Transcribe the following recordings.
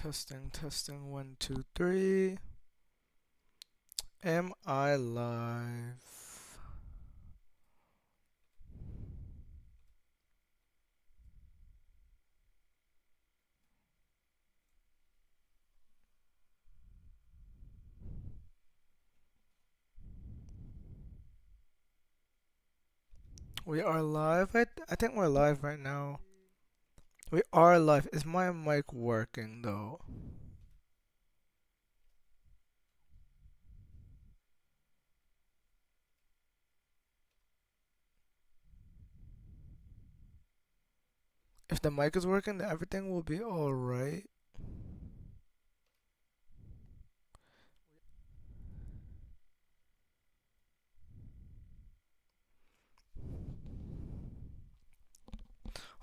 Testing, 1, 2, 3. Am I live? We are live. I think we're live right now. We are live. Is my mic working though? If the mic is working, then everything will be alright.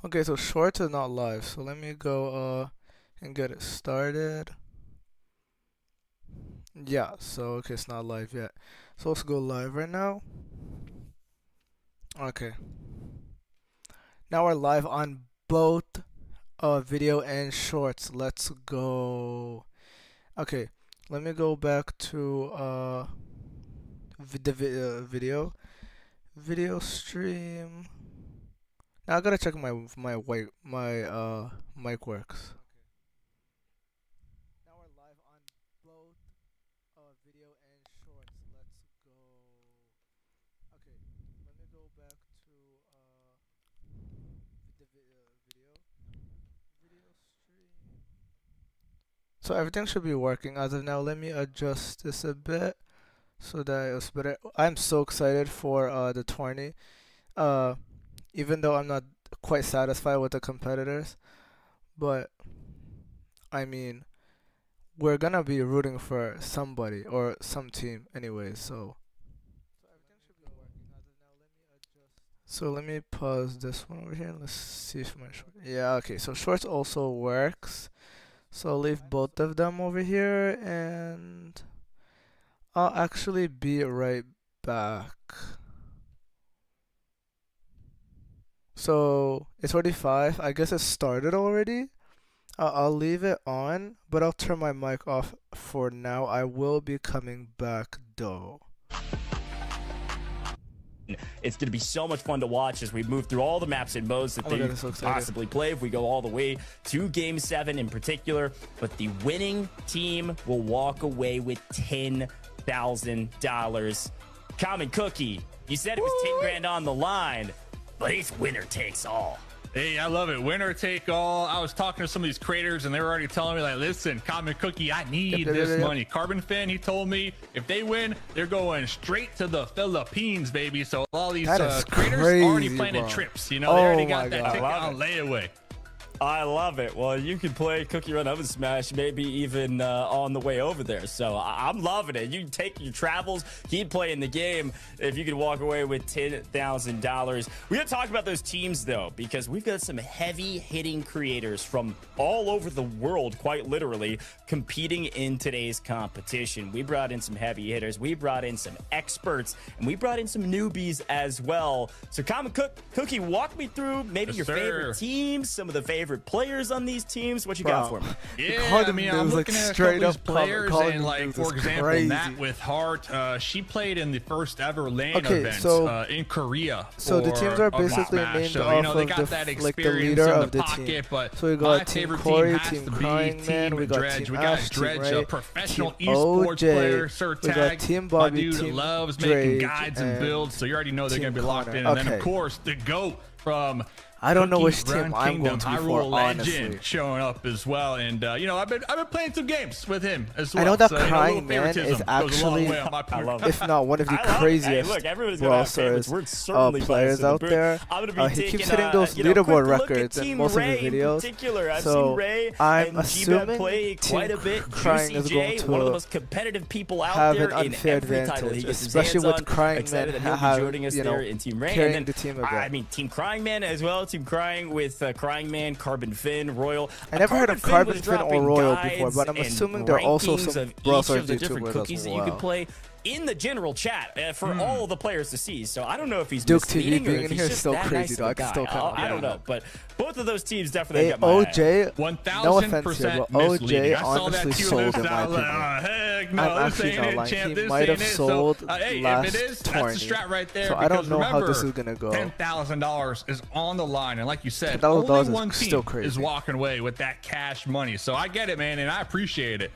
Okay, so shorts is not live, so let me go and get it started. Yeah, so okay, it's not live yet. So let's go live right now. Okay. Now we're live on both video and shorts. Let's go. Okay, let me go back to the video stream. Now I gotta check my mic works. Now we're live on both video and shorts. Let's go. Okay, let me go back to the video stream. So everything should be working as of now. Let me adjust this a bit so that it's better. I'm so excited for the tourney. Even though I'm not quite satisfied with the competitors, but I mean, we're gonna be rooting for somebody or some team anyway, so everything should be working as of now. Let me adjust. So let me pause this one over here and let's see if my short. Yeah, okay, so shorts also works. So I'll leave both of them over here and I'll actually be right back. So it's already 5. I guess it started already. I'll leave it on, but I'll turn my mic off for now. I will be coming back though. It's going to be so much fun to watch as we move through all the maps and modes that they could possibly play if we go all the way to Game 7 in particular. But the winning team will walk away with $10,000. Common Cookie, you said it was 10 grand on the line, but it's winner takes all. Hey, I love it. Winner take all. I was talking to some of these creators and they were already telling me, like, listen, Common Cookie, I need this money. Carbon Fin, he told me if they win, they're going straight to the Philippines, baby. So all these creators are already planning trips. You know, they already got that ticket on layaway. I love it. Well, you can play Cookie Run Ovensmash maybe even on the way over there. So I'm loving it. You can take your travels, keep playing the game if you could walk away with $10,000. We're going to talk about those teams, though, because we've got some heavy-hitting creators from all over the world, quite literally, competing in today's competition. We brought in some heavy hitters. We brought in some experts, and we brought in some newbies as well. So Common Cookie, walk me through maybe your favorite teams, some of the favorite players on these teams. What you got for me? Yeah, I mean, I'm looking at a couple of these players, and like, for example, Matt with Heart, she played in the first ever LAN event in Korea. So the teams are basically named off of the leader of the team. So we got Team Corey, Team Crying Man, we got Team Ash, Team Ray, professional Team esports player, OJ, we got Team Bobby, dude Team loves Drake, making guides and builds, so you already know they're going to be locked in. And then, of course, the GOAT from I don't know which team I'm going to be for, honestly. Showing up as well, and you know, I've been playing some games with him as well. I know that Crying Man is actually, if not one of the craziest players out there. He keeps hitting those leaderboard records in most of his videos. So I'm assuming Team Crying is going to have an unfair advantage, especially with Crying Man carrying the team a bit. I mean, Team Crying Man as well. Team Crying with Crying Man, Carbon Fin, Royal. I never heard of Carbon Fin or Royal before, but I'm assuming they're also some Brawl Stars YouTubers cookies as that well. you can play. in the general chat for all the players to see. So I don't know if he's Duke TV misleading or being if in he's here is just so that crazy, nice dog. of a guy. Still kinda I don't weird. know, but both of those teams definitely Hey, got my eye. OJ, 1000% no offense here, but OJ misleading. I saw that honestly tier sold list in my out, opinion. heck no, I'm this actually ain't not it, lying. champ. He This might ain't have it. sold So, hey, last if it is, tourney. that's the strat right there. So I don't because know how this remember, is gonna go. $10,000 is on the line, and like you said, $10,000 only is one still team crazy. is walking away with that cash money. So I get it, man, and I appreciate it.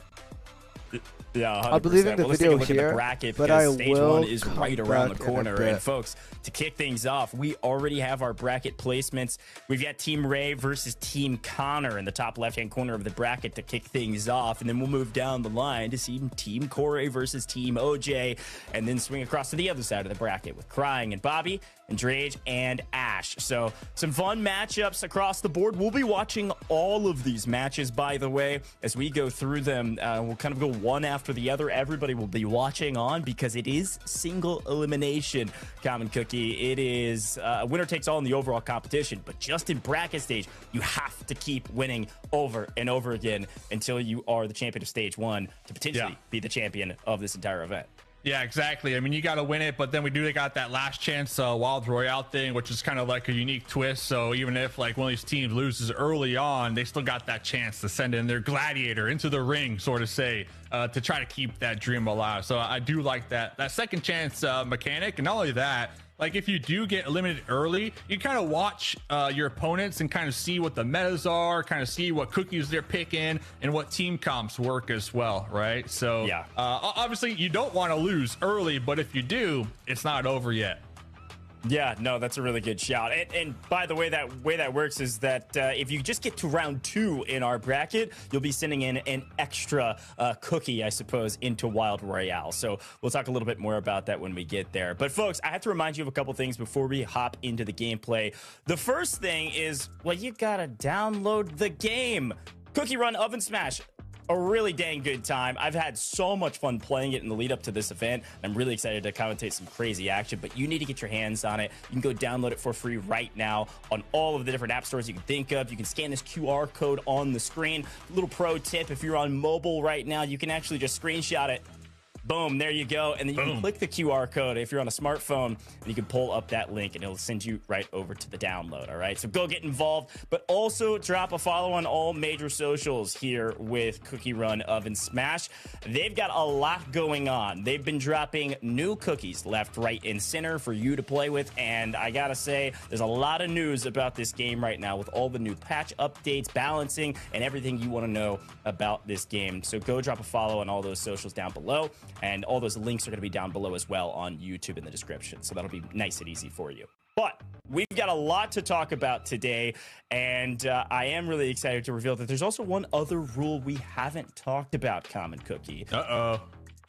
Yeah, 100%. I'll be leaving the Well, let's take a video look at the here, bracket but because I stage will one is come right around the back in a corner. bit. And folks, to kick things off, we already have our bracket placements. We've got Team Ray versus Team Connor in the top left-hand corner of the bracket to kick things off. And then we'll move down the line to see Team Corey versus Team OJ, and then swing across to the other side of the bracket with Crying and Bobby and Drage and Ash. So some fun matchups across the board. We'll be watching all of these matches, by the way, as we go through them. We'll kind of go one after the other. Everybody will be watching on because it is single elimination, Common Cookie. It is winner takes all in the overall competition, but just in bracket stage, you have to keep winning over and over again until you are the champion of stage one to potentially be the champion of this entire event. Yeah, exactly. I mean, you got to win it, but then they got that last chance Wild Royale thing, which is kind of like a unique twist. So even if like one of these teams loses early on, they still got that chance to send in their gladiator into the ring, sort of say, to try to keep that dream alive. So I do like that second chance mechanic. And not only that, like if you do get eliminated early, you kind of watch your opponents and kind of see what the metas are, kind of see what cookies they're picking and what team comps work as well, right? So yeah, obviously you don't want to lose early, but if you do, it's not over yet. Yeah, no, that's a really good shout. And by the way, that works is that if you just get to round 2 in our bracket, you'll be sending in an extra cookie, I suppose, into Wild Royale. So we'll talk a little bit more about that when we get there. But folks, I have to remind you of a couple things before we hop into the gameplay. The first thing is, well, you gotta download the game. Cookie Run Ovensmash. A really dang good time. I've had so much fun playing it in the lead up to this event. I'm really excited to commentate some crazy action, but you need to get your hands on it. You can go download it for free right now on all of the different app stores you can think of. You can scan this QR code on the screen. Little pro tip, if you're on mobile right now, you can actually just screenshot it. Boom, there you go. And then you can click the QR code if you're on a smartphone, and you can pull up that link and it'll send you right over to the download. All right, so go get involved, but also drop a follow on all major socials here with Cookie Run Ovensmash. They've got a lot going on. They've been dropping new cookies left, right, and center for you to play with. And I gotta say, there's a lot of news about this game right now with all the new patch updates, balancing, and everything you want to know about this game. So go drop a follow on all those socials down below. And all those links are going to be down below as well on YouTube in the description. So that'll be nice and easy for you. But we've got a lot to talk about today. And I am really excited to reveal that there's also one other rule we haven't talked about, Common Cookie. Uh-oh.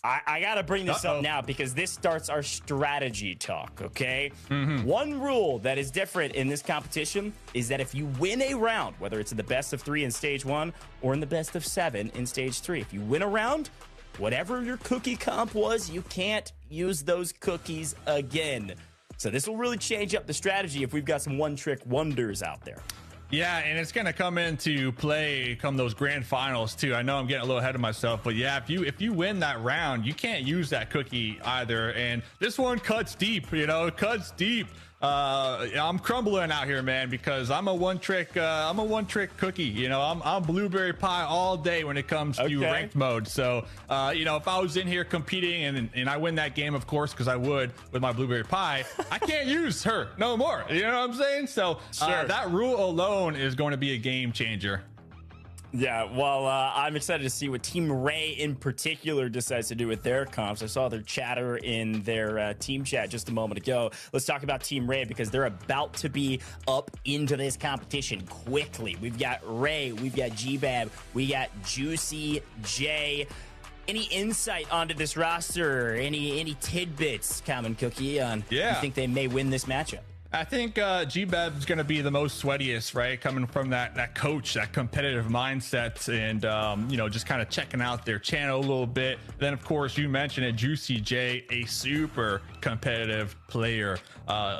I got to bring this up now because this starts our strategy talk, okay? One rule that is different in this competition is that if you win a round, whether it's in the best of 3 in stage 1 or in the best of 7 in stage 3, if you win a round, whatever your cookie comp was, you can't use those cookies again. So this will really change up the strategy if we've got some one-trick wonders out there. Yeah, and it's gonna come into play come those grand finals too. I know I'm getting a little ahead of myself, but yeah, if you win that round, you can't use that cookie either. And this one cuts deep, it cuts deep. I'm crumbling out here, man, because I'm a one trick cookie. I'm blueberry pie all day when it comes to ranked mode. So if I was in here competing and I win that game, of course, because I would with my blueberry pie, I can't use her no more. You know what I'm saying? So that rule alone is going to be a game changer. Yeah, well, I'm excited to see what Team Ray in particular decides to do with their comps. I saw their chatter in their team chat just a moment ago. Let's talk about Team Ray because they're about to be up into this competition quickly. We've got Ray, we've got G-Bab, we got Juicy J. Any insight onto this roster? Any tidbits, Common Cookie, on you think they may win this matchup? I think G-Beb is going to be the most sweatiest, right? Coming from that coach, that competitive mindset, and just kind of checking out their channel a little bit. Then, of course, you mentioned it, Juicy J, a super competitive player.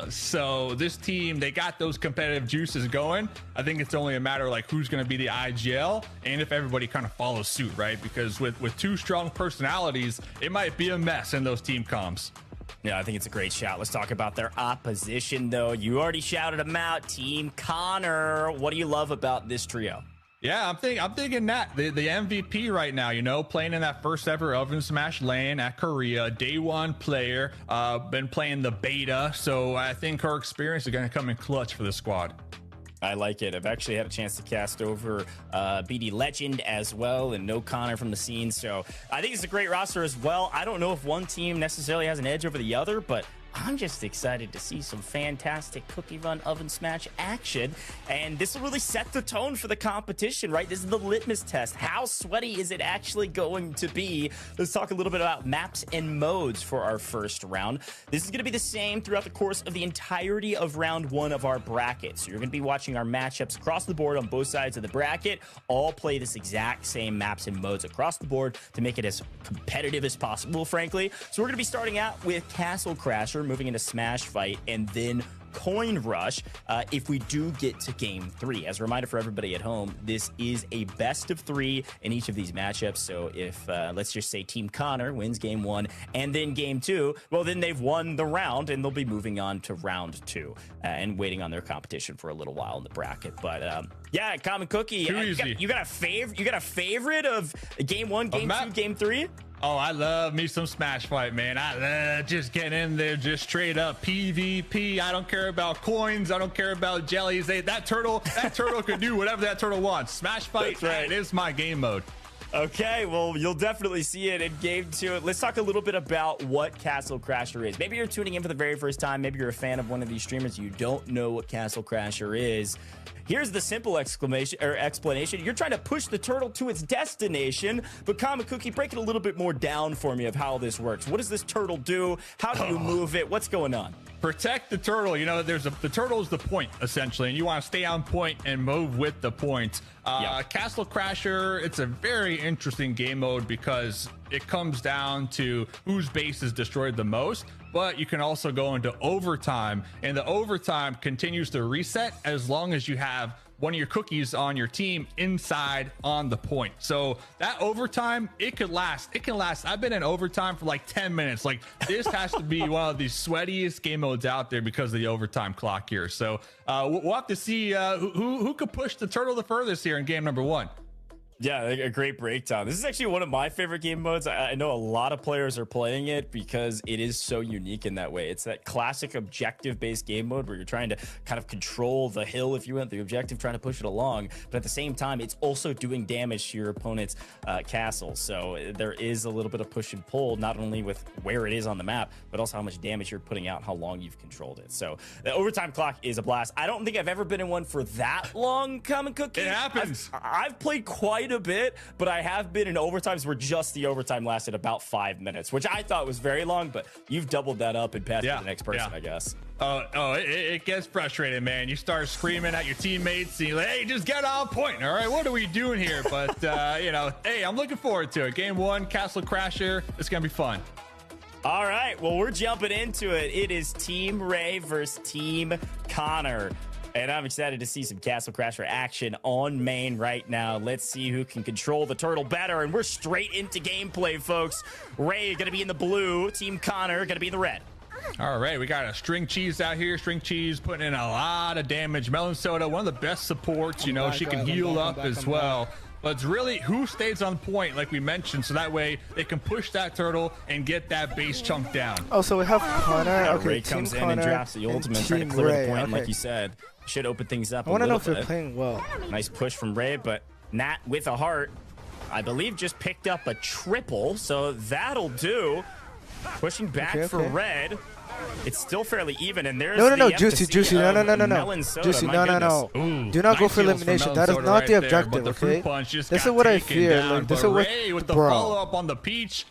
So this team, they got those competitive juices going. I think it's only a matter of like who's going to be the IGL and if everybody kind of follows suit, right? Because with two strong personalities, it might be a mess in those team comms. Yeah, I think it's a great shout. Let's talk about their opposition, though. You already shouted them out. Team Connor. What do you love about this trio? Yeah, I'm thinking that the MVP right now, playing in that first ever Ovensmash LAN at Korea, day one player, been playing the beta. So I think her experience is going to come in clutch for the squad. I like it. I've actually had a chance to cast over BD Legend as well, and no Connor from the scene. So I think it's a great roster as well. I don't know if one team necessarily has an edge over the other, but I'm just excited to see some fantastic Cookie Run Ovensmash action. And this will really set the tone for the competition, right? This is the litmus test. How sweaty is it actually going to be? Let's talk a little bit about maps and modes for our first round. This is going to be the same throughout the course of the entirety of round one of our bracket. So you're going to be watching our matchups across the board on both sides of the bracket, all play this exact same maps and modes across the board to make it as competitive as possible, frankly. So we're going to be starting out with Castle Crasher, moving into Smash Fight, and then Coin Rush if we do get to game 3. As a reminder for everybody at home, this is a best of 3 in each of these matchups. So if let's just say Team Connor wins game 1 and then game 2, well, then they've won the round and they'll be moving on to round 2 and waiting on their competition for a little while in the bracket. But yeah, Common Cookie, you got a favorite of game 1, game 2, game 3? Oh, I love me some Smash Fight, man. I love just getting in there, just straight up PvP. I don't care about coins. I don't care about jellies. That turtle can do whatever that turtle wants. Smash Fight, right, it is my game mode. Okay, well, you'll definitely see it in game 2. Let's talk a little bit about what Castle Crasher is. Maybe you're tuning in for the very first time. Maybe you're a fan of one of these streamers. You don't know what Castle Crasher is. Here's the simple explanation. You're trying to push the turtle to its destination, but Common Cookie, break it a little bit more down for me of how this works. What does this turtle do? How do you move it? What's going on? Protect the turtle. The turtle is the point, essentially, and you want to stay on point and move with the point. Castle Crasher, it's a very interesting game mode because it comes down to whose base is destroyed the most, but you can also go into overtime, and the overtime continues to reset as long as you have one of your cookies on your team inside on the point. So that overtime, it can last. I've been in overtime for like 10 minutes. Like, this has to be one of the sweatiest game modes out there because of the overtime clock here. So we'll have to see who could push the turtle the furthest here in game number 1. Yeah, a great breakdown. This is actually one of my favorite game modes. I know a lot of players are playing it because it is so unique in that way. It's that classic objective-based game mode where you're trying to kind of control the hill, if you want, the objective, trying to push it along. But at the same time, it's also doing damage to your opponent's castle. So there is a little bit of push and pull, not only with where it is on the map, but also how much damage you're putting out and how long you've controlled it. So the overtime clock is a blast. I don't think I've ever been in one for that long, Common Cookie. It happens. I've played quite a bit, but I have been in overtimes where just the overtime lasted about 5 minutes, which I thought was very long, but you've doubled that up and passed to the next person, I guess. It gets frustrating, man. You start screaming at your teammates and you're like, hey, just get on point. All right, what are we doing here? But hey, I'm looking forward to it. Game 1, Castle Crasher. It's gonna be fun. All right, well, we're jumping into it. It is Team Ray versus Team Connor. And I'm excited to see some Castle Crasher action on main right now. Let's see who can control the turtle better. And we're straight into gameplay, folks. Ray going to be in the blue. Team Connor going to be in the red. All right, we got a String Cheese out here. String Cheese putting in a lot of damage. Melon Soda, one of the best supports. She can heal up as well. But it's really who stays on point, like we mentioned, so that way they can push that turtle and get that base chunk down. Oh, so we have Connor. Okay, Ray comes in and drafts the ultimate, trying to clear the point, like you said. Should open things up a little bit. I want to know if they're playing well. Nice push from Ray, but Nat with a heart, I believe, just picked up a triple, so that'll do. Pushing back for Red. It's still fairly even, and there's no, Juicy, no. Juicy, no. Ooh, do not go for elimination. That is not the objective, okay? This is what I fear. Like, this is what, with the follow-up on the Peach.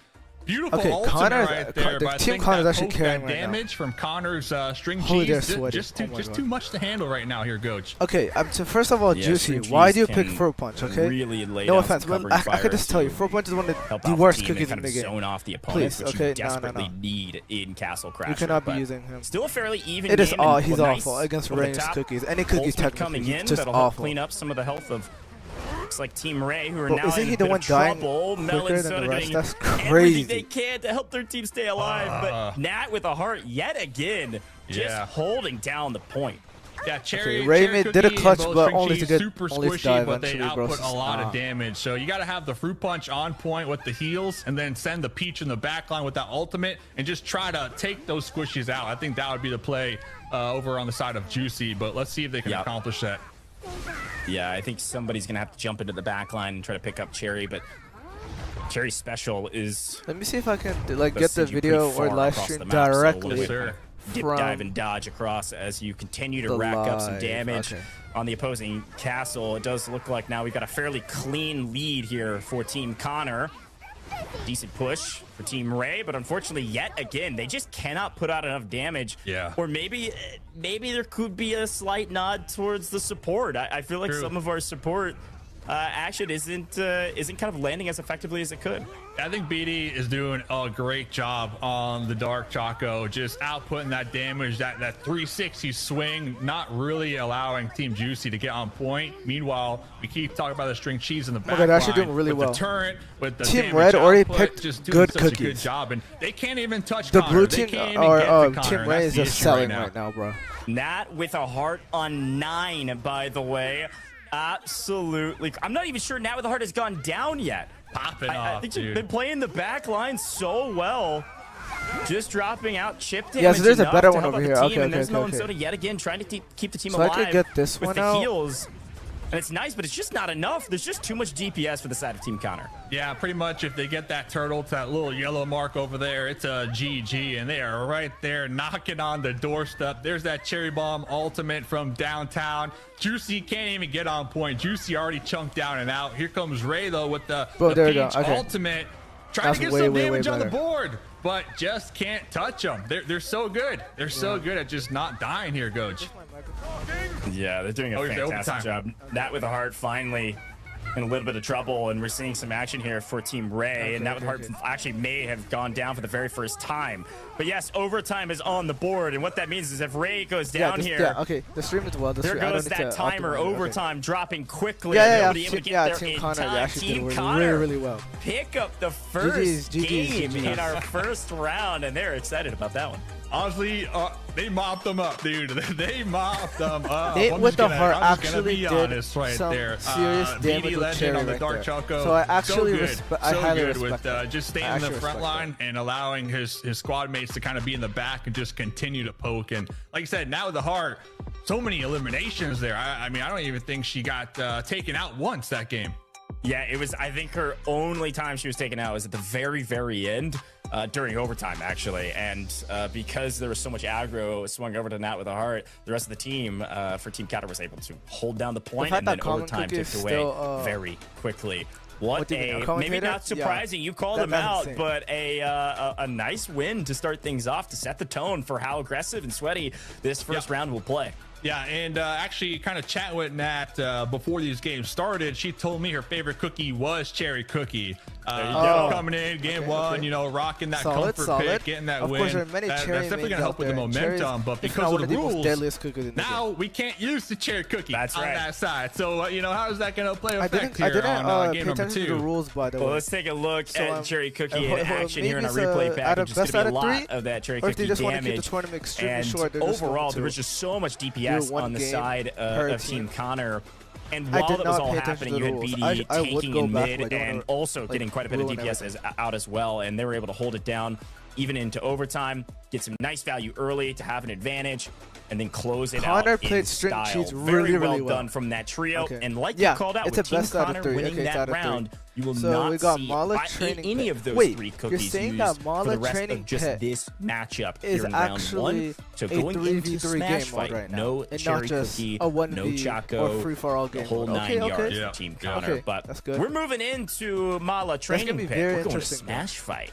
Beautiful Okay, ultimate Connor's right there, the but I team think Connor's that actually poke, carrying that right now. damage from Connor's string Holy, they're cheese, sweaty. just Oh my God. too much to handle right now here, Coach. Okay, so first of all, Yeah, Juicy, String why Cheese do you pick can Fruit Punch? Okay, really lay no down offense, some but covering I fire could just tell you, to Fruit Punch is one of help the out worst team cookies and in kind the of game. zone off the opponents, Please, which okay, you desperately no. need in Castle Crasher. You cannot be but using him. Still a fairly even It is game. all and he's nice awful against over the Rain's top. cookies. Any cookie Ultimate technically, coming he's in just that'll help awful. clean up some of the health of. Looks like Team Ray, who are But now isn't in he a the bit one of dying trouble. Mel quicker and than Soda the rest? doing That's everything crazy. they can to help their team stay alive. But Nat with a heart yet again, just holding down the point. Yeah, Cherry, Okay, Ray Cherry did a Cookie clutch, and but String only to Cheese, get super only to squishy, die but they eventually, bro. output a lot of damage. So you got to have the Fruit Punch on point with the heals, and then send the Peach in the back line with that ultimate, and just try to take those squishies out. I think that would be the play over on the side of Juicy, but let's see if they can accomplish that. Yeah, I think somebody's gonna have to jump into the back line and try to pick up Cherry, but Cherry's special is. Let me see if I can get the video or live stream directly. So dip, dive, and dodge across as you continue to rack up some damage on the opposing castle. It does look like now we've got a fairly clean lead here for Team Connor. Decent push for Team Ray, but unfortunately, yet again, they just cannot put out enough damage. Yeah. Or maybe there could be a slight nod towards the support. I feel like some of our support action isn't kind of landing as effectively as it could. I think BD is doing a great job on the Dark Choco, just outputting that damage, that 360 swing, not really allowing Team Juicy to get on point. Meanwhile, we keep talking about the String Cheese in the back they're actually line doing really with well. the turret, with the Team damage Red already output, picked just good doing such cookies. a good job, and they can't even touch The Connor. blue They team can't even or get to Connor, Team and Ray that's is the just issue selling right right now, bro. Nat with a heart on 9, by the way. Absolutely. I'm not even sure Nat with a heart has gone down yet. Popping I off, think dude. you've been playing the back line so well. Just dropping out chip damage. Yeah, so there's a enough better to one help over out the here. team, Okay, and there's okay, no okay. Soda yet again trying to keep the team So I alive. could get this with one the out. heals. And it's nice, but it's just not enough. There's just too much DPS for the side of Team Connor. Yeah, pretty much if they get that turtle to that little yellow mark over there, it's a GG, and they are right there knocking on the doorstep. There's that Cherry Bomb ultimate from downtown. Juicy can't even get on point. Juicy already chunked down and out. Here comes Ray, though, with the Peach ultimate. Trying to get some damage on the board, but just can't touch them. They're so good. They're so good at just not dying here, Coach. Yeah, they're doing a fantastic job. That with a heart finally in a little bit of trouble, and we're seeing some action here for Team Ray, and that with heart actually may have gone down for the very first time. But yes, overtime is on the board, and what that means is if Ray goes down here, the stream is well. There goes that timer. Overtime dropping quickly. Yeah, Able to get there Team in Connor time. actually Team did Connor really well. pick up the first game GG's. in our first round, and they're excited about that one. Honestly, they mopped them up, dude. They mopped them up. Nate with the heart I'm just actually be did honest right some there. serious damage BD with Legend Cherry on the right Dark there. Choco. So I actually so good. I highly good respect with that. just staying in the front line and allowing his squad mates to kind of be in the back and just continue to poke. And like I said, now with the heart, so many eliminations there. I mean, I don't even think she got taken out once that game. Yeah, it was, I think her only time she was taken out was at the very, very end during overtime, actually. And because there was so much aggro swung over to Nat with a heart, the rest of the team for Team Connor was able to hold down the point, and then overtime ticked away very quickly. What a, maybe not surprising, you called him out, but a nice win to start things off, to set the tone for how aggressive and sweaty this first round will play. Yeah, and actually kind of chatting with Nat before these games started, she told me her favorite cookie was cherry cookie. Coming in game one, you know, rocking that comfort pick, getting that win. Of course, there are many that's cherry definitely going to help with the momentum, but because of the rules, now we can't use the cherry cookie on that side. So, you know, how is that going to play effect here on game number 2? The rules, by the way. Well, let's take a look at cherry cookie in action here in our replay package. It's going to be a lot of that cherry cookie damage. And overall, there was just so much DPS on the side of Team Connor. And while that was all happening, you had BD taking in mid and also getting quite a bit of DPS out as well, and they were able to hold it down even into overtime, get some nice value early to have an advantage, and then close it out in style. Very well done from that trio, and like you called out, with Team Connor winning that round, you will not see any of those three cookies used for the rest of just this matchup here in round 1. So going into the Smash fight, no cherry cookie, no Choco, the whole 9 yards for Team Connor. But we're moving into Mala training pick. We're going to Smash fight.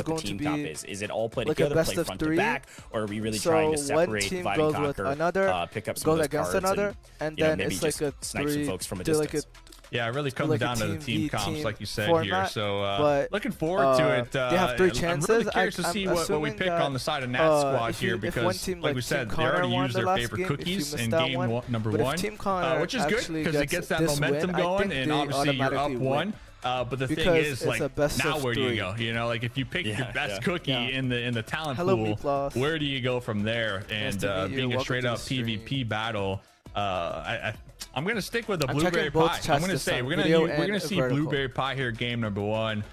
what the going to team be comp is. Is it all play like a together, best play of front three. to back, or are we really So trying to one separate, team divide goes and with conquer, another, pick up some goes of those against cards another, and then maybe it's like just a snipe some three folks from a to like a distance? Yeah, it really comes like a down to the team team v comps, team like you said here. format, So but looking forward to it. they have 3 chances. I'm really curious to I'm see what we assuming pick that, on the side of Nat's squad if here, one because, team like we like said, Team they already Connor won used the their last favorite game, if you cookies missed in that game one. number But if 1, Team Connor which is good actually because it gets gets that this momentum win, I going, think and they obviously you're up automatically 1. win. But the thing Because is, it's like, a best now of where do you 3. go? You know, like if you pick your best cookie in the talent Hello, pool, Meatloaf. where do you go from there? And Nice to meet you. being a Welcome straight to up the stream. PvP battle, I'm gonna stick with the I'm blueberry checking both pie. chests I'm gonna this say time, we're video gonna and see vertical. blueberry pie here, game number 1.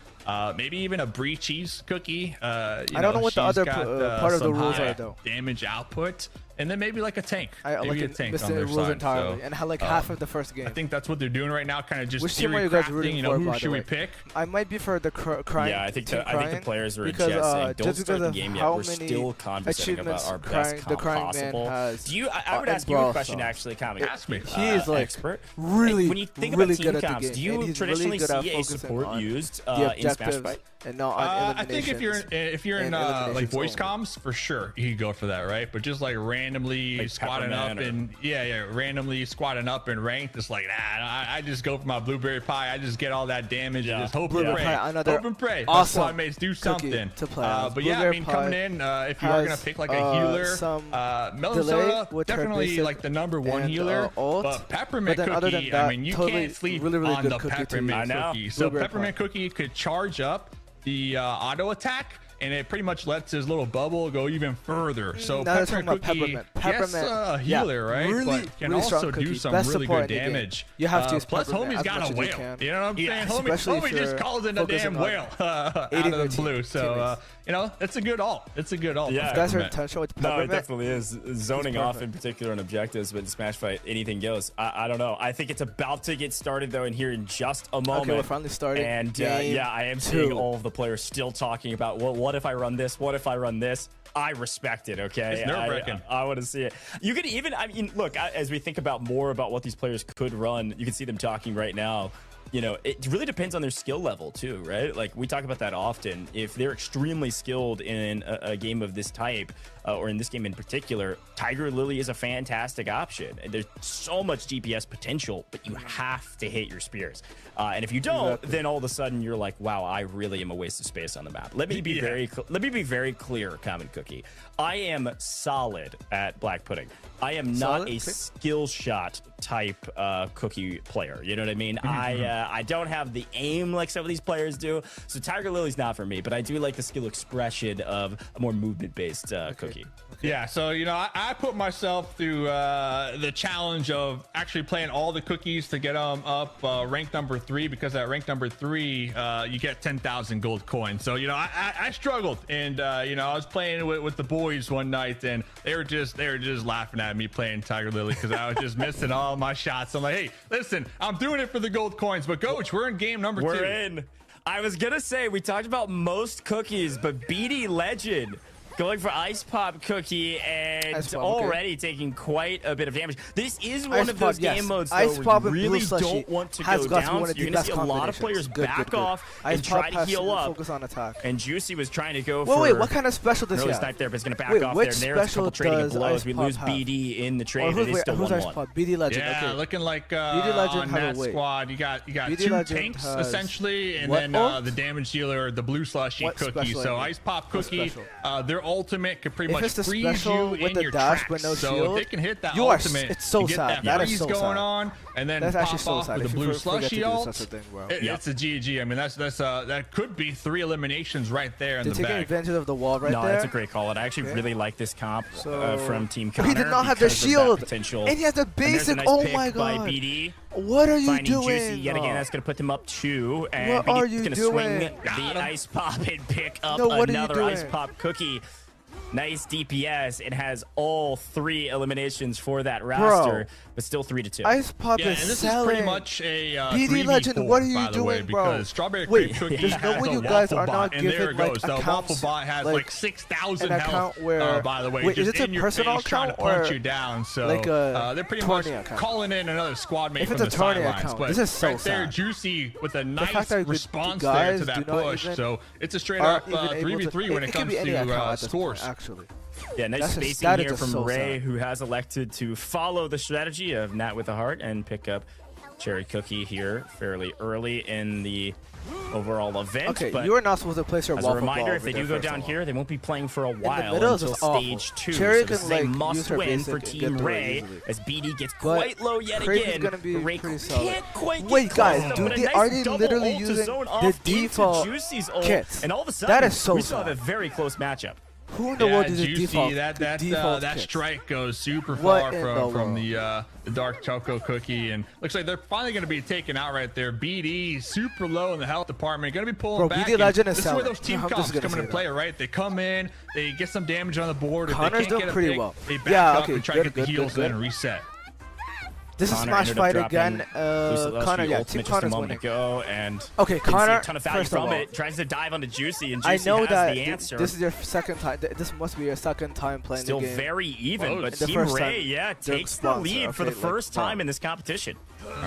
Maybe even a brie cheese cookie. I don't know what the other part of the rules are though. Damage output, and then maybe like a tank. Maybe like a tank missed on the their rules side. entirely, So, and like half of the first game. I think that's what they're doing right now, kind of just Which team theory are you guys crafting. rooting You know, for, who by the should we way? pick? I might be for the crying. Yeah, I think team the players are because, just saying, don't just start the because game of yet. how We're many still conversating about our achievements best the comp crying man possible. has, Do you? I would in ask you a Brawl question Stars. actually, Comic. Ask me. He is like expert. really, When you think really about team good at the comps, game, do you and he's traditionally really good at see a focusing support on used the in Smash objectives Fight? and not on I think if you're in like eliminations voice only. comms, for sure you could go for that, right? But just like randomly Like squatting up Peppermint or- and randomly squatting up and ranked, just like I just go for my blueberry pie. I just get all that damage and just hope and Blueberry pray. pie, another Hope and pray. awesome My squad mates do cookie something. to play as. But yeah, I Blueberry mean, pie coming in, if you are gonna has, pick like a healer, some melon delay soda with her definitely basic like the number 1 and, healer. ult. But peppermint But then other than cookie, that, I mean, you totally can't sleep really on good the cookie to use. peppermint I know. cookie. So Blueberry peppermint pie. cookie could charge up the auto attack, and it pretty much lets his little bubble go even further. So Now they're talking peppermint about cookie, peppermint. yes, a healer, right? Really, But can really strong also do cookie. some Best really support good in the game. damage. You have to use Plus, peppermint homie's as got much a as you whale. can. You know what I'm Yeah, saying? especially Homie if just you're calls in a focusing damn on whale out aiding of your the blue. teammates. So it's a good ult. It's a good ult. Yeah. You guys are Peppermint. intentional with No, it peppermint. definitely is. Zoning off perfect. in particular on objectives, but in Smash Fight, anything goes. I don't know. I think it's about to get started, though, in here in just a moment. Okay, we're finally starting. And Game yeah, I am seeing 2. all of the players still talking about, well, what if I run this? What if I run this? I respect it, okay? It's nerve-wracking. I want to see it. You could even, I mean, look, as we think about more about what these players could run, you can see them talking right now. You know, it really depends on their skill level too, right? Like we talk about that often. If they're extremely skilled in a game of this type, or in this game in particular, Tiger Lily is a fantastic option. And there's so much DPS potential, but you have to hit your spears. And if you don't, then all of a sudden you're like, wow, I really am a waste of space on the map. Let me be very clear, Common Cookie. I am solid at Black Pudding. I am not a skill shot type cookie player. You know what I mean? I don't have the aim like some of these players do. So Tiger Lily's not for me, but I do like the skill expression of a more movement based cookie. Okay. Yeah, so you know, I put myself through the challenge of actually playing all the cookies to get them up rank number 3, because at rank number 3 you get 10,000 gold coins. So you know, I struggled, and you know, I was playing with the boys one night, and they were just laughing at me playing Tiger Lily because I was just missing all my shots. I'm like, hey, listen, I'm doing it for the gold coins, but coach, we're in game number 2. We're in. I was gonna say we talked about most cookies, but BD Legend going for Ice Pop Cookie and already taking quite a bit of damage. This is one of those game modes though, where you really don't want to go down. So you're going to see a lot of players back off and try to heal up. Focus on attack. And Juicy was trying to go for... Wait, what kind of special does he have? Snipe there, but it's going to back off there. And there's a couple trading of blows. We lose BD in the trade, and it's still 1-1. BD Legend, yeah, looking like BD Legend on that squad, you got BD 2 Legend tanks essentially, and then the damage dealer, the blue slushy cookie. So Ice Pop Cookie, their ultimate could pretty much freeze you in your tracks. So if they can hit that ultimate, it's so you get sad. that freeze going on, and then pop off with the blue slushy ult. It's a GG. I mean, that could be 3 eliminations right there in the back. Taking advantage of the wall right there. No, that's a great call. And I actually really like this comp from Team Connor. He did not have the shield, and he has the basic. Oh my god! By BD. What are you doing? Juicy yet again. That's going to put them up 2. And what are you going to swing the Ice Pop and pick up another Ice Pop Cookie. Nice DPS. It has all 3 eliminations for that roster, but still 3-2. Ice Pop and is this selling. is pretty much a BD Legend, what are you doing, bro? Because Strawberry Cream Cookie there's no way you guys are not and there giving it goes. The Waffle Bot has like 6,000 health. By the way, wait, just is it in a your personal face trying to account punch you down. So like they're pretty much account? calling in another squad mate if from it's the a Tourney sidelines. account, But this is so right there, sad. Juicy with a nice response there there to that push. So it's a straight up 3v3 when it comes to scores. Actually. Yeah, nice spacing here from Ray, who has elected to follow the strategy of Nat with a heart and pick up Cherry Cookie here fairly early in the overall event. Okay, but you are not supposed to place your as waffle a reminder, ball if they do go down here, they won't be playing for a while until stage 2. Cherry so this is a must-win for Team Ray as BD gets quite low yet again. Ray can't quite Wait, guys, dude, are they literally using the default Juicy's kits? And all of a sudden, that is so we still have a very close matchup. Who in the world is Juicy, default? that strike goes super far from the dark choco cookie, and looks like they're finally going to be taken out right there. BD super low in the health department, going to be pulling back. BD Legend is this is where those team comps come into play, right? They come in, they get some damage on the board. If Connor's they can't doing get a pretty pick, well. they back up and try to get the heals in and reset. This is Smash fight again. Connor, yeah, Team Connor's winning. Okay, Connor, a ton of value first of from all, it. Tries to dive onto Juicy, and Juicy I know has that the answer. this is your second time. This must be your second time playing Still the game. very even, but the Team first Ray, time yeah, takes the lead for the first time in this competition.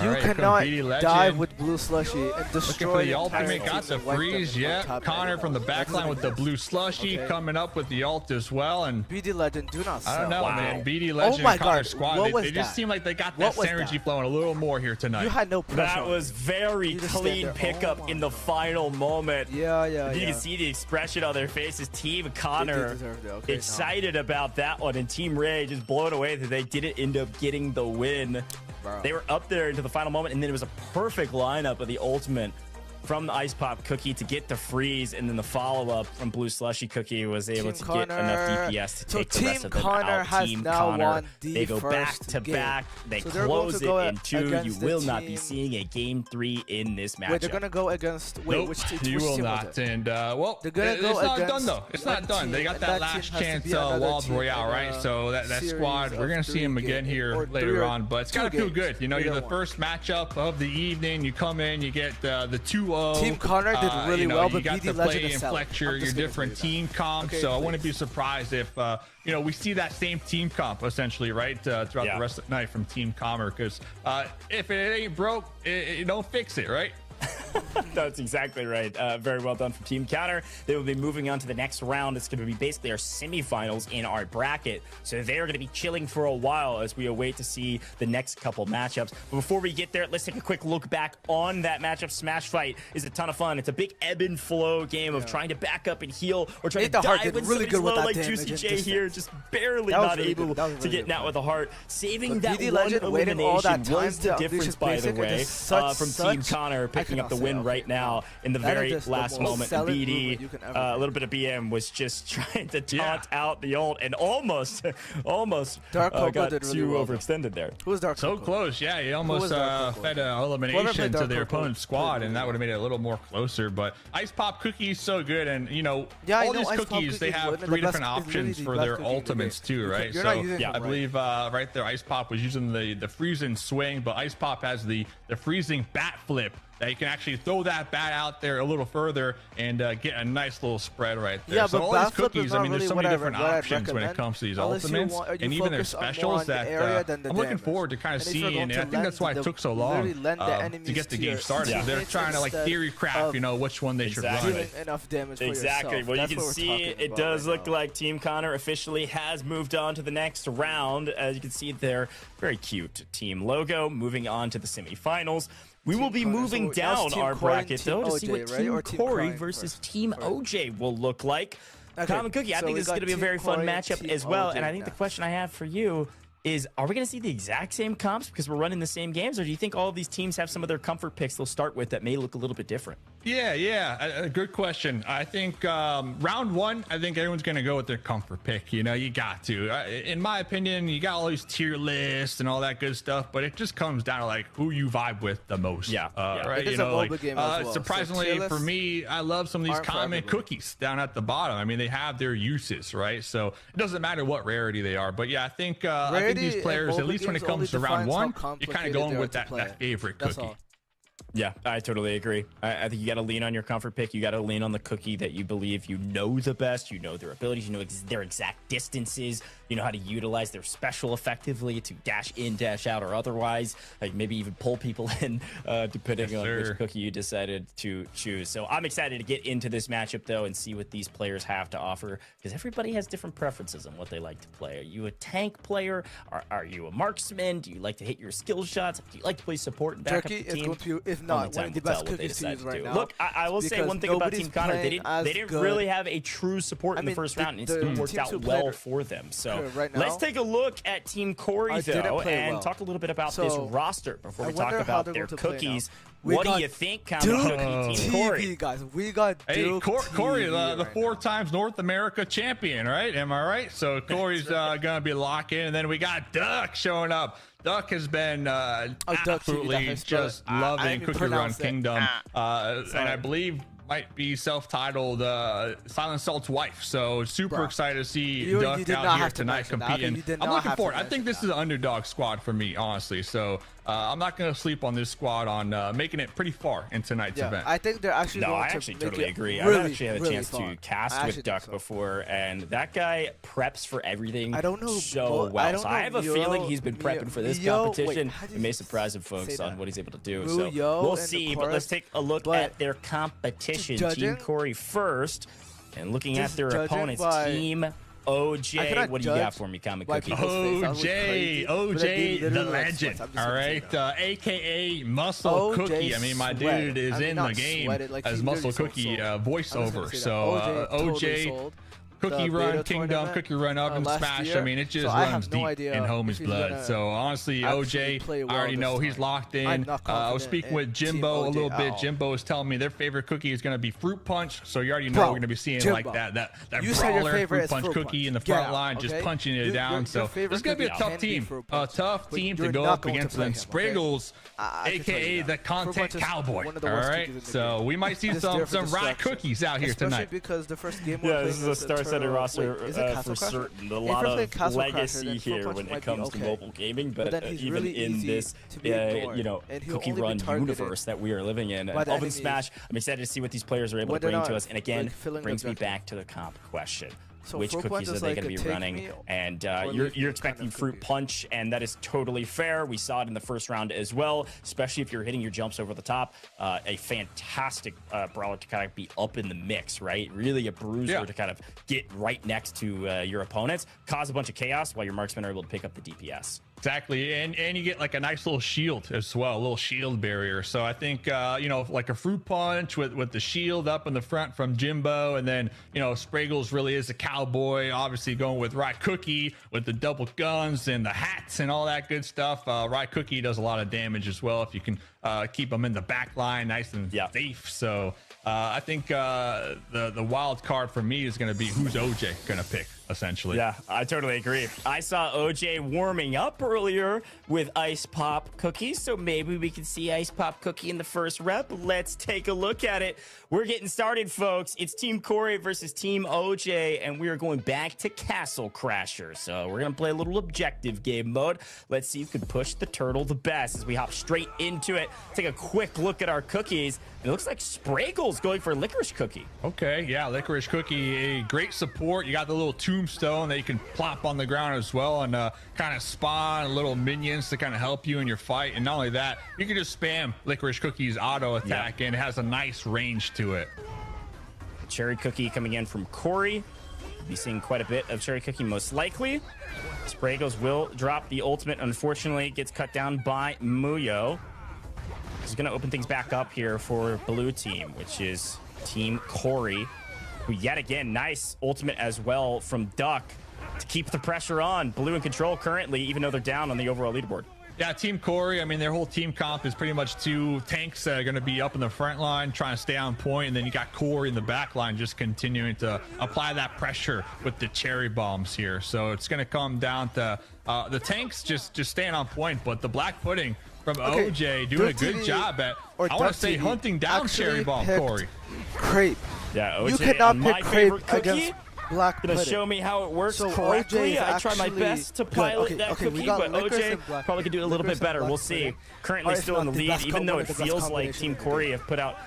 You cannot dive with blue slushy and destroy the ultimate. Got the freeze, yeah. Connor from the backline with the blue slushy coming up with the ult as well. And BD Legend, do not sell. I don't know, man. BD Legend and Connor squad, they just seem like they got that synergy flowing a little more here tonight. You had no pressure. That was very clean pickup in the final moment. Yeah. You can see the expression on their faces. Team Connor excited about that one, and Team Ray just blown away that they didn't end up getting the win. They were up there into the final moment, and then it was a perfect lineup of the ultimate from the Ice Pop Cookie to get the freeze, and then the follow-up from Blue Slushy Cookie was able to get enough DPS to take the rest of them out. Team Connor, they go back to back, they close it in 2. You will not be seeing a game 3 in this matchup. Wait, they're gonna go against. Wait, which you will not. And well, it's not done though. It's not done. They got that last chance Wild Royale, right? So that squad, we're gonna see him again here later on. But it's gotta feel good. You know, you're the first matchup of the evening. You come in, you get the 2-0. Team Connor did really well, but you got BD to Legend play is and flex your different team comps. So I wouldn't be surprised if we see that same team comp essentially, right, throughout the rest of the night from Team Connor. Because if it ain't broke, it don't fix it, right? That's exactly right. Very well done from Team Counter. They will be moving on to the next round. It's going to be basically our semifinals in our bracket. So they're going to be chilling for a while as we await to see the next couple matchups. But before we get there, let's take a quick look back on that matchup. Smash Fight is a ton of fun. It's a big ebb and flow game of trying to back up and heal or trying to dive when somebody's low, like Juicy J here, just barely not able to get out with a heart. Saving that one elimination was the difference, by the way, from Team Connor picking up the win right now in the very last moment. BD, a little bit of BM was just trying to taunt out the ult and almost got too overextended there. Who was Dark So close, yeah. He almost fed an elimination to their opponent's squad, and that would have made it a little more closer. But Ice Pop Cookie is so good, and all these cookies, they have 3 different options for their ultimates too, right? So I believe right there, Ice Pop was using the freezing swing, but Ice Pop has the freezing bat flip. That you can actually throw that bat out there a little further and get a nice little spread right there. Yeah, so but all these cookies, I mean, there's so many different options when it comes to these ultimates and even their specials that I'm looking forward to kind of seeing. And I think that's why it took so long to get the game started. They're trying to theory craft, which one they should run. Enough damage for exactly. Well, you can see it does look like Team Connor officially has moved on to the next round. As you can see, their very cute team logo. Moving on to the semifinals. We will be moving down our bracket, though, to see what Team Corey versus Team OJ will look like. Common Cookie, I think this is going to be a very fun matchup as well. And I think the question I have for you is, are we going to see the exact same comps because we're running the same games? Or do you think all of these teams have some of their comfort picks they'll start with that may look a little bit different? Yeah. A good question. I think round 1, I think everyone's going to go with their comfort pick. You got to. In my opinion, you got all these tier lists and all that good stuff, but it just comes down to who you vibe with the most. Right? It is a MOBA game as well. Surprisingly for me, I love some of these common cookies down at the bottom. I mean, they have their uses, right? So it doesn't matter what rarity they are. But yeah, I think these players, at least when it comes to round 1, you're kind of going with that favorite cookie. Yeah, I totally agree. I think you got to lean on your comfort pick. You got to lean on the cookie that you believe you know the best. You know their abilities. You know their exact distances. You know how to utilize their special effectively to dash in, dash out, or otherwise. Like maybe even pull people in, depending on which cookie you decided to choose. So I'm excited to get into this matchup, though, and see what these players have to offer, because everybody has different preferences on what they like to play. Are you a tank player? Are you a marksman? Do you like to hit your skill shots? Do you like to play support and back up the team? if only not one time of the will tell best what they cookies to decide use to right do. now. Look, I will say because one thing about nobody's Team Connor. playing as They didn't good. really have a true support in the mean, first round, and it the still worked teams out who well played for them. So right let's now take a look at Team Corey, didn't though, play and well. talk a little bit about So, this roster before we I talk wonder how about they're their going to play now. cookies. We What do got you think, Common Cookie Team Corey? TV, guys. We got Hey, Duke Corey, TV the right four now. times North America champion, right? Am I right? So Corey's gonna be locked in, and then we got Duck showing up. Duck has been Duck TV, absolutely that's just I loving didn't even Cookie Run pronounce it. Kingdom, and I believe might be self-titled Silent Salt's wife. So super Bro, excited to see you Duck did out not here have to tonight mention that. Okay, competing. you did I'm not looking have to forward. I think mention this that. is an underdog squad for me, honestly. So I'm not going to sleep on this squad on making it pretty far in tonight's event. I think they're actually No, going I to actually make totally it agree. Really, I've actually had a really chance fun. to cast I with actually Duck think so. before, and that guy preps for everything I don't know, so I well. don't So I know have a Mio- feeling he's been prepping for this Mio- wait, competition. how do It you may surprise some say folks on that? what he's able to do. Mio So we'll and the see, but chorus, let's take a look but at their competition. judging- Team Corey first, and looking at Just their judging opponents, by- Team I OJ. cannot What do you got judge for me, Comic by Cookie? people's face. I was OJ, crazy, but I OJ, did the literally like legend. sweats. I'm just All gonna say right, that. AKA Muscle OJ Cookie. I mean, my sweated. dude is I mean, in not the game sweated, like, as he Muscle literally Cookie sold. I'm just gonna voiceover. say that. So totally OJ. sold Cookie the Run beta Kingdom, tournament, Cookie Run Up and last Smash. year. I mean, it just So I runs have no deep idea in if homie's he's blood. gonna So honestly, actually OJ, play I well already this know he's time. locked I'm in. not I was confident speaking in with Team Jimbo a OJ little at bit. all. Jimbo is telling me their favorite cookie is going to be Fruit Punch. So you already know Bro, we're going to be seeing Jimbo, like that you said your brawler favorite Fruit is Punch Fruit cookie in the Punch. Get front out, line, just okay? punching it Your down. So favorite this is going to be a cookie tough can be team. Fruit A Punch, tough but team to you're go not up going to against play them. him, okay? Spriggles, I can tell you AKA that. the Fruit content Punch is cowboy. one of the All worst right, cookies in the so game. we might see Just there for some rye distraction. cookies out here Especially tonight. because the first game Yeah, we're this is a playing star-studded roster wait, is it Castle for Crasher? certain. A If lot we're playing of Castle Crasher, legacy then Fruit here Punch when it might be comes to okay. mobile gaming, But but then he's even really in easy this, to be ignored, and he'll Cookie only be Run targeted universe that we are living in, by the Oven enemies Smash, I'm excited to see what these players are able to when they're bring to not, us. And again, like, filling the brings me objective. back to the comp question. So Which Fruit Punch cookies are is they like going a to be take running? me And or leave you're me kind expecting of Fruit cookie. Punch, and that is totally fair. We saw it in the first round as well, especially if you're hitting your jumps over the top. A fantastic brawler to kind of be up in the mix, right? Really a bruiser to kind of get right next to your opponents, cause a bunch of chaos while your marksmen are able to pick up the DPS. Exactly, and you get like a nice little shield as well, a little shield barrier. So I think like a Fruit Punch with the shield up in the front from Jimbo, and then Spraggles really is a cowboy. Obviously going with Rye Cookie with the double guns and the hats and all that good stuff. Rye Cookie does a lot of damage as well if you can keep them in the back line nice and safe. So I think the wild card for me is going to be who's OJ going to pick. Essentially. Yeah, I totally agree. I saw OJ warming up earlier with Ice Pop Cookies, so maybe we can see Ice Pop Cookie in the first rep. Let's take a look at it. We're getting started, folks. It's Team Corey versus Team OJ, and we are going back to Castle Crasher. So we're going to play a little objective game mode. Let's see who can push the turtle the best as we hop straight into it. Take a quick look at our cookies. It looks like Spraggle's going for Licorice Cookie. Okay, yeah, Licorice Cookie, a great support. You got the little tombstone that you can plop on the ground as well, and kind of spawn little minions to kind of help you in your fight. And not only that, you can just spam Licorice Cookie's auto attack, and it has a nice range to it. Cherry Cookie coming in from Corey. We'll be seeing quite a bit of Cherry Cookie most likely. Spraggles will drop the ultimate. Unfortunately, it gets cut down by Muyo. This is going to open things back up here for blue team, which is Team Corey, who yet again, nice ultimate as well from Duck to keep the pressure on. Blue in control currently, even though they're down on the overall leaderboard. Yeah, Team Corey, I mean, their whole team comp is pretty much two tanks that are going to be up in the front line trying to stay on point, and then you got Corey in the back line just continuing to apply that pressure with the cherry bombs here. So it's going to come down to the tanks just staying on point, but the Black Pudding from OJ doing a good job at, I want to say, hunting down cherry bomb Corey. Crepe. Yeah, OJ, you cannot my pick favorite crepe cookie. against Black Gonna Pudding. show me how it works So correctly. OJ I try my actually best to good. pilot Okay, that okay, we cookie, got but licorice OJ and black- probably could do a little licorice bit and better. black We'll see. pudding Currently are, if still in not the the lead, best even though one it of the best feels like combination Team in the Corey game. have put out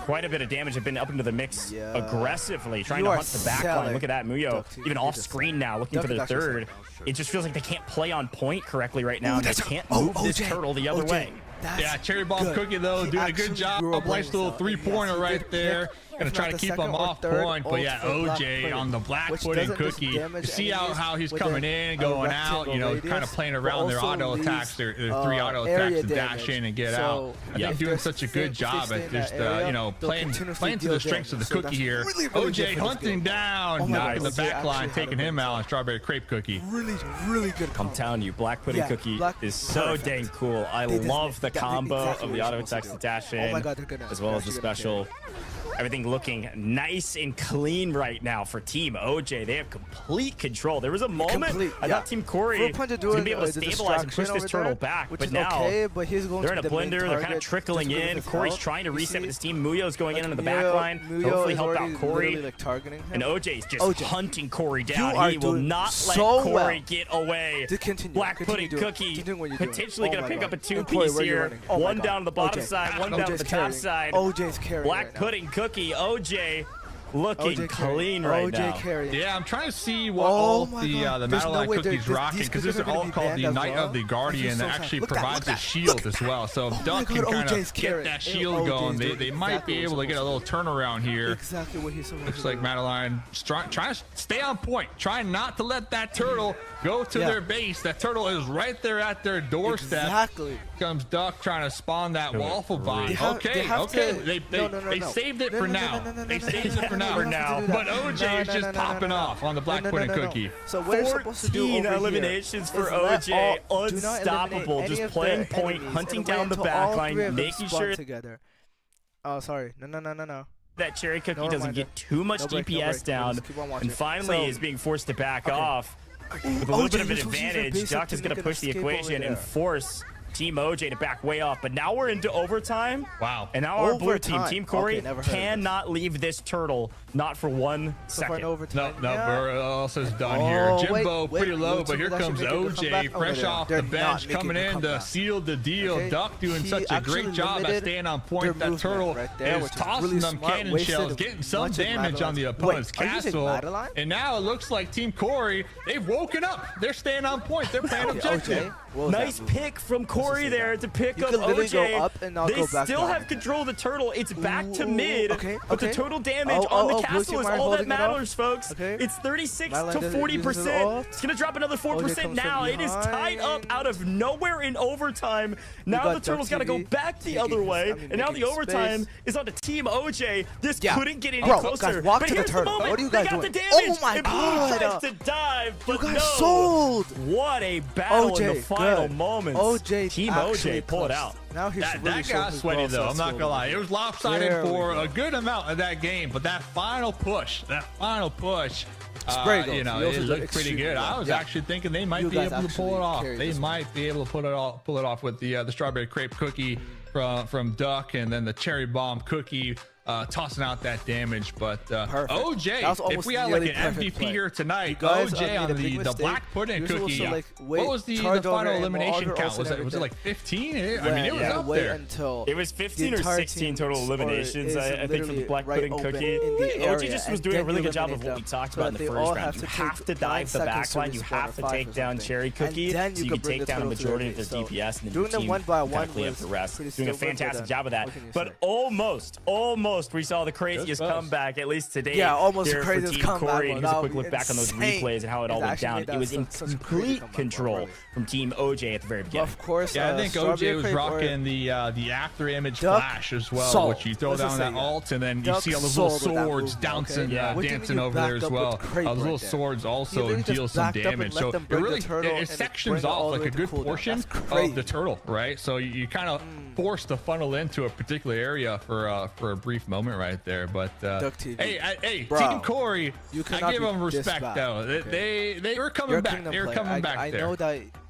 quite a bit of damage have been up into the mix aggressively, trying You to are hunt the back line. selling. Look at that, Muyo, Duck team, even you off just screen selling. now, looking Duck for their is actually third. It just feels like they can't play on point correctly right now. And they can't move this turtle the other way. Yeah, Cherry Bomb Cookie, though, doing a good job. Nice little three-pointer right there. Gonna try to keep him off point. But yeah, OJ on the black pudding cookie. You see how he's coming in, going out, you know, kind of playing around their auto attacks, their 3 auto attacks to dash in and get out. I think doing such a good job at just, you know, playing to the strengths of the cookie here. OJ hunting down in the back line, taking him out on Strawberry Crepe Cookie. Really good. I'm telling you, Black Pudding Cookie is so dang cool. I love the combo of the auto attacks to dash in, as well as the special. Everything looking nice and clean right now for Team OJ. They have complete control. There was a moment I thought Team Corey was going to be able to stabilize and push this turtle back, but now they're in a blender. They're kind of trickling in. Corey's trying to reset with his team. Muyo's going in on the back line. Hopefully help out Corey. And OJ's just hunting Corey down. He will not let Corey get away. Black Pudding Cookie potentially going to pick up a 2-piece here. One down to the bottom side, one down to the top side. OJ's carrying. Black Pudding Cookie, OJ looking clean right now. Yeah, I'm trying to see what all the Madeline cookies rocking, because this is all called the Knight of the Guardian that actually provides a shield as well. So if Duck can kind of get that shield going, they might be able to get a little turnaround here. Exactly what he's Looks like Madeline trying to stay on point, trying not to let that turtle go to their base. That turtle is right there at their doorstep. Exactly. Comes Duck trying to spawn that waffle bomb. Okay. They saved it for now. They saved it for now. But OJ is just popping off on the Black Pudding Cookie. So what you're supposed to do 14 eliminations for OJ. Unstoppable. Just playing point, hunting down the back line, making sure together. Oh, sorry. No. that Cherry Cookie doesn't get too much DPS down, and finally is being forced to back off. With a little bit of an advantage, Duck is going to push the equation and force Team OJ to back way off. But now we're into overtime. Wow. And now our blue team, Team Corey, cannot leave this turtle, not for 1 second. No, we're also done here. Jimbo pretty low, but here comes OJ fresh off the bench, coming in to seal the deal. Duck doing such a great job at staying on point. That turtle is tossing them cannon shells, getting some damage on the opponent's castle. And now it looks like Team Corey, they've woken up. They're staying on point. They're playing objective. Nice pick from Corey there to pick up OJ. They still have control of the turtle. It's back to mid, but the total damage on the castle is all that matters, folks. It's 36 to 40%. It's going to drop another 4% now. It is tied up out of nowhere in overtime. Now the turtle's got to go back the other way, and now the overtime is on the Team OJ. This couldn't get any closer. But here's the moment. They got the damage. Oh my God. Tries to dive, but no. Sold. What a battle in the final moments. Team OJ pull it out. Now he's that got sweaty though. I'm not gonna lie. It was lopsided for a good amount of that game, but that final push, you know, it looked pretty good. I was actually thinking they might be able to pull it off. They might be able to pull it off with the strawberry crepe cookie from Duck, and then the cherry bomb cookie. Tossing out that damage, but OJ, if we had like an MVP here tonight, OJ on the black pudding cookie, what was the final elimination count? Was it like 15? I mean, it was up there. It was 15 or 16 total eliminations, I think, for the black pudding cookie. OJ just was doing a really good job of what we talked about in the first round. You have to dive the backline, you have to take down Cherry Cookie, so you can take down the majority of their DPS, and then the team kind of clean up the rest. Doing a fantastic job of that, but almost we saw the craziest comeback, at least today. Yeah, almost the craziest Team comeback. Corey, and here's a quick look insane. back on those replays and how it all went down. It was in complete control from Team OJ at the very beginning. Of course, yeah, I think OJ was rocking the after image flash as well, which you throw down that ult, and then you see all those little swords dancing over there as well. Those little swords also deal some damage, so it really it sections off like a good portion of the turtle, right? So you kind of force the funnel into a particular area for a brief moment right there. But hey, Team Corey, I give them respect though. They were coming back. They were coming back there. I know that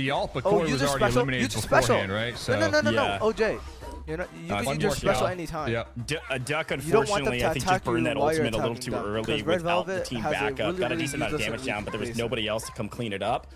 the ult, but Oh, Corey use was a already special. eliminated Use a special. beforehand, right? So No, Yeah. OJ. You can use your special anytime. Yep. A Duck, You don't want them unfortunately, to I think attack just burned you that while you're ultimate a little attacking too them, early because Red without the Velvet team has a backup. really, Got a really decent amount of useless damage down, but there was reset. nobody else to come clean it up.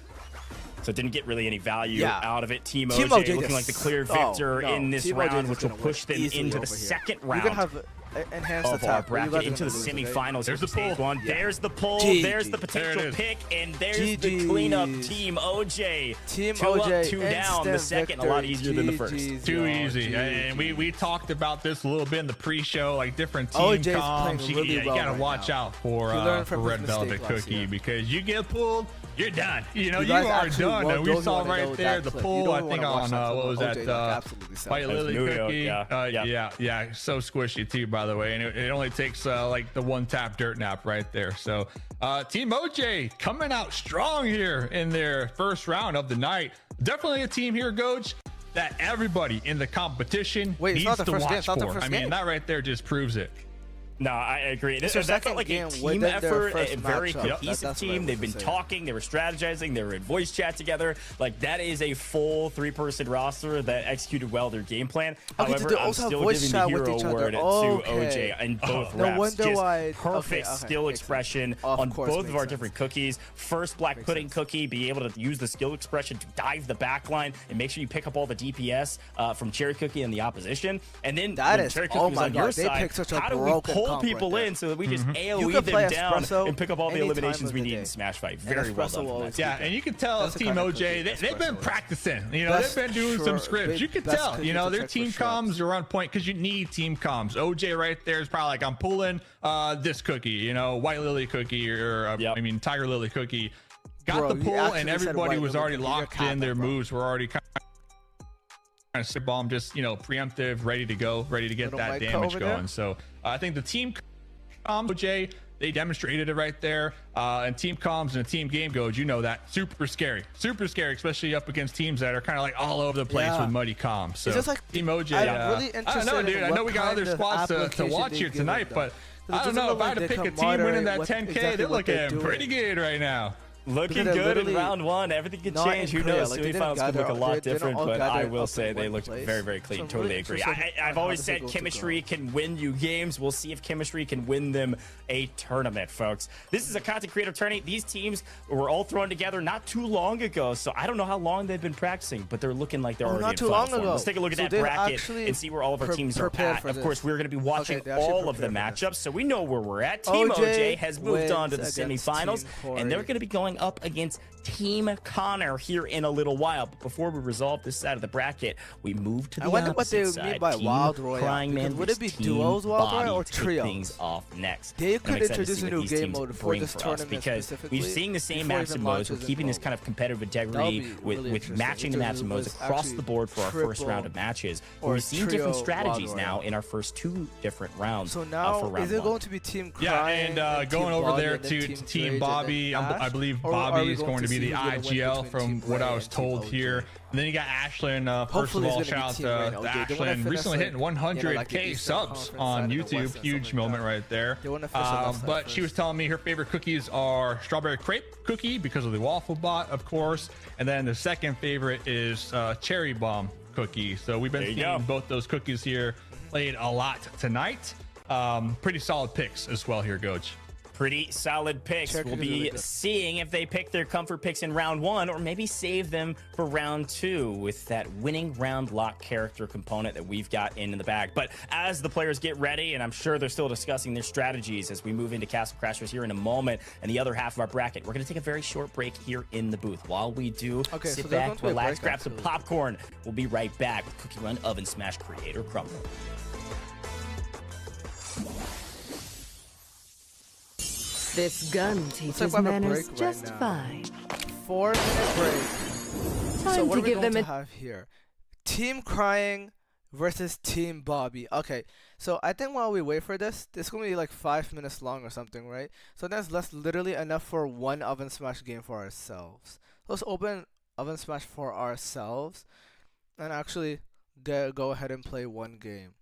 So it didn't get really any value Yeah. out of it. Team Team OJ OJ looking like the clear victor in this Team OJ round, is which will gonna push win them easily into the over here. second You're round gonna have enhanced of our attack, but you guys bracket are into the gonna lose it, right? semifinals. There's for the stage pull. one. Yeah. There's the pull. GG. There's the There potential it is. pick, and there's the GG's. cleanup. Team OJ. Team 2 OJ, up, 2 down. The instant second, a lot victory. easier than the first. GG's, Too y'all. easy. And we talked about this a little bit in the pre-show, like different team OJ's playing comps. really You well gotta right watch now. out for He learned from his Red Velvet mistake last Cookie year. because you get pulled, you're done. You know, You you guys are actually done. And we don't saw wanna know right there that the clip. You pull, don't I think wanna watch on, that what was clip. that? OJ looked absolutely sad. White Lily Nuyo, Cookie. yeah. Yeah. So squishy too, by the way. And it only takes like the one tap dirt nap right there. So Team OJ coming out strong here in their first round of the night. Definitely a team here, Coach, that everybody in the competition Wait, it's needs not the to first game. watch It's not the for. first I mean, game. that right there just proves it. No, I agree. It's their That second felt like a game team within their effort, first a very matchup. cohesive That's what I team. They've was been saying. talking, they were strategizing, they were in voice chat together. Like, that is a full 3-person roster that executed well their game plan. Okay, However, they I'm also have still voice giving the chat with hero each other. award to Okay. OJ in both No reps. wonder Just why- perfect okay, skill makes sense. expression Of on course, both of makes our sense. different cookies. First black Makes pudding sense. cookie, be able to use the skill expression to dive the back line and make sure you pick up all the DPS from Cherry Cookie and the opposition. And then That when is- Cherry oh Cookie was my on God, your they side, picked such a how do we broken pull comp people right there. in so that we just You AoE can play them down espresso and pick up all the anytime eliminations of we the need day. in Smash Fight? And Very well espresso done will from always that Yeah, team. and you can tell That's the Team kind of OJ, cookie they've been espresso is. practicing. You know, Best they've been doing some sure- scripts. You can best tell, cookie you know, to their check for team shrubs. comms are on point because you need team comms. OJ right there is probably like, I'm pulling this cookie, you know, White Lily Cookie or Yep. I mean, Tiger Lily Cookie. Got Bro, the you pull, actually and said everybody White was Lily already Cookie. You're locked in. Their capping, bro. moves were already kind of sit bomb, just, you know, preemptive, ready to go, ready to get Little that mic cut damage over there. going. So I think the team OJ, they demonstrated it right there. And team comms and a team game goes, you know that. Super scary, especially up against teams that are kind of like all over the place Yeah. with muddy comms. So It's just like- team OJ, I'm really I don't interested know, in dude. I what know we got kind other of squads to application watch they here give tonight, them. but It I don't doesn't know. look If I like had to they pick a can team winning moderate that what- 10K, exactly they're what they're looking doing. pretty good right now. Looking they're good in literally round one. Everything could not change. Who in Korea. knows? Like, they didn't Semifinals could look a gather- lot they didn't different, all but I gather will up say in they one looked place. very, very So clean. I'm Totally really agree. interested I've on how always this is said going to chemistry go. can win you games. We'll see if chemistry can win them a tournament, folks. This is a content creator tourney. These teams were all thrown together not too long ago, so I don't know how long they've been practicing, but they're looking like they're already not in too final long form. ago. Let's take a look at So that they bracket actually and see where all of our teams are prepared at. for Of course, this. we're going to be watching Okay, they actually all of the prepared for matchups, so we know where we're at. Team OJ OJ has moved on to the wins against semifinals, Team and they're Corey. going to be going up against Team Connor here in a little while. But before we resolve this side of the bracket, we move to the I wonder what they opposite would mean side. by Team Wild Royale, Crying Man because would it be versus Team duos Wild Bobby Royale or take trios? things off next. They And I'm could excited to introduce see a what new these game teams mode for bring this for us, tournament because specifically we've seen the same before it maps even and modes. We're launches in keeping this Pro. kind of competitive That'll integrity be with, really with interesting. matching the If maps and there modes was across actually the board for our first triple round of matches. or We've seen trio different Wild strategies Royale. now in our first 2 different rounds. So for now, round is it one. going to be Team Yeah, Crying and going Team over Bobby there and then to Team Team Drage Bobby, and then I Ash? believe Or are Bobby we is going to be see the who's gonna win IGL between from Team what I Ray was and Team told OJ? here. And then you got Ashlyn. First Hopefully of all, it's gonna shout be out Team Ray to and OJ. They wanna Ashlyn. finish, Recently like, hitting like the 100K Eastern subs Conference on side and the YouTube. Western, Huge something like moment that. right there. They wanna finish the left side But she was first. telling me her favorite cookies are strawberry crepe cookie because of the waffle bot, of course. And then the second favorite is cherry bomb cookie. So we've been There you seeing go. both those cookies here played a lot tonight. Pretty solid picks as well here, Goach. Pretty solid picks. Cherry We'll Cookie's be really good. seeing if they pick their comfort picks in round 1 or maybe save them for round 2 with that winning round lock character component that we've got in the bag. But as the players get ready, and I'm sure they're still discussing their strategies as we move into Castle Crashers here in a moment and the other half of our bracket, we're going to take a very short break here in the booth. While we do, Okay, sit so there's going back, to be a relax, break, grab some actually. popcorn. We'll be right back with Cookie Run Oven Smash Creator Crumble. This gun Looks like teaches we have a manners break right just now. fine. 4-minute break. So Time what to are we give going them to a have here? Team Crying versus Team Bobby. Okay, so I think while we wait for this is going to be like 5 minutes long or something, right? So that's literally enough for one Oven Smash game for ourselves. Let's open Oven Smash for ourselves and actually go ahead and play one game.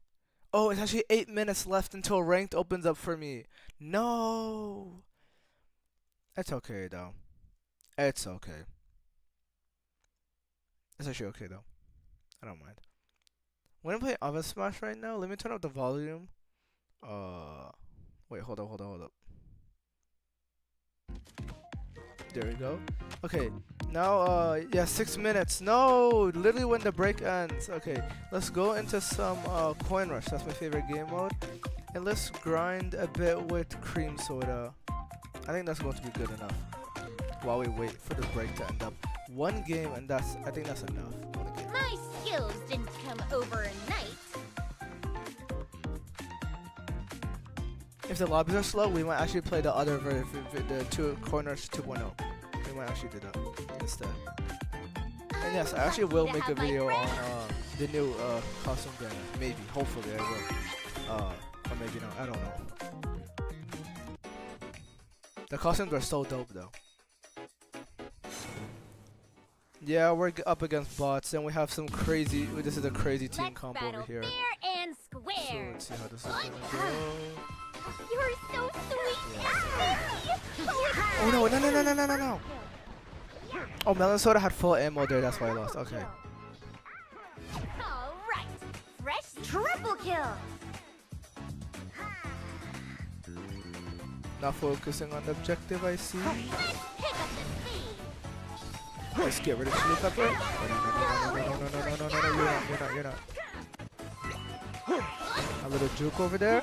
Oh, it's actually 8 minutes left until ranked opens up for me. No. It's okay though. It's okay. It's actually okay though. I don't mind. We're gonna play Oven Smash right now. Let me turn up the volume. Wait, hold up. There we go. Okay, Now, yeah, 6 minutes. No, literally when the break ends. Okay, let's go into some coin rush. That's my favorite game mode. And let's grind a bit with cream soda. I think that's going to be good enough. While we wait for the break to end up. One game, and I think that's enough. One game. My skills didn't come overnight. If the lobbies are slow, we might actually play the other version, the coin rush 2.0. We might actually do that instead. And yes, I actually will make a video on the new costume banner. Maybe, hopefully I will. Or maybe not, I don't know. The costumes are so dope though. Yeah, we're up against bots, and we have some crazy, this is a crazy team combo over here. Fair and So square. let's see how this is gonna go. You're so sweet. Oh no, no. Oh, Melon Soda had full ammo there, that's why I lost. Okay. All right. Fresh triple kill. Not focusing on the objective, I see. Let's pick up the speed. Let's get rid of Chili Pepper. No, you're not. A little juke over there.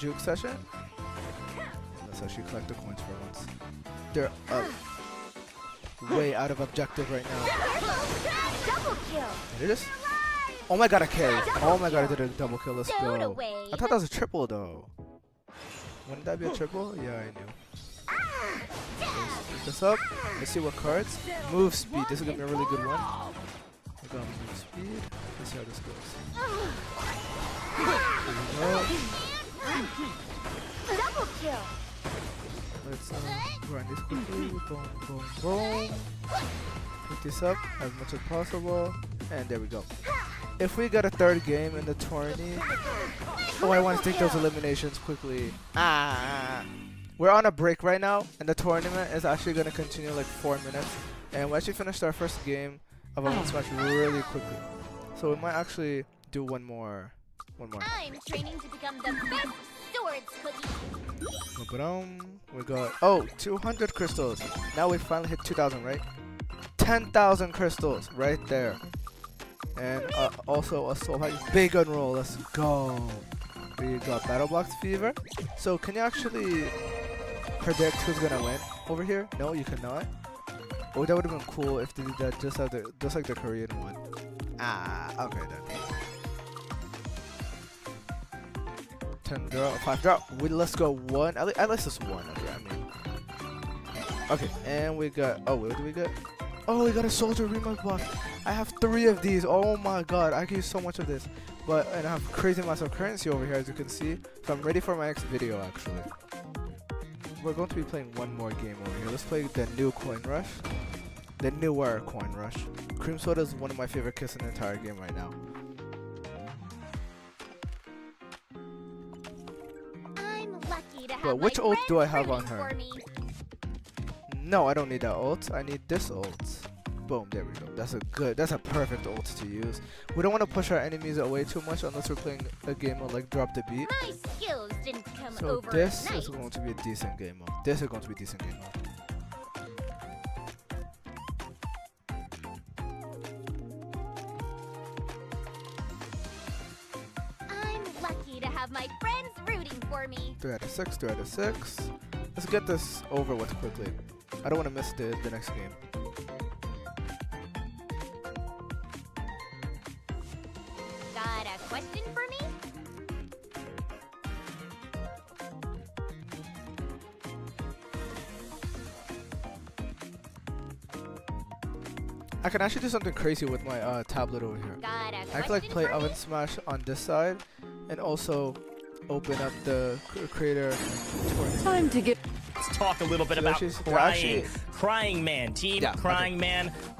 Juke session. Let's actually collect the coins for once. They're way out of objective right now. Double kill. Did it? Oh my god, a carry. Oh my god, I did a double kill. Let's Stowed go. away. I thought that was a triple though. Wouldn't that be a triple? Yeah, I knew. Let's pick this up. Let's see what cards. Move speed. This is gonna be a really good one. We got move speed. Let's see how this goes. There we go. Double kill. Let's grind this quickly. Boom, boom, boom. Pick this up as much as possible. And there we go. If we get a third game in the tourney. Oh, I want to take those eliminations quickly. We're on a break right now, and the tournament is actually going to continue like 4 minutes. And we actually finished our first game of Ovensmash really quickly. So we might actually do one more. I'm training to become the best swords cookie. We got 200 crystals. Now we finally hit 2,000, right? 10,000 crystals right there. And also a soul pack. Big unroll. Let's go. We got Battle Box Fever. So can you actually predict who's gonna win over here? No, you cannot. Oh, that would have been cool if they did that just like the Korean one. Okay then. 10 drop, 5 drop. Let's go 1. At least it's 1. Okay, I mean. Okay, and we got. Oh, what do we get? Oh, we got a soldier remote box. I have 3 of these. Oh my god, I can use so much of this. And I have crazy amounts of currency over here, as you can see. So I'm ready for my next video, actually. We're going to be playing one more game over here. Let's play the new coin rush. The newer coin rush. Cream soda is one of my favorite kits in the entire game right now. I'm lucky to have But which my ult do I friends have on rooting her? for me. No, I don't need that ult. I need this ult. Boom, there we go. That's a perfect ult to use. We don't want to push our enemies away too much unless we're playing a game of like drop the beat. My skills didn't come So overnight. this is going to be a decent game mode. I'm lucky to have my friends rooting for me. 3 out of 6, 3 out of 6. Let's get this over with quickly. I don't want to miss the next game. Got a question for me? I can actually do something crazy with my tablet over here. Got a I question can like play for me? Ovensmash on this side and also open up the creator tournament. Time to get. Let's talk a little bit So about actually- Crying Man. Team Yeah, Crying Man.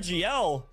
IGL.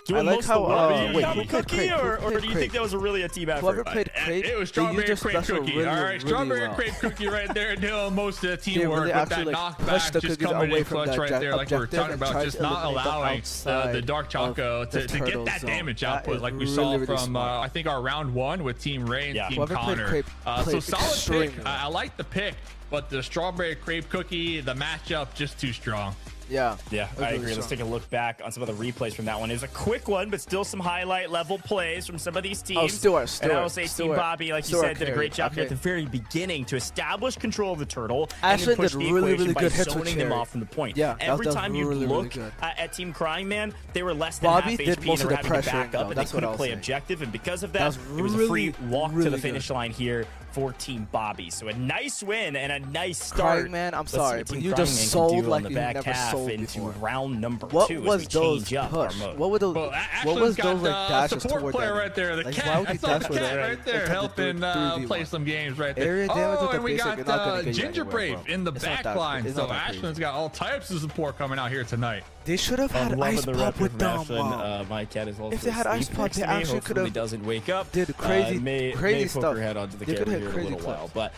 Doing like most how, of the work. wait, Have who a played cookie, crepe? Who or played do you think crepe? that was a really a team effort? Whoever played crepe, It was they used strawberry their crepe special cookie. really, All right, really strawberry well. crepe cookie right there doing most of the They teamwork really with that actually like push knockback the just cookies coming away in from clutch the right there, like we were objective talking and about, try just to not eliminate them allowing outside the dark choco of the to get turtle that zone. damage That output is like we really, saw really from smart. I think our round 1 with Team Ray and Team Whoever played Connor. crepe So played solid extremely pick. well. I like the pick, but the strawberry crepe cookie, the matchup just too strong. Yeah, Yeah, I agree. Let's take a look back on some of the replays from that one. It was a quick one, but still some highlight level plays from some of these teams. Oh, Stewart, and I will say Team Bobby, like you said, did a great job here at the very beginning to establish control of the turtle Ashley and then push did the really, equation really by good hits with zoning them Cherry. off from the point. Yeah, every that was time you really, look really good. at Team Crying Man, they were less than Bobby half did HP most and of they the were having to back pressuring, up, though. and That's they what I couldn't was play saying. objective, and because of That that, was it was a free really, walk to really the finish good. line here for Team Bobby. So a nice win and a nice start. Crying Man, I'm Let's see sorry, what but Team you Crying just Man can sold do like on the you back never half sold into before. round number What 2 was as we those change up push? our mode. What were those? Well, What was got those like dashes support toward player them? right there. The Like, cat. why would I you saw dash the with cat that? right there, It's like helping the 3v1. play some games right there. Area damage with the and we basic got is not gonna get you Ginger anywhere, Brave bro. in the It's not back that- line. it's So not that crazy. Ashland's got all types of support coming out here tonight. They should have I'm had loving ice the pop rep with from them. Ashlyn. Wow. My cat is also If they had ice asleep pop, next they to me. actually Hopefully could've doesn't wake up. did crazy- may crazy poke stuff. her head onto the They could camera hit here in a crazy little clips. while, but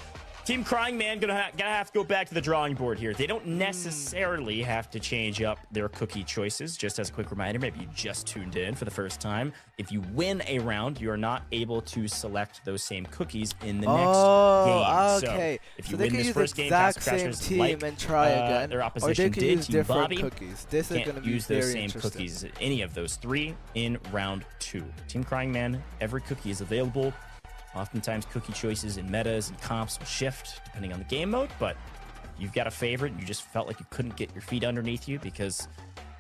Team Crying Man gonna have to go back to the drawing board here. They don't necessarily have to change up their cookie choices. Just as a quick reminder, maybe you just tuned in for the first time. If you win a round, you are not able to select those same cookies in the next game. Okay. So if So you they win can this use first the game, exact Castle same Crashers, team like and try again, their or opposition they can did, use Team different Bobby cookies. This is can't gonna be use those very same interesting. cookies, any of those 3 in round 2. Team Crying Man, every cookie is available. Oftentimes cookie choices and metas and comps will shift depending on the game mode, but you've got a favorite and you just felt like you couldn't get your feet underneath you because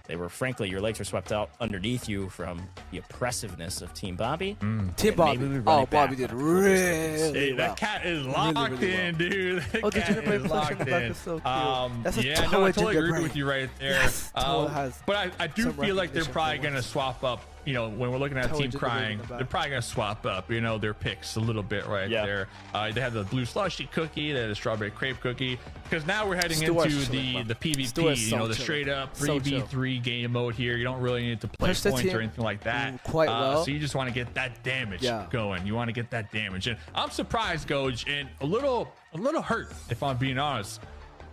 they were, frankly, your legs were swept out underneath you from the oppressiveness of Team Bobby. Team Bobby. Maybe we run Oh, it back Bobby did on a couple of those cookies. really Hey, well. that cat is locked really in, dude. That Oh, the cat Ginger Brave is flush in locked the back in. is so cute. That's a yeah, Toa no, I totally Ginger agree Brave. with you right there. Yes, Toa has but I do some feel like they're recognition probably for going to once. swap up. You know, when we're looking at Toa Team Ginger Brave in Crying, the back. they're probably going to swap up, you know, their picks a little bit right Yeah. there. They have the blue slushy cookie, they have the strawberry crepe cookie. Because now we're heading Stuart's into chilling, the PvP, Stuart's you so know, the chilling. straight up So 3v3 game mode here. You don't really need to play Push the points or team anything like that. quite well. So you just want to get that damage Yeah. going. You want to get that damage. And I'm surprised, Goj, and a little hurt, if I'm being honest.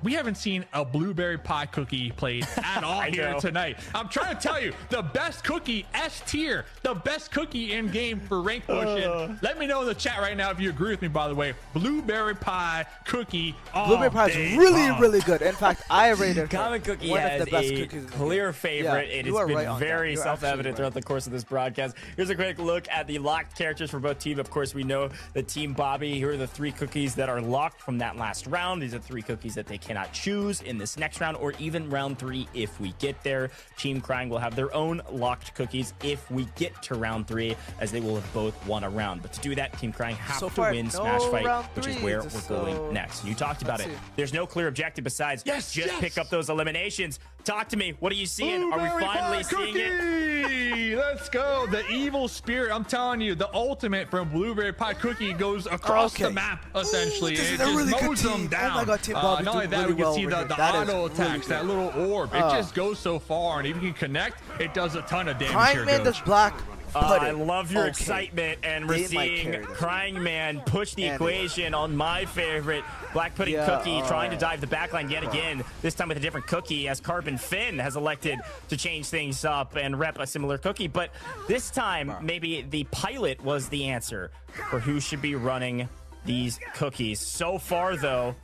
We haven't seen a blueberry pie cookie played at all here know. tonight. I'm trying to tell you, the best cookie, S tier, the best cookie in game for rank pushing. Let me know in the chat right now if you agree with me, by the way. Blueberry pie cookie. Blueberry pie is really good. In fact, I rated her Common Cookie one has of the best a cookies in the clear game. favorite. Yeah, It you has are been right on that. very You're self-evident absolutely throughout right. the course of this broadcast. Here's a quick look at the locked characters for both teams. Of course, we know the Team Bobby. Here are the 3 cookies that are locked from that last round. These are 3 cookies that they cannot choose in this next round or even round 3 if we get there. Team Crying will have their own locked cookies if we get to round 3, as they will have both won a round. But to do that, Team Crying have So to far, win no Smash Fight, round which is threes, where we're so going next. You talked about it. let's see. There's no clear objective besides just pick up those eliminations. Talk to me. What are you seeing? Are we Blueberry finally pie seeing it? cookie! Let's go. The evil spirit. I'm telling you, the ultimate from Blueberry Pie Cookie goes across the map, essentially. This is It a really just good mows them team. down. Oh my God, Team Bobby not only doing that, really we can well see over the here. That is auto really attacks, good. that little orb. It just goes so far, and if you can connect, it does a ton of damage Crying here, Man Coach. does black. I love your Okay. excitement, and we're They might carry seeing this. Crying Man push the And- equation on my favorite Black Pudding Yeah, Cookie, trying to alright. dive the backline yet again, this time with a different cookie, as Carbon Finn has elected to change things up and rep a similar cookie. But this time, maybe the pilot was the answer for who should be running these cookies. So far, though,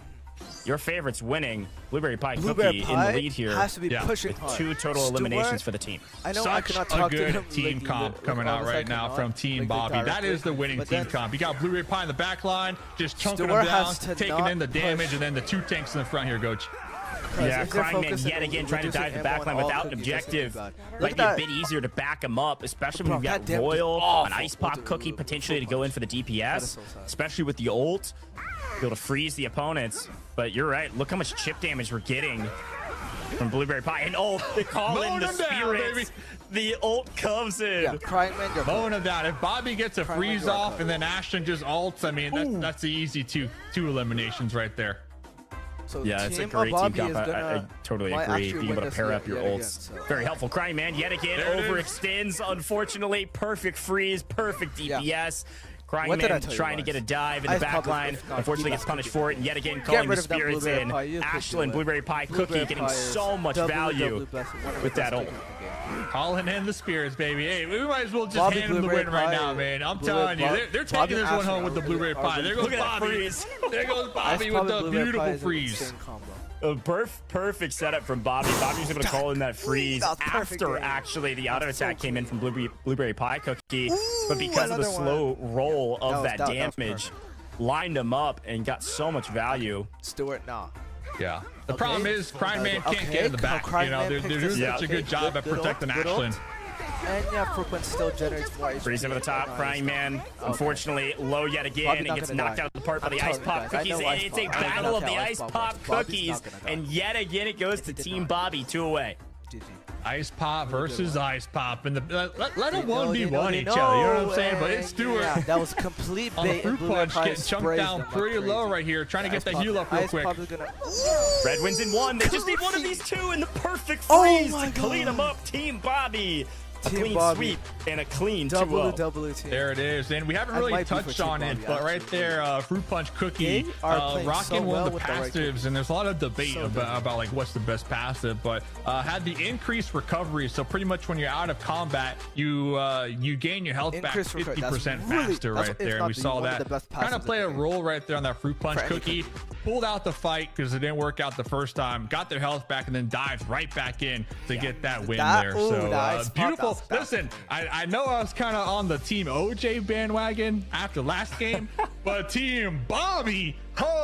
your favorite's winning. Blueberry Pie Blueberry Cookie Pie in the lead here. has to be Yeah. pushing with hard. 2 total Stuart, eliminations for the team. I know I Such cannot a talk to good him team like, comp coming almost out right like now not, from Team like, Bobby. That directly. is the winning But team then comp. You got Blueberry Pie in the back line, just chunking Stuart them down, has to taking not in the damage, push. and then the 2 tanks in the front here, Coach. Yeah, if they're Crying Man focusing yet on again trying to reducing dive the ammo on backline all without cookies, that's gonna be objective. bad. Look Might at be a that. bit easier to back him up, especially when Bro, you've got goddamn, Royal, awful. an Ice Pop Cookie potentially to go in for the That is DPS, so sad. especially with the ult, be able to freeze the opponents. But you're right, look how much chip damage we're getting from Blueberry Pie. And they call in Mowing the them down, spirits. baby. The ult comes in. Yeah, Crying Man, you're Mowing them down. If Bobby gets a Prime freeze Draco. off and then Ashton just ults, I mean, that's the easy two eliminations right there. So Yeah, it's a Team great team Bobby comp. is I gonna totally might agree. actually Being win able to this pair yet up your again, ults. so. Very helpful. Crying Man yet again There it is. overextends. Unfortunately, perfect freeze, perfect DPS. Crying What did I Man tell you trying to guys? get a dive in the Ice back Pop is line. not Unfortunately, the gets best punished cookie. for it. And yet again, calling the rid of that spirits blueberry in. pie, you could do Ashland, it. Blueberry Pie Cookie Blueberry getting pie is so much double value best, one of the with that best ult. cookies in the game. Calling in the spirits, baby. Hey, we might as well just Bobby hand them the Blueberry win right Pie now, is- man. I'm Blueberry- telling you, they're Bobby taking this and one home Ashton with the are blueberry really- pie. There goes Look at that Bobby. freeze. There goes Ice Bobby Pop with and the blueberry pie beautiful is an freeze. insane combo. A perfect setup from Bobby. Bobby was able to call in that freeze that was perfect after game. actually the auto attack came in from Blueberry Pie Cookie, Ooh, but because of the another one. slow roll of that was damage, perfect. lined him up and got so much value. Stuart, nah. Yeah. The Okay. problem is, Crying Man can't Okay, get in the back. Crying You know, Man they're picks doing this such up. a good Okay, job at good ult, protecting good Ashland. ult. And yeah, Frequent still generates more HP. Freeze over the top, Nice. Crying Man. Unfortunately, low yet Bobby again, and not gets gonna knocked die. out of the park by I'm the telling Ice you Pop guys, I Cookies. know Ice It's a Pop. I know battle of how the Ice Ice Pop Pop works. Bobby's Cookies, not gonna die. and yet again it goes to did Team not. Bobby 2 away. GG. Ice Pop versus Ice Pop, and let them They 1v1 know, each other. You know what I'm saying? and But it's Stewart yeah, that was complete on the bait. fruit and Blueberry punch, Pie getting chunked sprays down them like pretty low crazy. right here, trying to get Ice that Pop- heal up real Ice quick. Pop is gonna... Red wins in one. They just need one of these two in the perfect Oh freeze my to clean God. them up. Team Bobby. A Team clean Bobby. sweep and a clean Double 2-0. team. There it is, and we haven't I really might be for touched Team on it, Bobby, but right actually. there, Fruit Punch Cookie, They are playing rocking so one well of the with the right passives, and there's a lot of debate So about like what's the best passive, but had the increased recovery, so pretty much when you're out of combat, you gain your health Increased back recovery, 50% that's really- faster that's- right if there, and not we the- saw one of that the best kind of passives play in a the game. role right there on that Fruit Punch For any Cookie. Pulled out the fight because it didn't work out the first time, got their health back, and then dived right back in to get that win there. So nice. beautiful. That was Listen, I know I was kind of on the Team OJ bandwagon after last game, but Team Bobby,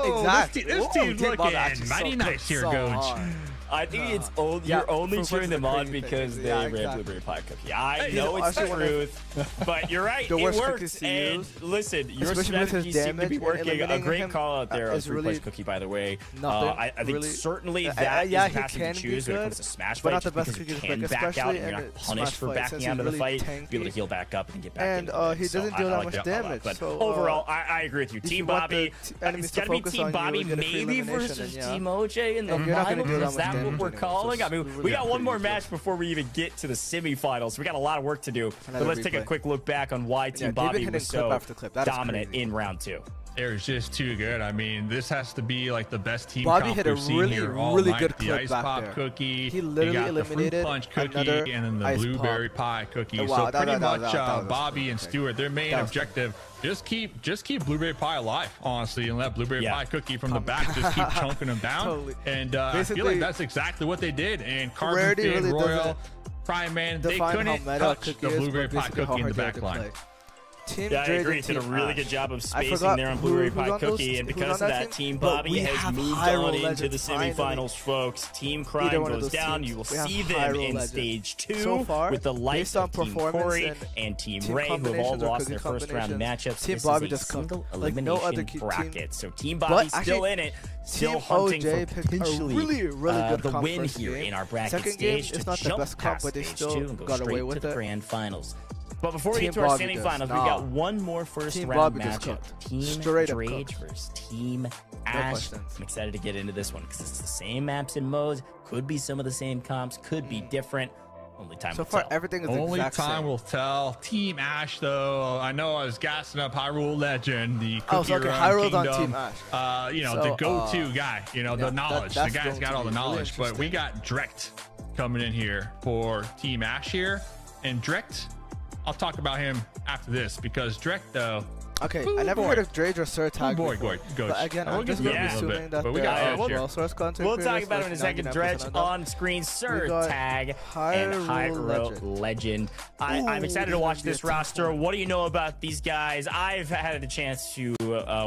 Exactly. this Ooh, team's Team looking Bobby actually mighty so nice cooked here, so Coach. hard. I think it's Yeah, you're only Fruit cheering Punch is them a on crazy thing, because too. they Yeah, ran exactly. Blueberry Pie Cookie. I Hey, know I it's the actually wanna- truth, but you're right. The It worst works. cookies to And use, listen, your especially with his strategy seemed to damage be and working. A eliminating great him, call out there on is Fruit really Punch Cookie, by the way. nothing. I think Really- certainly that yeah, is he the passive can to be choose when it good, comes to Smash but Fight, not the just best because you cookies can to pick, back out especially and you're in not Smash punished for Fight, backing since out of the he's fight. really Be able to tanky. heal back up and get back And, into it. he So doesn't I deal that like much that call out. damage, But so, overall, I agree with you. if Team you want the Bobby, enemies it's to got to be focus Team on you, Bobby you'll get a free maybe elimination, versus and yeah. Team OJ in the And you're not gonna finals. do that Is much that what damage we're anyway, calling? so I mean, it's we really got one more pretty match before we even get to the semifinals. We got a lot of work to do. But Another let's take a replay. quick look back on why Yeah, Team they've been Bobby hitting was clip so after clip. That is dominant crazy. in round 2. They're just too good. I mean, this has to be like the best team Bobby comp hit a we've seen really, here all really night. good The clip Ice back Pop there. Cookie, He literally you got the Fruit eliminated Punch Cookie, another and then the Ice Blueberry Pop. Pie Cookie. Wow, So that pretty was much pretty Bobby and quick. Stewart, their main That was objective, just keep Blueberry Pie alive, honestly, and let Blueberry Yeah. Pie Cookie from the back just keep chunking them down. Totally. And I feel Basically, like that's exactly what they did. And Carbon Rarity Fin, really Royal, doesn't Prime Man, they define how couldn't meta touch Cookie the is, Blueberry but Pie basically how Cookie in the hard they back had to line. play. Team Yeah, I Drake agree. and Did a Team really Ash. good job of I spacing forgot there on who- Blueberry who's Pie on those- Cookie, and who's because on of that that, team? Team But Bobby we has have moved Hyrule on into the Legends, finally. semifinals, folks. Team Either Crime one of goes those down. teams. You will We have see them Hyrule in Legends. stage 2 So far, with the likes based on of Team performance Corey and Team Ray, who have all combinations or lost cookie their first round combinations, matchups. Team This Bobby is a just cooked. single Like no other elimination team. bracket. So Team Bobby's But still actually, in it, still Team hunting OJ for picked a potentially really good the comp win first here game. in our bracket Second game stage is to not the jump best comp, past but they stage still 2 and go got straight away to with the it. grand finals. But before we Team get to our Bobby does semifinals, we not. got one more first Team round Bobby just matchup. cooked. Team Straight up Drage cooked. versus Team Ash. questions. I'm excited to get into this one because it's the same maps and modes. Could be some of the same comps. Could be different. Only time So will far, tell. everything is the Only exact time same. will tell. Team Ash, though, I know I was gassing up Hyrule Legend, the Cookie Oh, so okay, Run Hyrule's on Kingdom. Team Ash. You know, So, the go-to guy. You know, yeah, the knowledge. that's The guy's going got to all the be really knowledge. But we got Drekt coming in here for Team Ash here, and Drekt, I'll talk about him after this because Drekt, though. Okay, Ooh, I never boy. heard of Drage or Surtag. Boy, before. Goat. But again, I'm just get going to to be it a bit, assuming that but we they're got all Ash here. well source content. We'll talk creators, about it in a like second. 99% Dredge of them. on screen, Sir got Tag and Hyrule Hyrule Legend. I'm Ooh, excited to this watch would be a this tough roster. one. What do you know about these guys? I've had the chance to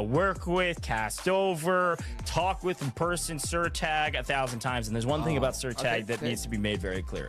work with, cast over, talk with in person Sir Tag 1,000 times. And there's one thing about Sir Tag that okay. needs to be made very clear.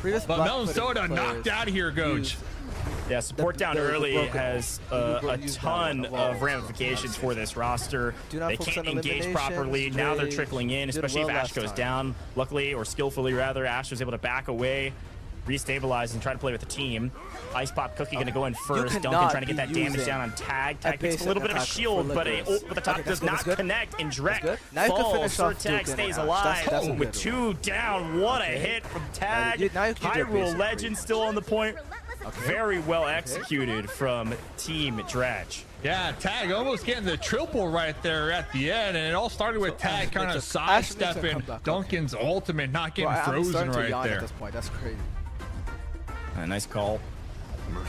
Previous But Melon black-footed Soda players knocked out of here, Coach. used Yeah, support down the early broken has ult. a ton of ramifications for this roster. They can't engage properly. Now they're trickling in, especially if Ash goes down. Luckily, or skillfully rather, Ash was able to back away, restabilize, and try to play with the team. Ice Pop Cookie going to go in first. Duncan trying to get that damage down on Tag. Tag takes a little bit of a shield, but a ult with the top does not connect. And Drek falls. Tag stays alive with 2 down. What a hit from Tag. Hyrule Legend still on the point. Very well executed from Team Dredge. Yeah, Tag almost getting the triple right there at the end, and it all started with Tag kind of sidestepping Duncan's ultimate, not getting frozen right there. At this point. That's crazy. Nice call.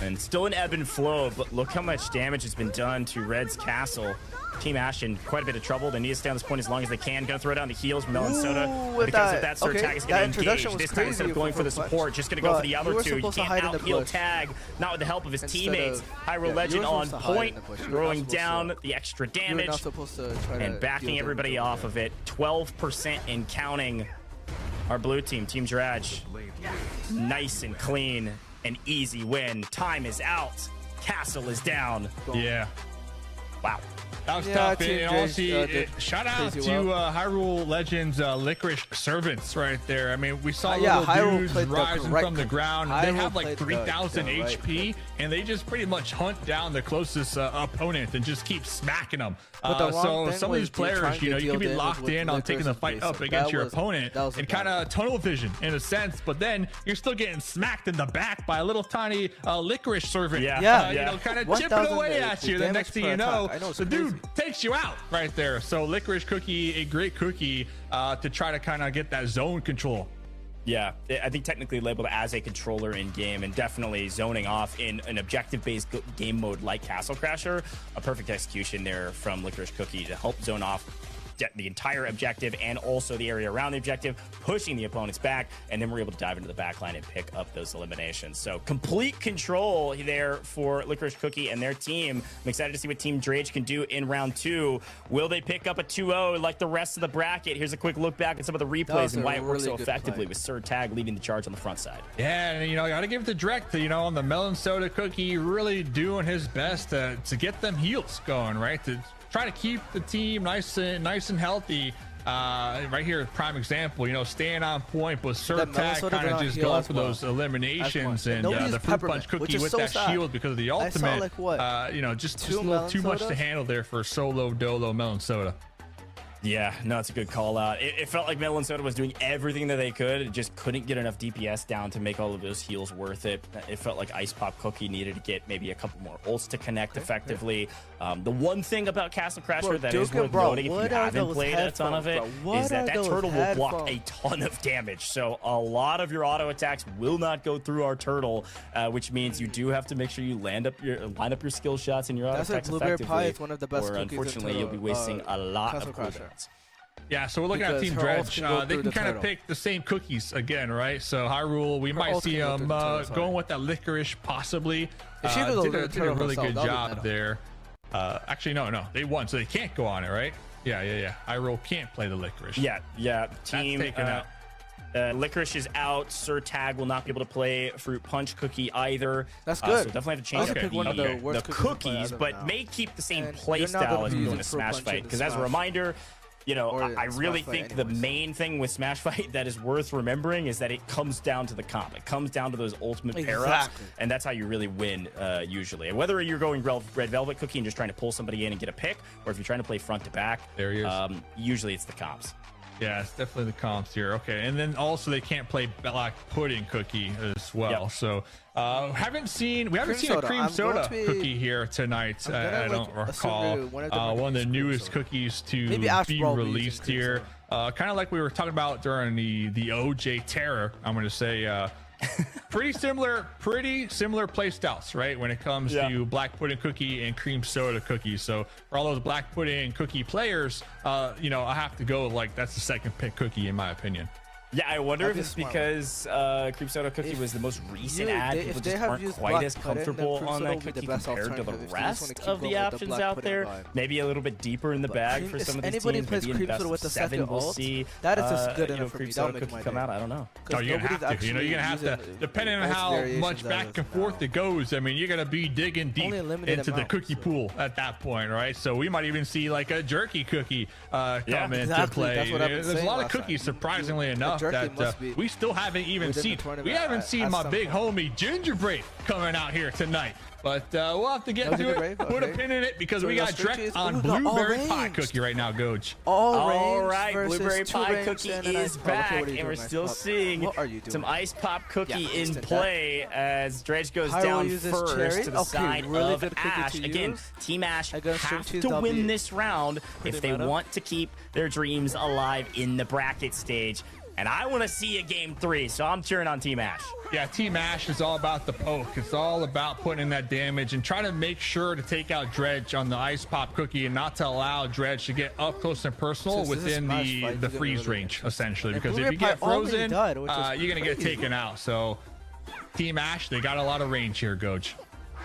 And still an ebb and flow, but look how much damage has been done to Red's castle. Team Ash in quite a bit of trouble. They need to stay on this point as long as they can. Gonna throw down the heals from Melon Soda. Because of that, Sir Tag is going to engage. This time, instead of going for the support, just going to go for the other two. You can't out-heal Tag, not with the help of his teammates. Hyrule Legend on point, throwing down the extra damage and backing everybody off of it. 12% and counting. Our blue team, Team Dredge, nice and clean. An easy win. Time is out. Castle is down. Yeah. Wow. That was tough. And honestly, shout out to Hyrule Legends Licorice Servants right there. I mean, we saw little dudes rising from the ground. They have like 3,000 HP, and they just pretty much hunt down the closest opponent and just keep smacking them. So some of these players, you know, you can be locked in on taking the fight up against your opponent and kind of tunnel vision in a sense, but then you're still getting smacked in the back by a little tiny Licorice Servant. You know, kind of chipping away at you. The next thing you know, the dude takes you out right there. So Licorice Cookie, a great cookie to try to kind of get that zone control. Yeah, I think technically labeled as a controller in game, and definitely zoning off in an objective-based game mode like Castle Crasher. A perfect execution there from Licorice Cookie to help zone off the entire objective and also the area around the objective, pushing the opponents back, and then we're able to dive into the backline and pick up those eliminations. So complete control there for Licorice Cookie and their team. I'm excited to see what Team Drage can do in round 2. Will they pick up a 2-0 like the rest of the bracket? Here's a quick look back at some of the replays and why it works so effectively with Sir Tag leading the charge on the front side. Yeah, and you know, I gotta give it to Drek, you know, on the Melon Soda Cookie, really doing his best to get them heals going, right? To try to keep the team nice and healthy. Right here, prime example, you know, staying on point, but Sir Tag kind of just going for those eliminations, and the Fruit Punch Cookie with that shield because of the ultimate, you know, just a little too much to handle there for solo dolo Melon Soda. Yeah, no, it's a good call out. It felt like Melon Soda was doing everything that they could. It just couldn't get enough DPS down to make all of those heals worth it. It felt like Ice Pop Cookie needed to get maybe a couple more ults to connect effectively. The one thing about Castle Crasher that is worth noting, if you haven't played a ton of it, is that turtle will block a ton of damage. So a lot of your auto attacks will not go through our turtle, which means you do have to make sure you line up your skill shots and your auto attacks effectively. It's one of the best or unfortunately, you'll be wasting a lot of cooldowns. Yeah, so we're looking at Team Dredge. They can kind of pick the same cookies again, right? So Hyrule, we might see them going with that licorice, possibly. Did a really good job there. Actually, no, they won, so they can't go on it, right? Yeah. Hyrule can't play the licorice. Yeah. Team taken out. Licorice is out. Sir Tag will not be able to play Fruit Punch Cookie either. That's good. So definitely have to change up the cookies, but may keep the same play style as you go in a Smash Fight. Because as a reminder, you know, I really think the main thing with Smash Fight that is worth remembering is that it comes down to the comp. It comes down to those ultimate pair-ups, and that's how you really win usually. And whether you're going Red Velvet Cookie and just trying to pull somebody in and get a pick, or if you're trying to play front to back, there he is. Usually it's the comps. Yeah, it's definitely the comps here. Okay, and then also they can't play Black Pudding Cookie as well. Yep. So we haven't seen a cream soda cookie here tonight. I don't recall. One of the newest cookies to be released here. Kind of like we were talking about during the OJ Terror. I'm going to say pretty similar play styles, right? When it comes to Black Pudding Cookie and cream soda cookies. So for all those Black Pudding Cookie players, you know, I have to go like that's the second pick cookie in my opinion. Yeah, I wonder That'd if be a it's smart because Creep Soda Cookie was the most recent ad. if People they just have aren't used quite black as pudding, then comfortable Cream on Soda that would be cookie the best compared to the alternative if they just wanna rest keep of going the with the options black out pudding there. vibe. Maybe a little bit deeper in the bag for some of these anybody teams. plays Maybe in Cream best Soda with of the 7, second we'll ult, see. that is just good you know, enough for Cream me. Soda That'll make Cookie my come day. out. I don't know. Oh, you're gonna have to. You know, you're gonna have to. Depending on how much back and forth it goes, I mean, you're gonna be digging deep into the cookie pool at that point, right? So we might even see like a jerky cookie come into play. That's what I've been There's a saying lot of last cookies, time. surprisingly enough, that we still haven't even seen. We haven't seen my big homie Gingerbread coming out here tonight. But we'll have to get to it. Put a pin in it because we got Drek on blueberry pie cookie right now, Coach. All right, blueberry pie cookie is back, and we're still seeing some ice pop cookie in play as Dredge goes down first to the side of Ash. Again, Team Ash have to win this round if they want to keep their dreams alive in the bracket stage. And I want to see a game 3, so I'm cheering on Team Ash. Yeah, Team Ash is all about the poke. It's all about putting in that damage and trying to make sure to take out Dredge on the ice pop cookie and not to allow Dredge to get up close and personal within the freeze range, essentially. Because if you get frozen, you're going to get taken out. So Team Ash, they got a lot of range here, Coach.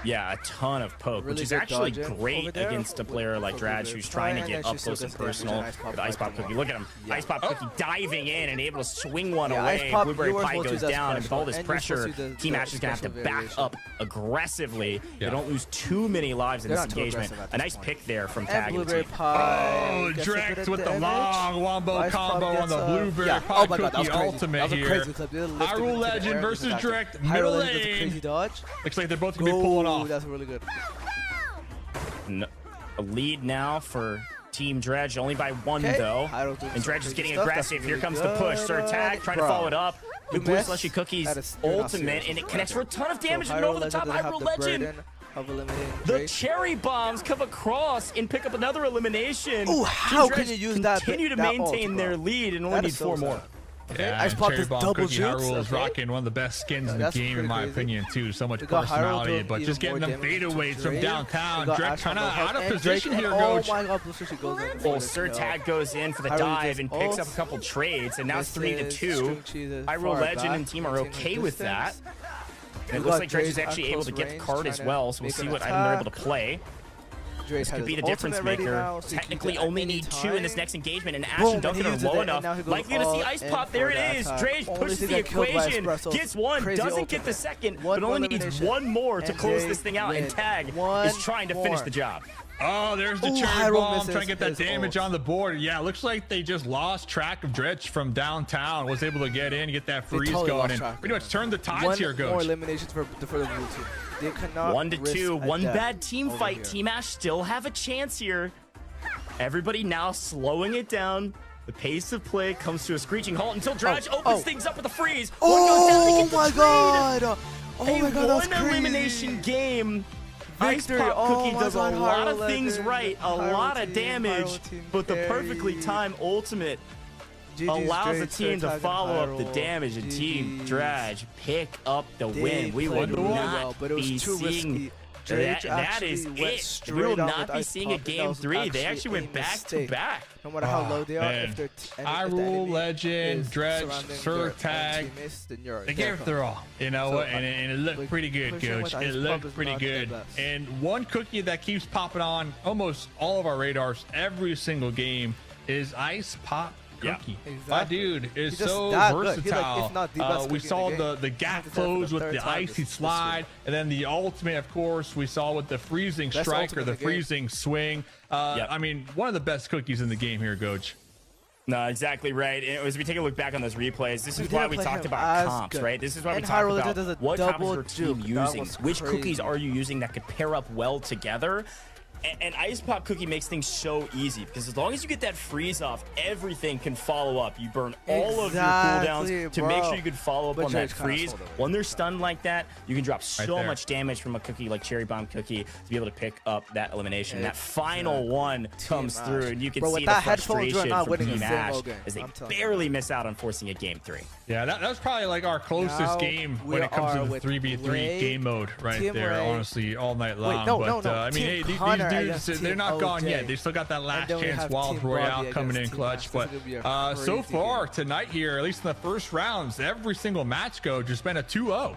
Yeah, a ton of poke, which is actually great against a player like Dredge who's trying to get up close and personal with Ice Pop Cookie. Look at him. Ice Pop Cookie diving in and able to swing one away. Blueberry Pie goes down, and with all this pressure, Team Ash is going to have to back up aggressively. They don't lose too many lives in this engagement. A nice pick there from Tag and the team. Oh, Drex with the long wombo combo on the Blueberry Pie Cookie ultimate here. Hyrule Legend versus Drex, middle lane. Looks like they're both going to be pulling off. Ooh, that's really good. A lead now for Team Dredge, only by 1 though. And Dredge is getting aggressive. Here comes the push. Third tag, trying to follow it up. The Blue Slushy Cookie's ultimate, and it connects for a ton of damage and over the top. Hyrule Legend. The cherry bombs come across and pick up another elimination. Ooh, how can you use that? Continue to maintain their lead and only need 4 more. Yeah, Ice Pop Cherry is Bomb double Cookie Hyrule is rocking one of the best skins in the game, in my opinion, too. So much personality, but just getting them fadeaways from downtown. Drake kind of out of position here, Coach. Oh my God, Blue Sushi goes in. Well, Sir Tag goes in for the dive and picks up a couple trades, and now it's 3-2. Hyrule Legend and team are okay with that. And it looks like Dredge is actually able to get the card as well, so we'll see what item they're able to play. This could be the difference maker. Technically only need 2 in this next engagement, and Ash and Duncan are low enough. Likely to see Ice Pop. There it is. Dredge pushes the equation, gets 1, doesn't get the second, but only needs 1 more to close this thing out, and Tag is trying to finish the job. Oh, there's the cherry bomb trying to get that damage on the board. Yeah, looks like they just lost track of Dredge from downtown. Was able to get in, get that freeze going, and pretty much turn the tides here, Coach. More eliminations for the blue team. They cannot 1-2. One bad team fight. Team Ash still have a chance here. Everybody now slowing it down. The pace of play comes to a screeching halt until Dredge opens things up with a freeze. Oh my God! Oh my God, that's crazy. One elimination game. Ice Pop Cookie does a lot of things right, a lot of damage, but the perfectly timed ultimate allows the team to follow up the damage, and Team Dredge pick up the win. We will not be seeing that is it. We will not be seeing a game 3. They actually went back to back. No matter how low they are, if they're Hyrule Legend, Dredge, Sir Tag, they gave it their all. You know what? And it looked pretty good, Coach. It looked pretty good. And one cookie that keeps popping on almost all of our radars every single game is Ice Pop Cookie. My dude is so versatile. We saw the gap close with the icy slide, and then the ultimate, of course, we saw with the freezing strike or the freezing swing. I mean, one of the best cookies in the game here, Coach. No, exactly right. And as we take a look back on those replays, this is why we talked about comps, right? This is why we talked about what comps is your team using. Which cookies are you using that could pair up well together? And Ice Pop Cookie makes things so easy because as long as you get that freeze off, everything can follow up. You burn all of your cooldowns to make sure you can follow up on that freeze. When they're stunned like that, you can drop so much damage from a cookie like Cherry Bomb Cookie to be able to pick up that elimination. That final one comes through, and you can see the frustration from Team Ash as they barely miss out on forcing a game 3. Yeah, that was probably like our closest game when it comes to the 3v3 game mode right there, honestly, all night long. But I mean, hey, these dudes, they're not gone yet. They still got that last chance Wild Royale coming in clutch. But so far tonight here, at least in the first rounds, every single match go just been a 2-0.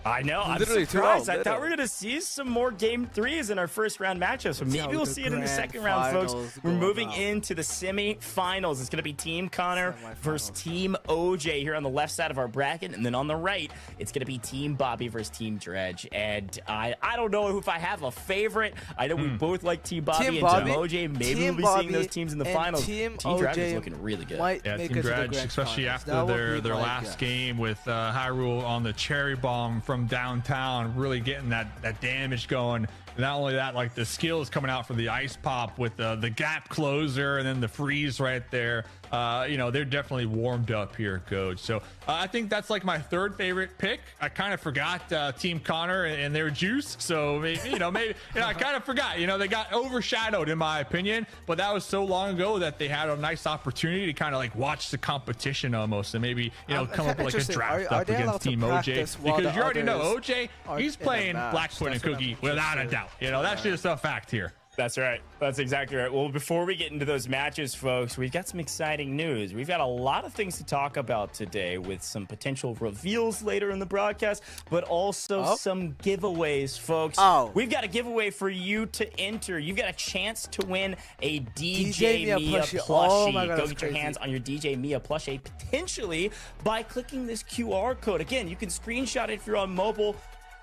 I know. I'm Literally surprised. 2-0, I thought we were going to see some more game threes in our first round matchups. So maybe we'll see it in the second round, folks. We're moving into the semi-finals. It's going to be Team Connor versus Team OJ here on the left side of our bracket. And then on the right, it's going to be Team Bobby versus Team Dredge. And I don't know if I have a favorite. I know we both like Team Bobby and Team OJ. Maybe we'll be seeing those teams in the finals. Team Dredge is looking really good. Yeah, Team Dredge, especially after their last game with Hyrule on the cherry bomb from downtown, really getting that damage going. Not only that, like the skills coming out for the ice pop with the gap closer and then the freeze right there. You know, they're definitely warmed up here, Coach. So I think that's like my third favorite pick. I kind of forgot Team Connor and their juice. So maybe, I kind of forgot. They got overshadowed in my opinion. But that was so long ago that they had a nice opportunity to kind of like watch the competition almost and maybe come up with like a draft up against Team OJ, because you already know OJ, he's playing Black Pudding Cookie without a doubt. That's just a fact here. That's right. That's exactly right. Well, before we get into those matches, folks, we've got some exciting news. We've got a lot of things to talk about today with some potential reveals later in the broadcast, but also some giveaways, folks. We've got a giveaway for you to enter. You've got a chance to win a DJ Mia plushie. Go get your hands on your DJ Mia plushie, potentially by clicking this QR code. Again, you can screenshot it if you're on mobile.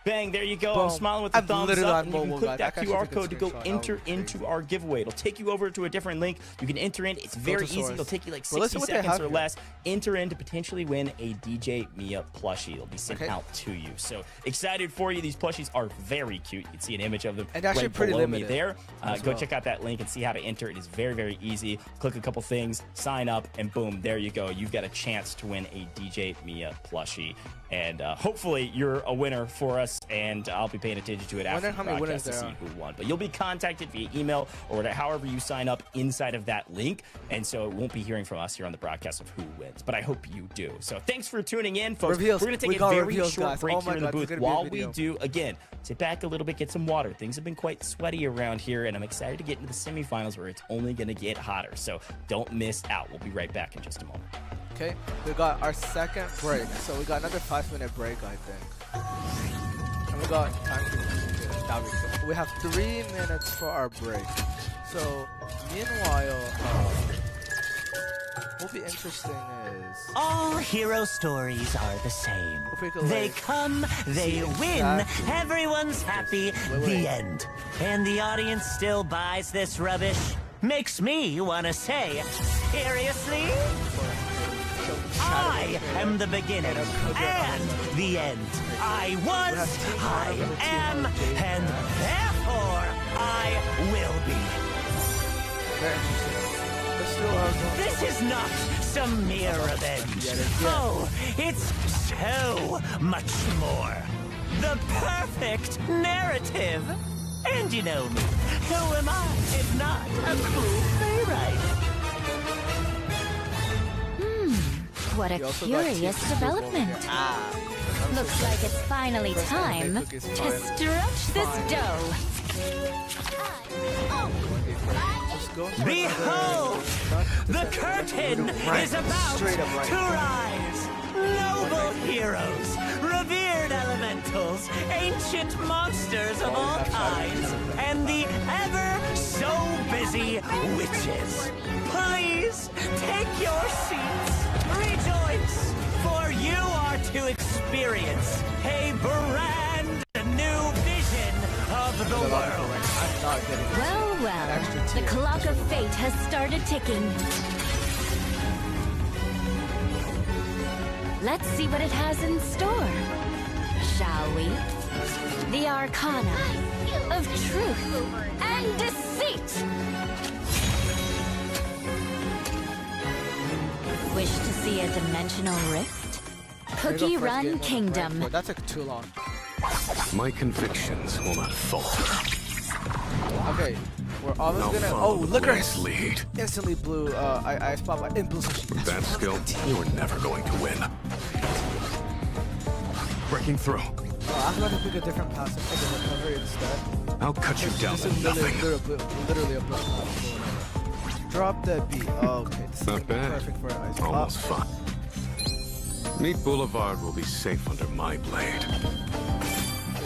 Bang, there you go. Boom. I'm smiling with the thumbs up. And you can click that QR code to go enter into our giveaway. It'll take you over to a different link. You can enter in. It's very easy. It'll take you like 60 seconds or less. Enter in to potentially win a DJ Mia plushie. It'll be sent out to you. So excited for you. These plushies are very cute. You can see an image of them and actually right pretty below limited me there. Go check out that link and see how to enter. It is very, very easy. Click a couple things, sign up, and boom, there you go. You've got a chance to win a DJ Mia plushie. And hopefully you're a winner for us, and I'll be paying attention to it after the broadcast to see who won. But you'll be contacted via email or however you sign up inside of that link, and so it won't be hearing from us here on the broadcast of who wins. But I hope you do. So thanks for tuning in, folks. We're going to take a very short break here in the booth. While we do, again, sit back a little bit, get some water. Things have been quite sweaty around here, and I'm excited to get into the semifinals where it's only going to get hotter. So don't miss out. We'll be right back in just a moment. Okay, we got our second break, so we got another 5-minute break, I think. And we got time to we have 3 minutes for our break. So, meanwhile, what'll be interesting is... All hero stories are the same. They come, they win, everyone's happy, the end. And the audience still buys this rubbish? Makes me want to say, seriously? I am the beginning and the end. I was, I am, and therefore I will be. This is not some mere revenge. Oh, it's so much more. The perfect narrative. And you know me. Who am I if not a cool playwright? What a curious development. Looks like it's finally time to stretch this dough. Behold! The curtain is about to rise! Noble heroes, revered elementals, ancient monsters of all kinds, and the ever so busy witches. Please take your seats. Rejoice, for you are to experience a brand new vision of the world. Well, well, the clock of fate has started ticking. Let's see what it has in store, shall we? The Arcana of Truth and Deceit. Wish to see a dimensional rift? Cookie Run Kingdom. That took too long. My convictions will not falter. Okay, we're almost gonna. Oh, look at us! Lead. Instantly blue. I spot in blue. With that skill, you are never going to win. Breaking through. Oh, I'm gonna pick a different passive for the recovery instead. I'll cut you down This to is nothing. literally a block. Drop that beat. Oh, okay. This is Not bad. perfect for an ice pop. Almost fine. Meat Boulevard will be safe under my blade.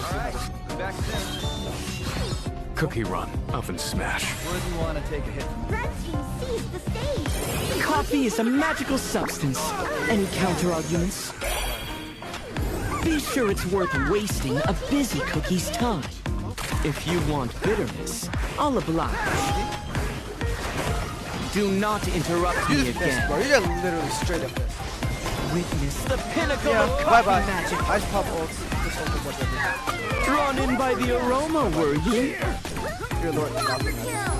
Alright, back then. Cookie Run, Oven Smash. Where do you want to take a hit? Red team seized the stage. Coffee is a magical substance. Any counter arguments? Be sure it's worth wasting a busy cookie's time. If you want bitterness, I'll oblige. Do not interrupt You me just missed, again. bro. You just literally straight up missst. Witness the pinnacle Yeah, of bye coffee bye. magic. Ice pop ults. This opens up everything. Drawn in by the aroma, were you? Dear Lord,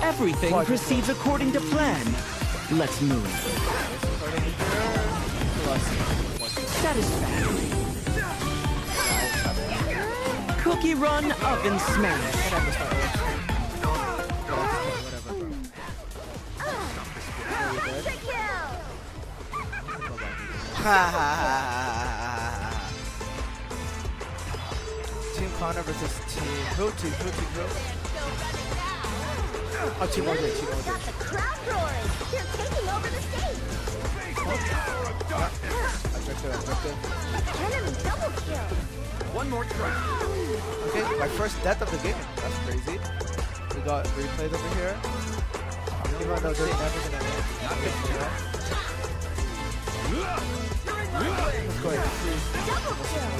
Everything proceeds according to plan. Let's move. Satisfactory. Cookie Run Oven Smash. Team Connor versus Team Who? Team Oh, Team OJ. Got the crowd roaring. They're taking over the stage. Objective. Enemy double kill. One more try. Okay, my first death of the game. That's crazy. We got replays over here. Even though they're never gonna win. Let's go ahead. Double kill.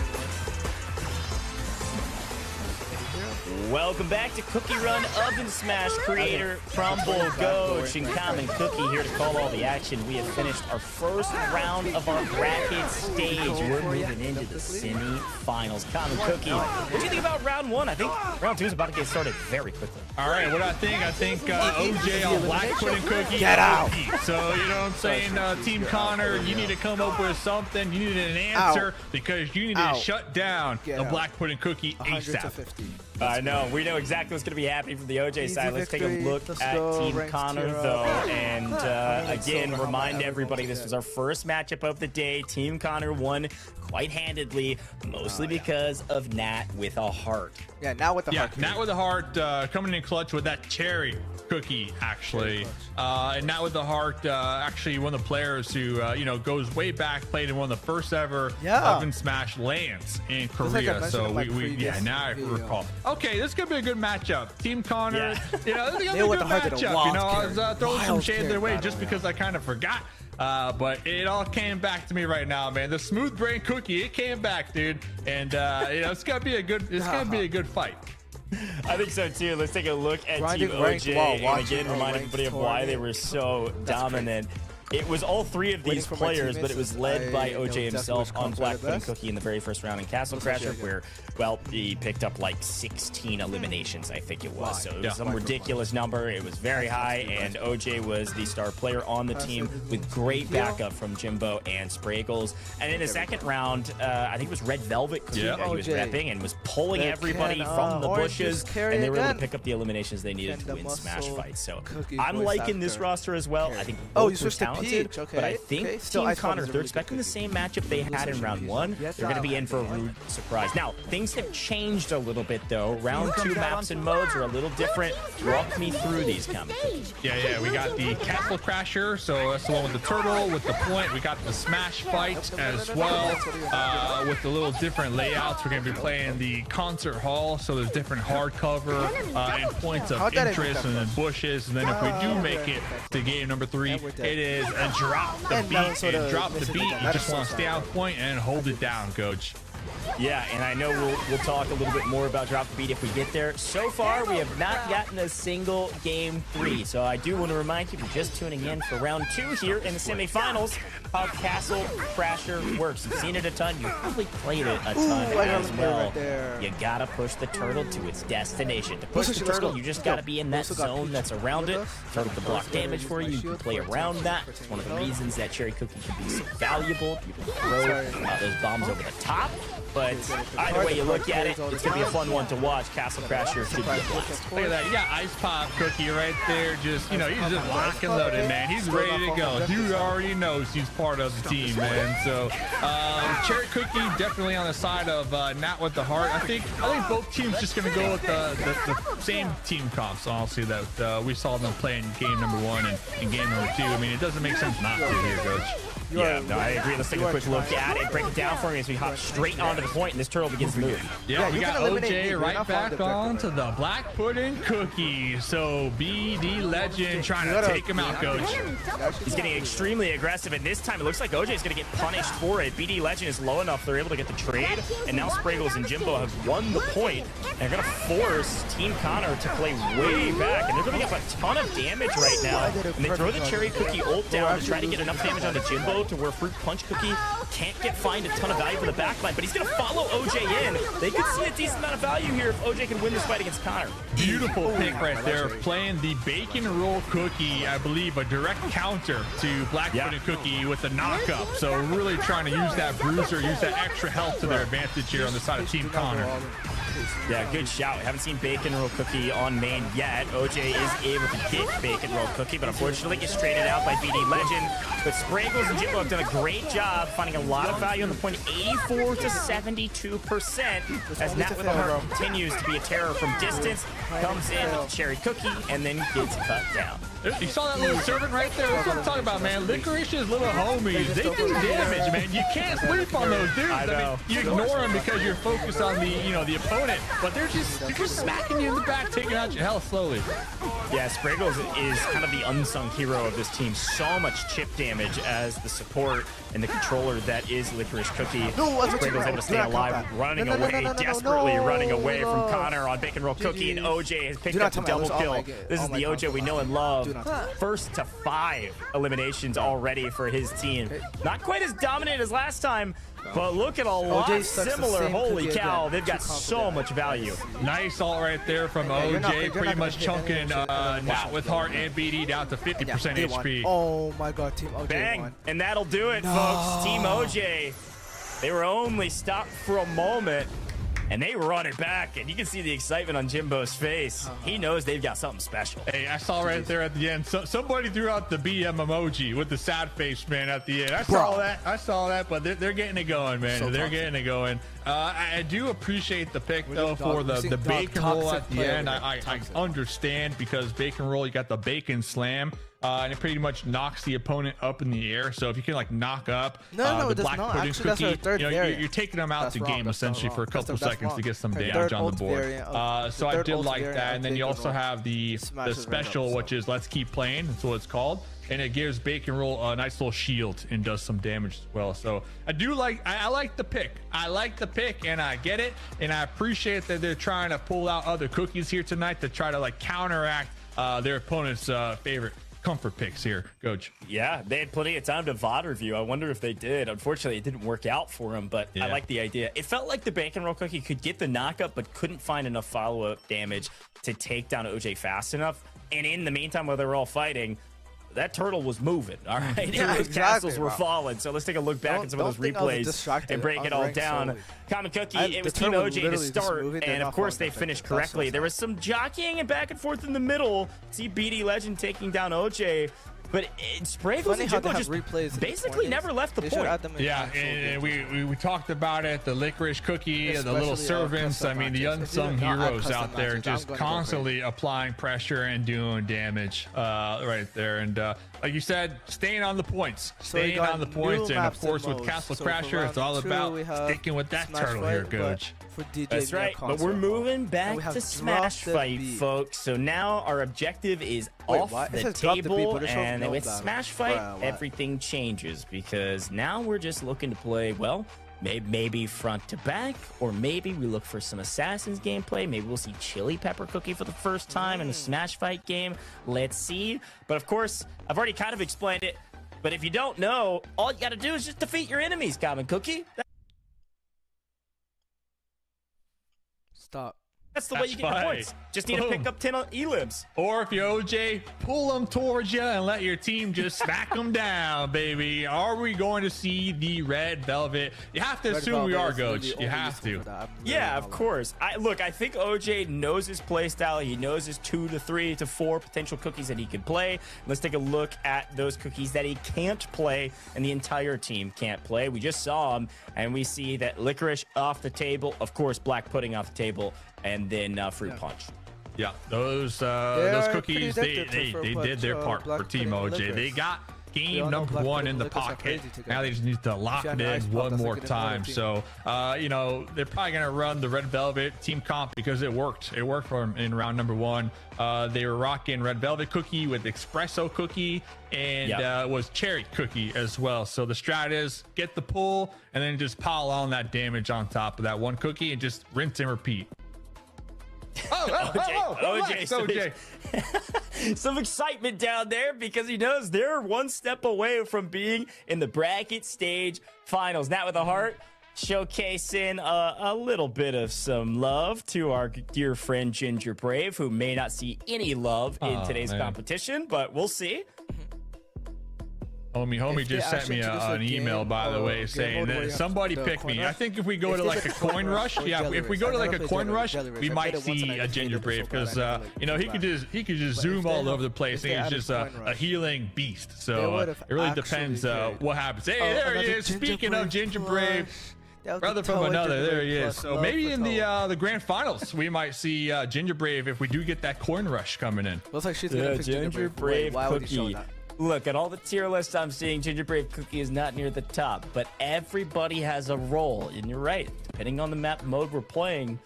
Welcome back to Cookie Run Oven Smash. Creator Crumble Goach and Common Cookie here to call all the action. We have finished our first round of our bracket stage. We're moving into the semi-finals. Common Cookie, what do you think about round one? I think round two is about to get started very quickly. All right, what I think OJ on Black Pudding Cookie. Get out. So, you know what I'm saying, Team Connor, you need to come up with something. You need an answer because you need to shut down the Black Pudding Cookie 100 to ASAP. 50. I know. We know exactly what's going to be happening from the OJ Easy side. Let's take a victory. look Let's at go. Team Ranked Connor, tier up. though. And again, so remind how everybody this everyone's was our first matchup of the day. Team Connor won quite handedly, mostly because of Nat with a heart. Yeah, now with the heart. Nat with the heart coming in clutch with that cherry cookie, actually. And Nat with the heart, actually one of the players who, goes way back, played in one of the first ever Oven Smash lands in Korea. Like so now I recall. Okay, this could be a good matchup. Team Connor, this is going to be a good matchup. I was throwing some shade their way just because I kind of forgot. But it all came back to me right now, man. The smooth brain cookie, it came back, dude. And it's gonna be a good fight. I think so too. Let's take a look at Grinding Team ranked OJ while and watching again a remind ranked everybody of why they tournament. were so dominant. It was all three of these for my players, but it teammates was led by I know OJ exactly himself which on comps are Black the Pudding best. Cookie in the very first round in Castle Crasher, where, well, he picked up like 16 eliminations, I think it was. So it was some ridiculous number. It was very high, and OJ was the star player on the team with great backup from Jimbo and Spraggles. And in the second round, I think it was Red Velvet Cookie that he was OJ. repping and was pulling They everybody can, from the orange bushes, juice carry and they were able to again. pick up the eliminations they needed Can to the win Smash muscle fights. So cookie I'm voice liking this actor roster as well. carry. I think Oh, both you are switched to talented, Peach, okay, but I think okay. Still, Team Ice Pop Connor, is a they're really expecting good the same matchup they had in round one. They're going to be in for a rude surprise. Now, things have changed a little bit, though. Round two maps and modes are a little different. Walk me through these, Comic Cookie. Yeah, we got the Castle Crasher, so that's the one with the turtle, with the point. We got the Smash fight as well, with the little different layouts. We're going to be playing the concert hall, so there's different hardcover and points of interest and then bushes. And then if we do make it to game number 3, it is a drop the beat. And drop the beat. You just want to stay on point and hold it down, Coach. Yeah, and I know we'll talk a little bit more about Drop the Beat if we get there. So far, we have not gotten a single game 3. So I do want to remind you, if you're just tuning in for round 2 here in the semifinals, how Castle Crasher works. You've seen it a ton. You've probably played it a ton as well. You gotta push the turtle to its destination. To push the turtle, you just gotta be in that zone that's around it. Turtle to block damage for you. You can play around that. It's one of the reasons that Cherry Cookie can be so valuable. You can throw those bombs over the top. But either way you look at it, it's going to be a fun one to watch. Castle Crasher should be a blast. Look at that. You got Ice Pop Cookie right there. Just, you know, he's just lock and loaded, man. He's ready to go. Dude already knows he's part of the team, man. So, Cherry Cookie definitely on the side of not with the heart. I think both teams just going to go with the same team comps. Honestly, that we saw them play in game number 1 and in game number 2. I mean, it doesn't make sense not to here, Coach. Yeah, no, I agree. Let's take a quick look at it. Break it down for me as we hop straight onto the point and this turtle begins to move. Yeah, we got OJ right back on to the Black Pudding Cookie. So BD Legend trying to take him out, Coach. He's getting extremely aggressive, and this time it looks like OJ is going to get punished for it. BD Legend is low enough they're able to get the trade, and now Spraggles and Jimbo have won the point. And they're going to force Team Connor to play way back, and they're going to get a ton of damage right now. And they throw the Cherry Cookie ult down to try to get enough damage onto Jimbo to where Fruit Punch Cookie can't find a ton of value for the backline, but he's going to follow OJ in. They could see a decent amount of value here if OJ can win this fight against Connor. Beautiful pick right there, playing the Bacon Roll Cookie, I believe a direct counter to Black Pudding Cookie with the knockup. So really trying to use that bruiser, use that extra health to their advantage here on the side of Team Connor. Yeah, good shout. Haven't seen Bacon Roll Cookie on main yet. OJ is able to get Bacon Roll Cookie, but unfortunately gets traded out by BD Legend. But Spraggles and Jimbo have done a great job finding a lot of value on the point, 84 to 72%, as Nat with the Heart continues to be a terror from distance, comes in with the Cherry Cookie, and then gets cut down. You saw that little servant right there? That's what I'm talking about, man. Licorice's little homies, they do damage, man. You can't sleep on those dudes. I mean, you ignore them because you're focused on the, you know, the opponent, but they're just smacking you in the back, taking out your health slowly. Yeah, Spraggles is kind of the unsung hero of this team. So much chip damage as the support and the controller that is Licorice Cookie. Spraggles able to stay alive, running away, desperately running away from Connor on Bacon Roll Cookie, and OJ has picked up the double kill. This is the OJ we know and love. First to 5 eliminations already for his team. Not quite as dominant as last time, but look at a lot similar. Holy cow, they've got so much value. Nice ult right there from OJ, pretty much chunking Nat with Heart and BD down to 50% HP. Oh my god, Team OJ Bang, won. and that'll do it, folks. Team OJ, they were only stopped for a moment, and they run it back, and you can see the excitement on Jimbo's face. He knows they've got something special. Hey, I saw right there at the end, somebody threw out the BM emoji with the sad face, man, at the end. I saw that, but they're getting it going, man. They're getting it going. I do appreciate the pick, though, for the bacon roll at the end. I understand, because bacon roll, you got the bacon slam. And it pretty much knocks the opponent up in the air. So if you can like knock up the Black Pudding Cookie, you know, you're taking them out the game essentially for a couple seconds to get some damage on the board. So I did like that. And then you also have the special, which is Let's Keep Playing. That's what it's called. And it gives Bacon Roll a nice little shield and does some damage as well. So I do I like the pick. I like the pick, and I get it. And I appreciate that they're trying to pull out other cookies here tonight to try to like counteract their opponent's favorite comfort picks here, Coach. Yeah, they had plenty of time to VOD review. I wonder if they did. Unfortunately, it didn't work out for them, but I like the idea. It felt like the Bacon Roll Cookie could get the knockup, but couldn't find enough follow-up damage to take down OJ fast enough. And in the meantime, while they were all fighting, that turtle was moving, all right? Yeah, those castles were falling. So let's take a look back at some of those replays and break it all down. Common Cookie, it was Team OJ to start, and of course they finished correctly. There was some jockeying and back and forth in the middle. See BD Legend taking down OJ. But Spraggles and Jimbo just basically never left the point. Yeah, and we talked about it, the Licorice Cookie, the little servants. I mean, the unsung heroes out there just constantly applying pressure and doing damage right there. And like you said, staying on the points. Staying on the points. And, of course, with Castle Crasher, it's all about sticking with that turtle here, Coach. That's right, but we're moving back to Smash Fight, folks. So now our objective is off the table, and with Smash Fight, everything changes, because now we're just looking to play, well, maybe front to back, or maybe we look for some Assassins gameplay. Maybe we'll see Chili Pepper Cookie for the first time in a Smash Fight game. Let's see. But of course, I've already kind of explained it, but if you don't know, all you got to do is just defeat your enemies, Common Cookie. Stop. That's the way you get your points. Just need to pick up 10 elims. Or if you're OJ, pull them towards you and let your team just smack them down, baby. Are we going to see the red velvet? You have to assume we are, Coach. You have to. Yeah, of course. Look, I think OJ knows his play style. He knows his 2 to 3 to 4 potential cookies that he can play. Let's take a look at those cookies that he can't play and the entire team can't play. We just saw them, and we see that licorice off the table. Of course, black pudding off the table. And then fruit punch. Yeah, those cookies, they did their part for Team OJ. They got game number 1 in the pocket. Now they just need to lock it in one more time. So, you know, they're probably going to run the red velvet team comp because it worked. It worked for them in round number 1. They were rocking red velvet cookie with espresso cookie and was cherry cookie as well. So the strat is get the pull and then just pile on that damage on top of that one cookie and just rinse and repeat. OJ. Some excitement down there because he knows they're one step away from being in the bracket stage finals. Now with a heart, showcasing a little bit of some love to our dear friend Ginger Brave, who may not see any love in today's competition, but we'll see. Homie just sent me an email, by the way, saying that somebody pick me. I think if we go to like a coin rush, if we go to like a coin rush, we might see a Ginger Brave because you know he could just zoom all over the place and he's just a healing beast. So it really depends what happens. Hey, there he is. Speaking of Ginger Brave, brother from another, there he is. So maybe in the grand finals we might see Ginger Brave if we do get that coin rush coming in. Looks like she's gonna pick Ginger Brave cookie. Look, at all the tier lists I'm seeing, Ginger Brave Cookie is not near the top, but everybody has a role. And you're right. Depending on the map mode we're playing,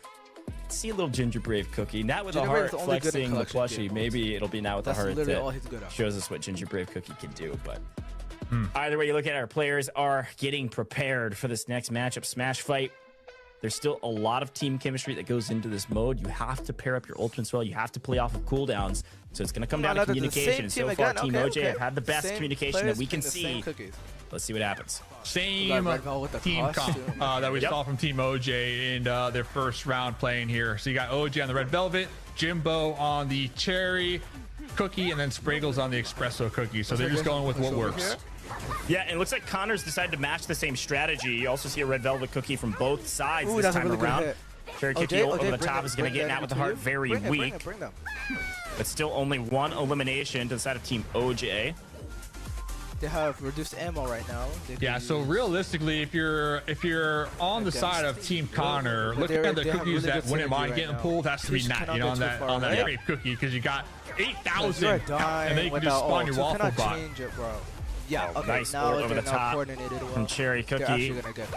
see a little Ginger Brave Cookie. Not with a heart flexing the plushie. Maybe it'll be now with the heart that shows us what Ginger Brave Cookie can do. But either way you look at it, our players are getting prepared for this next matchup, Smash Fight. There's still a lot of team chemistry that goes into this mode. You have to pair up your ultimates well. You have to play off of cooldowns. So it's going to come down to communication. So far, Team OJ have had the best communication that we can see. Let's see what happens. Same team comp that we saw from Team OJ in their first round playing here. So you got OJ on the red velvet, Jimbo on the cherry cookie, and then Spraggles on the espresso cookie. So they're just going with what works. Yeah, and it looks like Connor's decided to match the same strategy. You also see a red velvet cookie from both sides this time around. Cherry cookie over the top is going to get out with the heart very weak. But still only 1 elimination to the side of Team OJ. They have reduced ammo right now. Yeah, so realistically, if you're on the side of Team Connor, looking at the cookies that wouldn't mind getting pulled has to be Nat, you know, on that grape cookie, because you got 8,000 and then you can just spawn your waffle bot. Yeah, okay, nice board over the top from Cherry Cookie.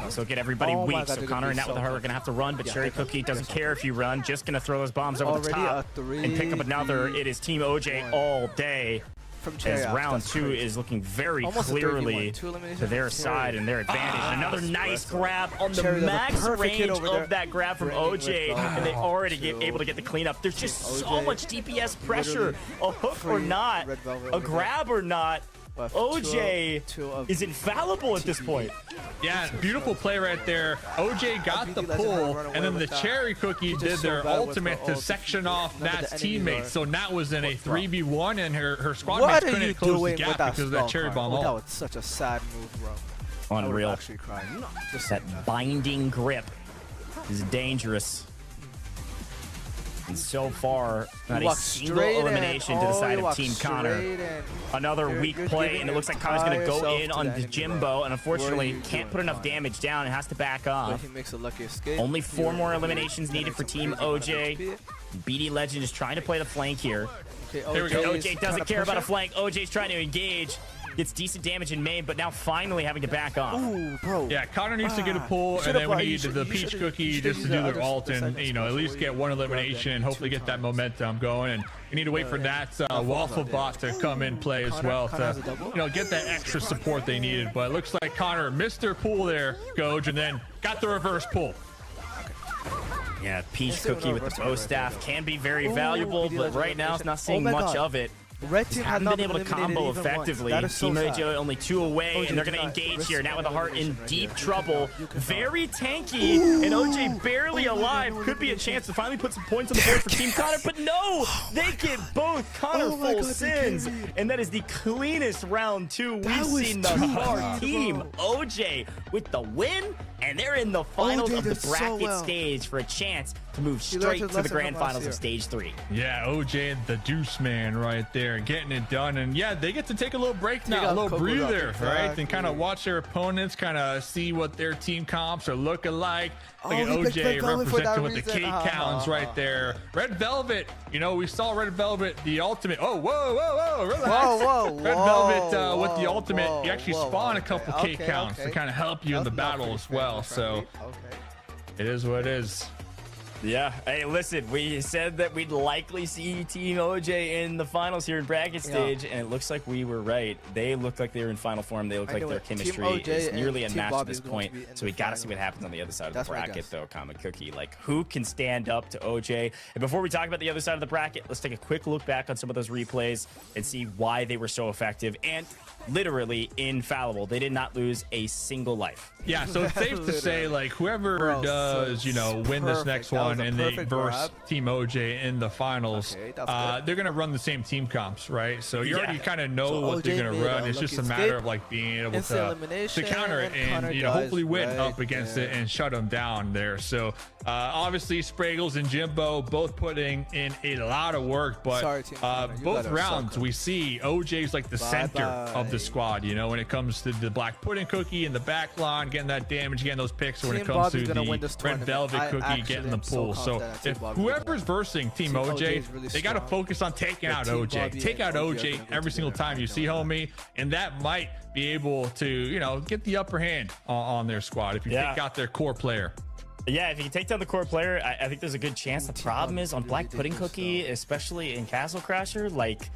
So get everybody weak. So Connor and Nat with the heart are going to have to run, but Cherry Cookie doesn't care if you run, just going to throw those bombs over the top and pick up another. It is Team OJ all day. As round 2 is looking very clearly to their side and their advantage. Another nice grab on the max range of that grab from OJ, and they already able to get the cleanup. There's just so much DPS pressure. A hook or not, a grab or not, OJ is infallible at this point. Yeah, beautiful play right there. OJ got the pull, and then the Cherry Cookie did their ultimate to section off Nat's teammates. So Nat was in a 3v1, and her squad mates couldn't close the gap because of that cherry bomb. That was such a sad move, bro. Unreal. That binding grip is dangerous. And so far, not a single elimination to the side of Team Connor. Another weak play, and it looks like Connor's going to go in on the Jimbo, and unfortunately can't put enough damage down and has to back off. Only 4 more eliminations needed for Team OJ. BD Legend is trying to play the flank here. OJ doesn't care about a flank. OJ's trying to engage. Gets decent damage in main, but now finally having to back off. Ooh, bro. Yeah, Connor needs to get a pull, and then we need the Peach Cookie just to do their ult and, you know, at least get 1 elimination and hopefully get that momentum going. And we need to wait for that waffle bot to come in play as well to, you know, get that extra support they needed. But it looks like Connor missed their pull there, Goj, and then got the reverse pull. Yeah, Peach Cookie with the bow staff can be very valuable, but right now it's not seeing much of it. Red just team haven't had been not able to eliminated combo even effectively. once. That is so Team sad. OJ only 2 away, and they're going to engage here. Now with the heart in deep trouble. Very tanky, and OJ barely alive. Could be a chance to finally put some points on the board for Team Connor, but no! They get both Connor full sins, and that is the cleanest round 2 we've seen thus far. Team OJ with the win, and they're in the finals of the bracket stage for a chance to move straight to the grand finals of stage 3. Yeah, OJ, the Deuce Man right there, getting it done. And yeah, they get to take a little break now, a little breather, right? And kind of watch their opponents, kind of see what their team comps are looking like. Look at OJ representing with the K counts right there. Red Velvet, you know, we saw Red Velvet, the ultimate. Oh, whoa, whoa, whoa, relax. Red Velvet with the ultimate, you actually spawn a couple K counts to kind of help you in the battle as well. So it is what it is. Yeah. Hey, listen, we said that we'd likely see Team OJ in the finals here in bracket stage, and it looks like we were right. They look like they were in final form. They look like their chemistry is nearly unmatched at this point. So we got to see what happens on the other side of the bracket, though, Common Cookie. Like, who can stand up to OJ? And before we talk about the other side of the bracket, let's take a quick look back on some of those replays and see why they were so effective and literally infallible. They did not lose a single life. Yeah, so it's safe to say, like, whoever does, you know, win this next one and they verse Team OJ in the finals, they're going to run the same team comps, right? So you already kind of know what they're going to run. It's just a matter of, like, being able to counter it and, you know, hopefully win up against it and shut them down there. So obviously, Spraggles and Jimbo both putting in a lot of work, but both rounds we see OJ's like the center of the squad, you know, when it comes to the Black Pudding Cookie in the back line, getting that damage, getting those picks, when it comes to the Red Velvet Cookie getting the pull. So if whoever's versing Team OJ, they got to focus on taking out OJ. Take out OJ every single time you see homie, and that might be able to, you know, get the upper hand on their squad if you take out their core player. Yeah, if you can take down the core player, I think there's a good chance. The problem is on Black Pudding Cookie, especially in Castle Crasher, like,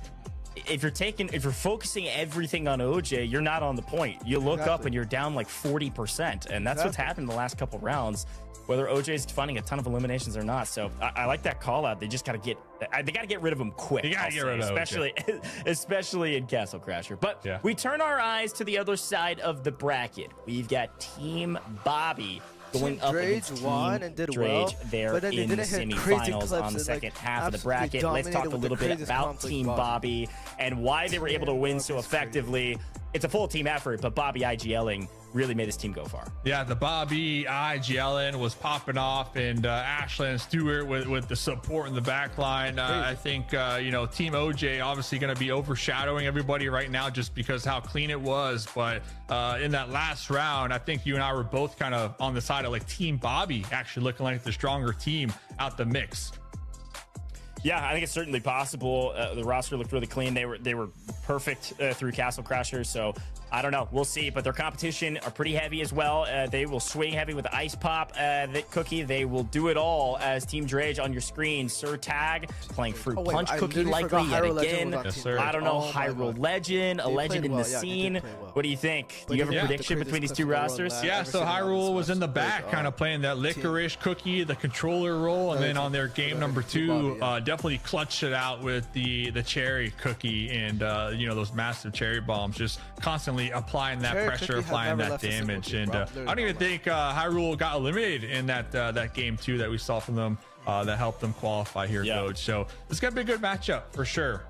if you're focusing everything on OJ, you're not on the point. You look up and you're down like 40%, and that's what's happened the last couple rounds, whether OJ is finding a ton of eliminations or not. So I like that call out. They just got to get rid of him quick. You got to get rid of him, especially in Castle Crasher. But we turn our eyes to the other side of the bracket. We've got Team Bobby going up against Team Drage there in the semifinals on the second half of the bracket. Let's talk a little bit about Team Bobby and why they were able to win so effectively. It's a full team effort, but Bobby IGLing really made his team go far. Yeah, the Bobby IGLing was popping off, and Ashlyn Stewart with the support in the back line. I think, you know, Team OJ obviously going to be overshadowing everybody right now just because how clean it was. But in that last round, I think you and I were both kind of on the side of like Team Bobby actually looking like the stronger team out the mix. Yeah, I think it's certainly possible. The roster looked really clean. They were perfect through Castle Crashers, so I don't know. We'll see. But their competition are pretty heavy as well. They will swing heavy with the Ice Pop Cookie. They will do it all as Team Drage on your screen. Sir Tag playing Fruit Punch Cookie likely yet again. Yes, I don't know. Hyrule Legend, a legend in the scene. What do you think? Do you have a prediction between these two rosters? Yeah, so Hyrule was in the back kind of playing that licorice cookie, the controller role, and then on their game number 2, definitely clutched it out with the cherry cookie and you know, those massive cherry bombs, just constantly applying that pressure, applying that damage. And I don't even think Hyrule got eliminated in that game 2 that we saw from them that helped them qualify here, Coach. So it's gonna be a good matchup for sure.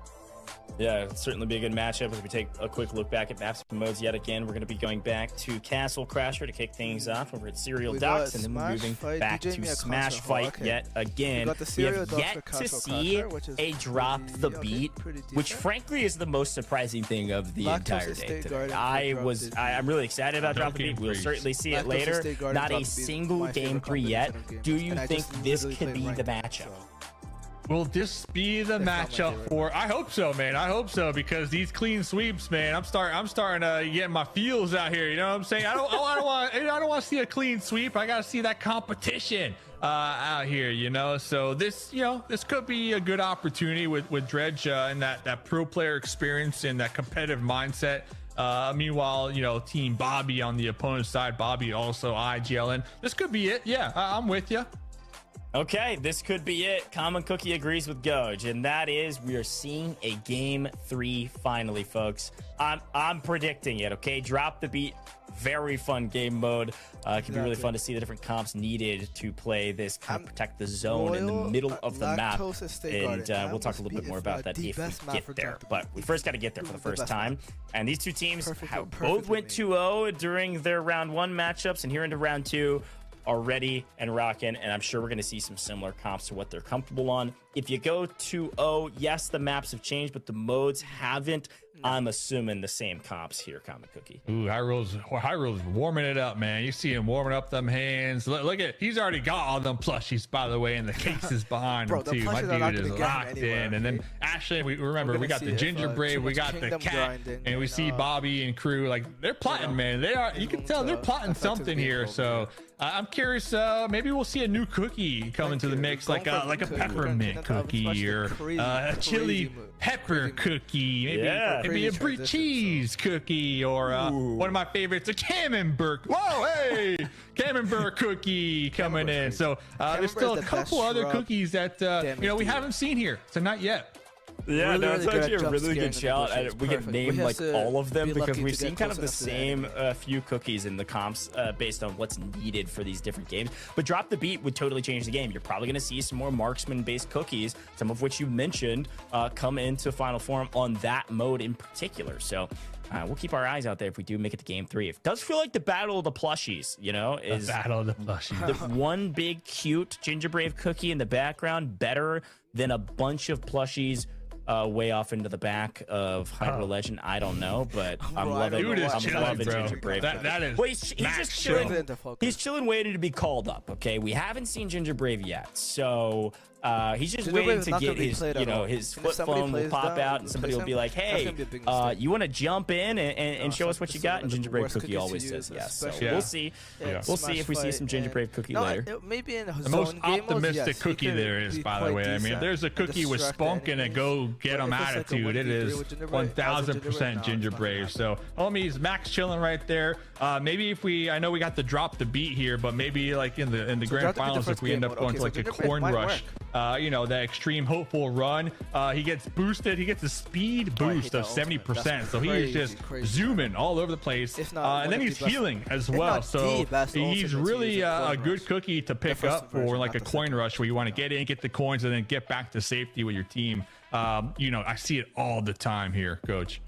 Yeah, it'll certainly be a good matchup. As we take a quick look back at maps and modes yet again, we're going to be going back to Castle Crasher to kick things off over at Serial Ducks, and then we're moving back to Smash Fight yet again. We have yet to see a Drop the Beat, which frankly is the most surprising thing of the entire day today. I'm really excited about Drop the Beat. We'll certainly see it later. Not a single game 3 yet. Do you think this could be the matchup? Will this be the matchup for? I hope so, man. I hope so, because these clean sweeps, man. I'm starting to get my feels out here. You know what I'm saying? I don't want to see a clean sweep. I got to see that competition out here. You know, so this could be a good opportunity with Dredge and that pro player experience and that competitive mindset. Meanwhile, you know, Team Bobby on the opponent's side, Bobby also IGLing. This could be it. Yeah, I'm with you. Okay, this could be it. Common Cookie agrees with Goj, and that is we are seeing a game 3 finally, folks. I'm predicting it. Okay, drop the beat. Very fun game mode. It can be really fun to see the different comps needed to play this kind of protect the zone in the middle of the map. And we'll talk a little bit more about that if we get there. But we first got to get there for the first time. And these two teams both went 2-0 during their round 1 matchups, and here into round 2 are ready and rocking, and I'm sure we're going to see some similar comps to what they're comfortable on. If you go 2-0, yes, the maps have changed, but the modes haven't. I'm assuming the same comps here, Common Cookie. Ooh, Hyrule's warming it up, man. You see him warming up them hands. Look at, he's already got all them plushies, by the way, and the cases behind him too. My dude is locked in. And then Ashley, we got the Ginger Brave, we got the Cat, and we see Bobby and crew. Like, they're plotting, man. They are. You can tell they're plotting something here. So I'm curious. Maybe we'll see a new cookie come into the mix, like a peppermint cookie or a chili pepper cookie. Maybe a brie cheese cookie, or one of my favorites, a camembert. Whoa, hey, camembert cookie coming in. So there's still a couple other cookies that we haven't seen here, so not yet. Yeah, really, no, it's really actually a really jump good shout. scare We can name like all of them because we've seen kind of the close enough to same few cookies in the comps based on what's needed for these different games. But Drop the Beat would totally change the game. You're probably going to see some more marksman-based cookies, some of which you mentioned, come into final form on that mode in particular. So we'll keep our eyes out there if we do make it to game 3. It does feel like the battle of the plushies, is the battle of the plushies. The one big cute Ginger Brave cookie in the background better than a bunch of plushies way off into the back of Hyrule Legend. I don't know, but I'm loving Dude is chilling, loving bro. Ginger Brave. That is well, he's just chilling. He's chilling, waiting to be called up. Okay, we haven't seen Ginger Brave yet, so he's just waiting to get his, his flip phone will pop out, and somebody will be like, "Hey, you want to jump in and show us what you got?" And Ginger Brave Cookie always says yes. So we'll see. We'll see if we see some Ginger Brave Cookie later. Maybe in the most optimistic cookie there is, by the way. I mean, there's a cookie with spunk and a go get 'em attitude. It is 1000% Ginger Brave. So homies, Max chilling right there. Maybe I know we got to drop the beat here, but maybe like in the grand finals, if we end up going to like a corn rush, that extreme hopeful run, he gets boosted. He gets a speed boost of 70%. So he is just zooming all over the place. And then he's healing as well. So he's really a good cookie to pick up for like a coin rush where you want to get in, get the coins, and then get back to safety with your team. I see it all the time here, Coach.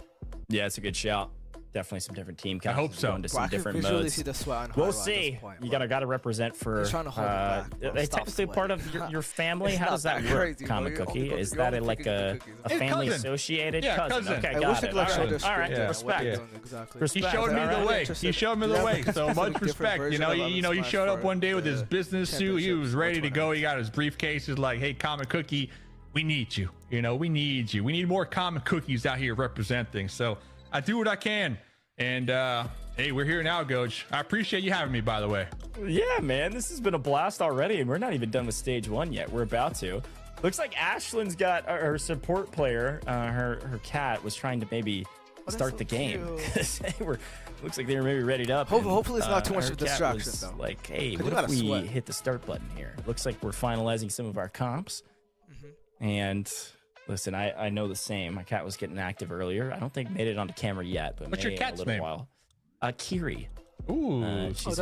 Yeah, it's a good shout. Definitely some different team counts. I hope so. Into some different modes. We'll see. You gotta represent for. Are they technically part of your family? How does that work, Common Cookie? Is that like a family associated cousin? Okay, got it. All right, respect. He showed me the way. He showed me the way. So much respect. He showed up one day with his business suit. He was ready to go. He got his briefcase. He's like, "Hey, Common Cookie, we need you. We need you. We need more Common Cookies out here representing." So I do what I can. And hey, we're here now, Goj. I appreciate you having me, by the way. Yeah, man, this has been a blast already, and we're not even done with stage 1 yet. We're about to. Looks like Ashlyn's got her support player, her cat, was trying to maybe start the game. Looks like they were maybe readied up. Hopefully it's not too much of a distraction, though. Like, hey, what if we hit the start button here? Looks like we're finalizing some of our comps. And listen, I know the same. My cat was getting active earlier. I don't think made it onto camera yet, but what's your cat's name? While. Kiri. Ooh, she's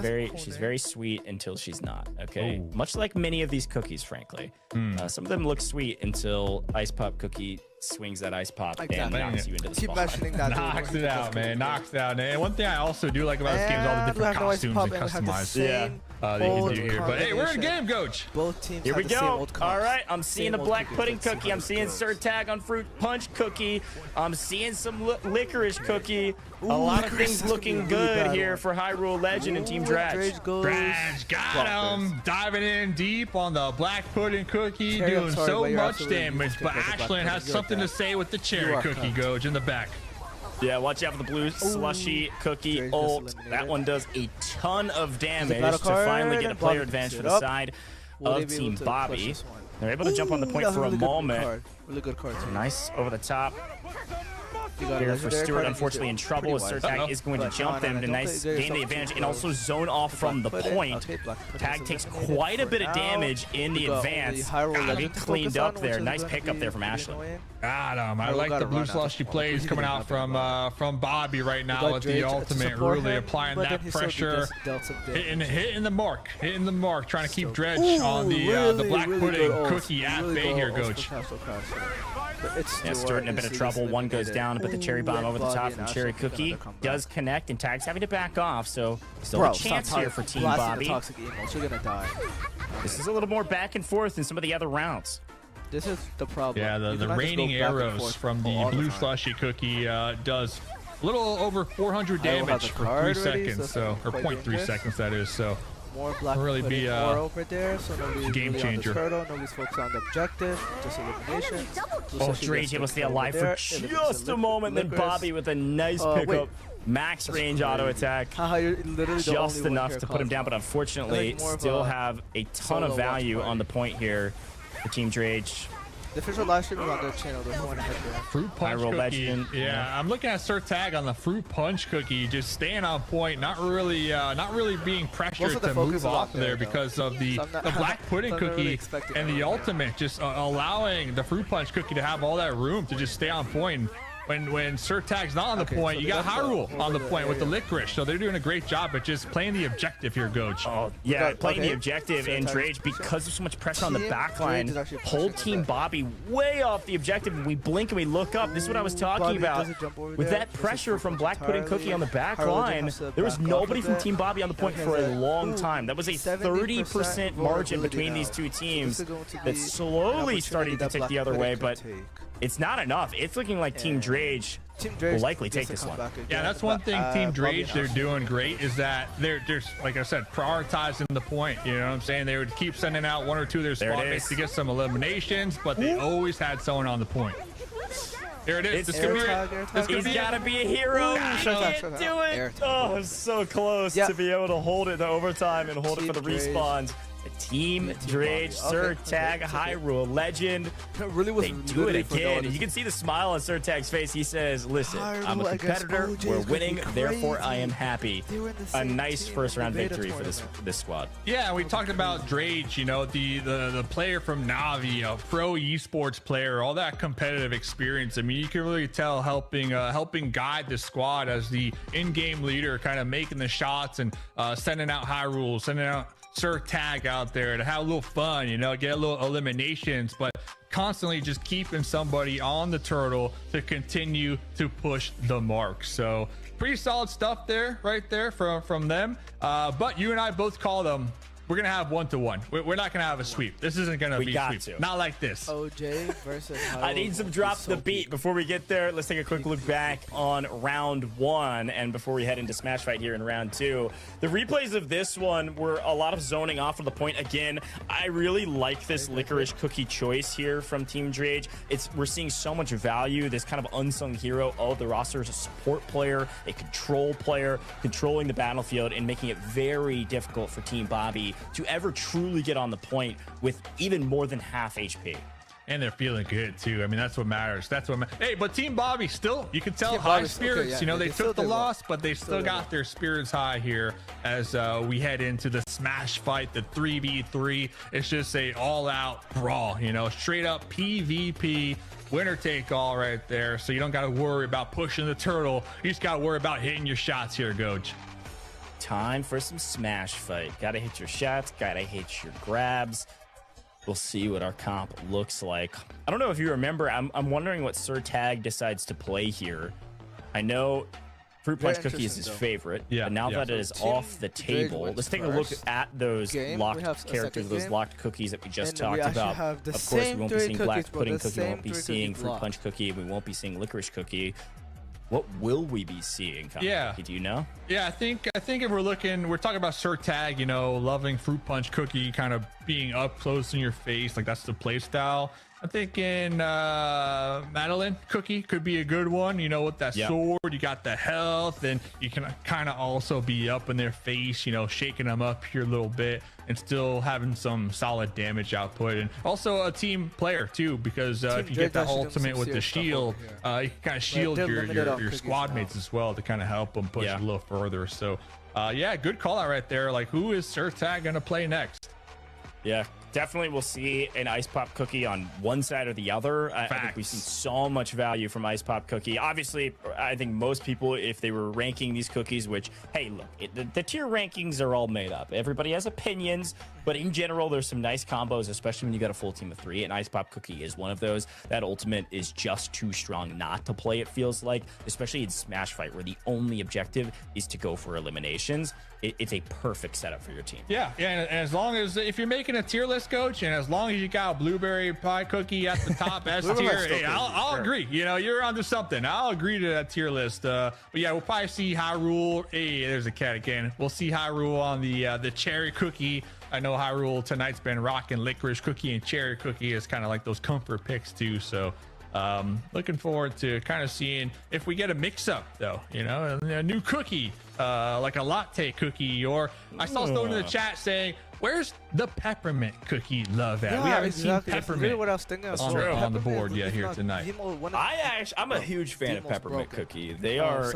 very sweet until she's not. Okay, much like many of these cookies, frankly. Some of them look sweet until Ice Pop Cookie swings that ice pop and knocks you into the spot. Knocks it out, man. Knocks it out. And one thing I also do like about this game is all the different costumes and customized. Yeah. That you can do here. But hey, we're in game, Coach. Both teams here we go. All right, I'm seeing a black pudding cookies. cookie. I'm seeing Sir Tag on fruit punch cookie. I'm seeing some licorice cookie. A lot of things looking good here for Hyrule Legend and Team Dredge. Dredge got him. Diving in deep on the black pudding cookie, doing so much damage. But Ashlyn has something to say with the cherry cookie, Goj, in the back. Yeah, watch out for the blue slushy cookie ult. That one does a ton of damage to finally get a player advantage for the side of Team Bobby. They're able to jump on the point for a moment. Really good card. Nice over the top. here for Stewart, unfortunately in trouble as Surtag is going to jump them to gain the advantage and also zone off from the point. Tag takes quite a bit of damage in the advance. Got him cleaned up there. Nice pickup there from Ashland. Got him. I like the blue slushy plays coming out from Bobby right now with the ultimate, really applying that pressure, hitting the mark, trying to keep Dredge on the black pudding cookie at bay here, Coach. Yeah, Stewart in a bit of trouble. One goes down, but the cherry bomb over the top from Cherry Cookie does connect, and Tag's having to back off. So still a chance here for Team Bobby. This is a little more back and forth than some of the other rounds. This is the problem. Yeah, the raining arrows from the blue slushy cookie does a little over 400 damage for 3 seconds, so or 0.3 seconds that is. So more black really be over there, so game really changer. On the turtle, nobody's focused on the objective, just elimination. Drage able to stay alive for just a moment, then Bobby with a nice pickup. Max range auto attack, just enough to put him down, but unfortunately still have a ton of value on the point here for Team Drage. The official live stream is on their channel. Fruit punch cookie. Legend. Yeah, I'm looking at Surtag on the fruit punch cookie, just staying on point, not really being pressured to move off there because of the black pudding cookie and the ultimate, just allowing the fruit punch cookie to have all that room to just stay on point. When Surtag's not on the point, you got Hyrule on the point with the licorice, so they're doing a great job at just playing the objective here, Coach. Oh, yeah, playing the objective, and Drage, because of so much pressure on the back line, hold Team Bobby way off the objective, and we blink and we look up. This is what I was talking about. With that pressure from Black Pudding Cookie on the back line, there was nobody from Team Bobby on the point for a long time. That was a 30% margin between these two teams that's slowly starting to tick the other way, but it's not enough. It's looking like Team Drage will likely take this one. Yeah, that's one thing Team Drage, they're doing great, is that they're like I said, prioritizing the point. You know what I'm saying? They would keep sending out 1 or 2 of their spot mates to get some eliminations, but they always had someone on the point. There it is. This could be it. He's got to be a hero. He can't do it. Oh, so close to be able to hold it to overtime and hold it for the respawns. Team Drage, Surtag, Hyrule Legend. They do it again. You can see the smile on Surtag's face. He says, listen, I'm a competitor. We're winning. Therefore, I am happy. A nice first round victory for this squad. Yeah, we talked about Drage, you know, the player from Navi, a pro esports player, all that competitive experience. I mean, you can really tell helping guide the squad as the in-game leader, kind of making the shots and sending out Hyrule, sending out Surtag out there to have a little fun, you know, get a little eliminations, but constantly just keeping somebody on the turtle to continue to push the mark. So pretty solid stuff there, right there from them. But you and I both call them. We're gonna have 1-to-1. We're not gonna have a sweep. This isn't gonna be a sweep. Not like this. OJ versus I need some drop the beat before we get there. Let's take a quick look back on round 1, and before we head into Smash Fight here in round 2. The replays of this one were a lot of zoning off of the point. Again, I really like this licorice cookie choice here from Team Drage. We're seeing so much value. This kind of unsung hero of the roster is a support player, a control player, controlling the battlefield and making it very difficult for Team Bobby to ever truly get on the point with even more than half HP. And they're feeling good too. I mean, that's what matters. Hey, but Team Bobby still, you can tell, high spirits. You know, they took the loss, but they still got their spirits high here as we head into the Smash Fight, the 3v3. It's just a all-out brawl, you know, straight up PvP, winner take all right there. So you don't got to worry about pushing the turtle. You just got to worry about hitting your shots here, Goach. Time for some Smash Fight. Gotta hit your shots, gotta hit your grabs. We'll see what our comp looks like. I don't know if you remember, I'm wondering what Surtag decides to play here. I know Fruit Punch Cookie is his favorite, but now that it is off the table, let's take a look at those locked characters, those locked cookies that we just talked about. Of course, we won't be seeing Black Pudding Cookie, we won't be seeing Fruit Punch Cookie, we won't be seeing Licorice Cookie. What will we be seeing? Yeah. Do you know? Yeah, I think if we're talking about Surtag, you know, loving Fruit Punch Cookie, kind of being up close in your face, like that's the play style. I'm thinking Madeline Cookie could be a good one. You know, with that sword, you got the health, and you can kind of also be up in their face, you know, shaking them up here a little bit and still having some solid damage output. And also a team player too, because if you get that ultimate with the shield, you can kind of shield your squad mates as well to kind of help them push a little further. So yeah, good call out right there. Like, who is Surtag gonna play next? Yeah, definitely we'll see an Ice Pop Cookie on one side or the other. I think we've seen so much value from Ice Pop Cookie. Obviously, I think most people, if they were ranking these cookies, which, hey, look, the tier rankings are all made up. Everybody has opinions, but in general, there's some nice combos, especially when you got a full team of 3, and Ice Pop Cookie is one of those. That ultimate is just too strong not to play, it feels like, especially in Smash Fight, where the only objective is to go for eliminations. It's a perfect setup for your team. Yeah, and as long as, if you're making a tier list, coach, and as long as you got a blueberry pie cookie at the top S tier, hey, I'll agree. You know, you're onto something. I'll agree to that tier list. But yeah, we'll probably see Hyrule. Hey, there's a cat again. We'll see Hyrule on the cherry cookie. I know Hyrule tonight's been rocking licorice cookie and cherry cookie as kind of like those comfort picks too. So looking forward to kind of seeing if we get a mix up though, you know, a new cookie, like a latte cookie, or I saw someone in the chat saying, where's the peppermint cookie love at? Yeah, we haven't seen peppermint really what I was thinking on the board yet here tonight. I'm a huge fan of peppermint cookie. They are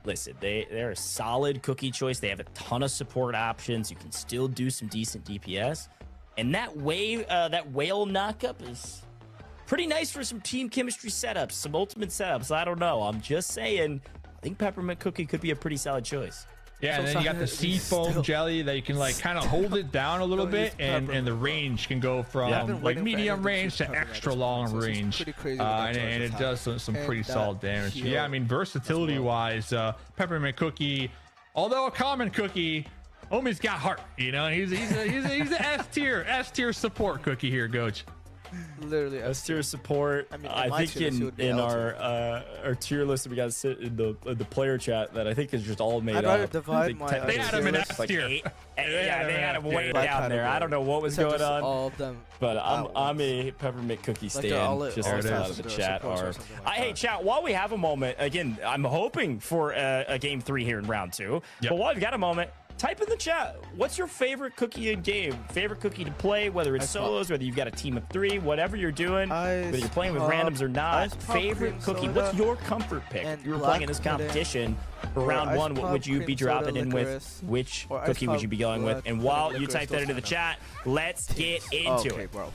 listen, they're a solid cookie choice. They have a ton of support options. You can still do some decent DPS, and that whale knockup is pretty nice for some team chemistry setups, some ultimate setups. I don't know. I'm just saying, I think peppermint cookie could be a pretty solid choice. Yeah, and then you got the sea foam jelly that you can like kind of hold it down a little bit, and the range can go from like medium range to extra long range, and it does some pretty solid damage. Yeah, I mean, versatility wise, peppermint cookie, although a common cookie, Omi's got heart. You know, he's an S tier support cookie here, Coach. Literally S tier support. I think in our tier list we got to sit in the player chat that I think is just all made up. They had him in S tier. Yeah, they had him way down there. I don't know what was going on. All of them. But I'm a peppermint cookie stan. Just out of the chat. Hey, chat, while we have a moment, again, I'm hoping for a game 3 here in round 2. But while we've got a moment, type in the chat, what's your favorite cookie in game? Favorite cookie to play, whether it's solos, whether you've got a team of 3, whatever you're doing, whether you're playing with randoms or not. Favorite cookie, what's your comfort pick? If you were playing in this competition for round 1, what would you be dropping in with? Which cookie would you be going with? And while you type that into the chat, let's get into it. Bro.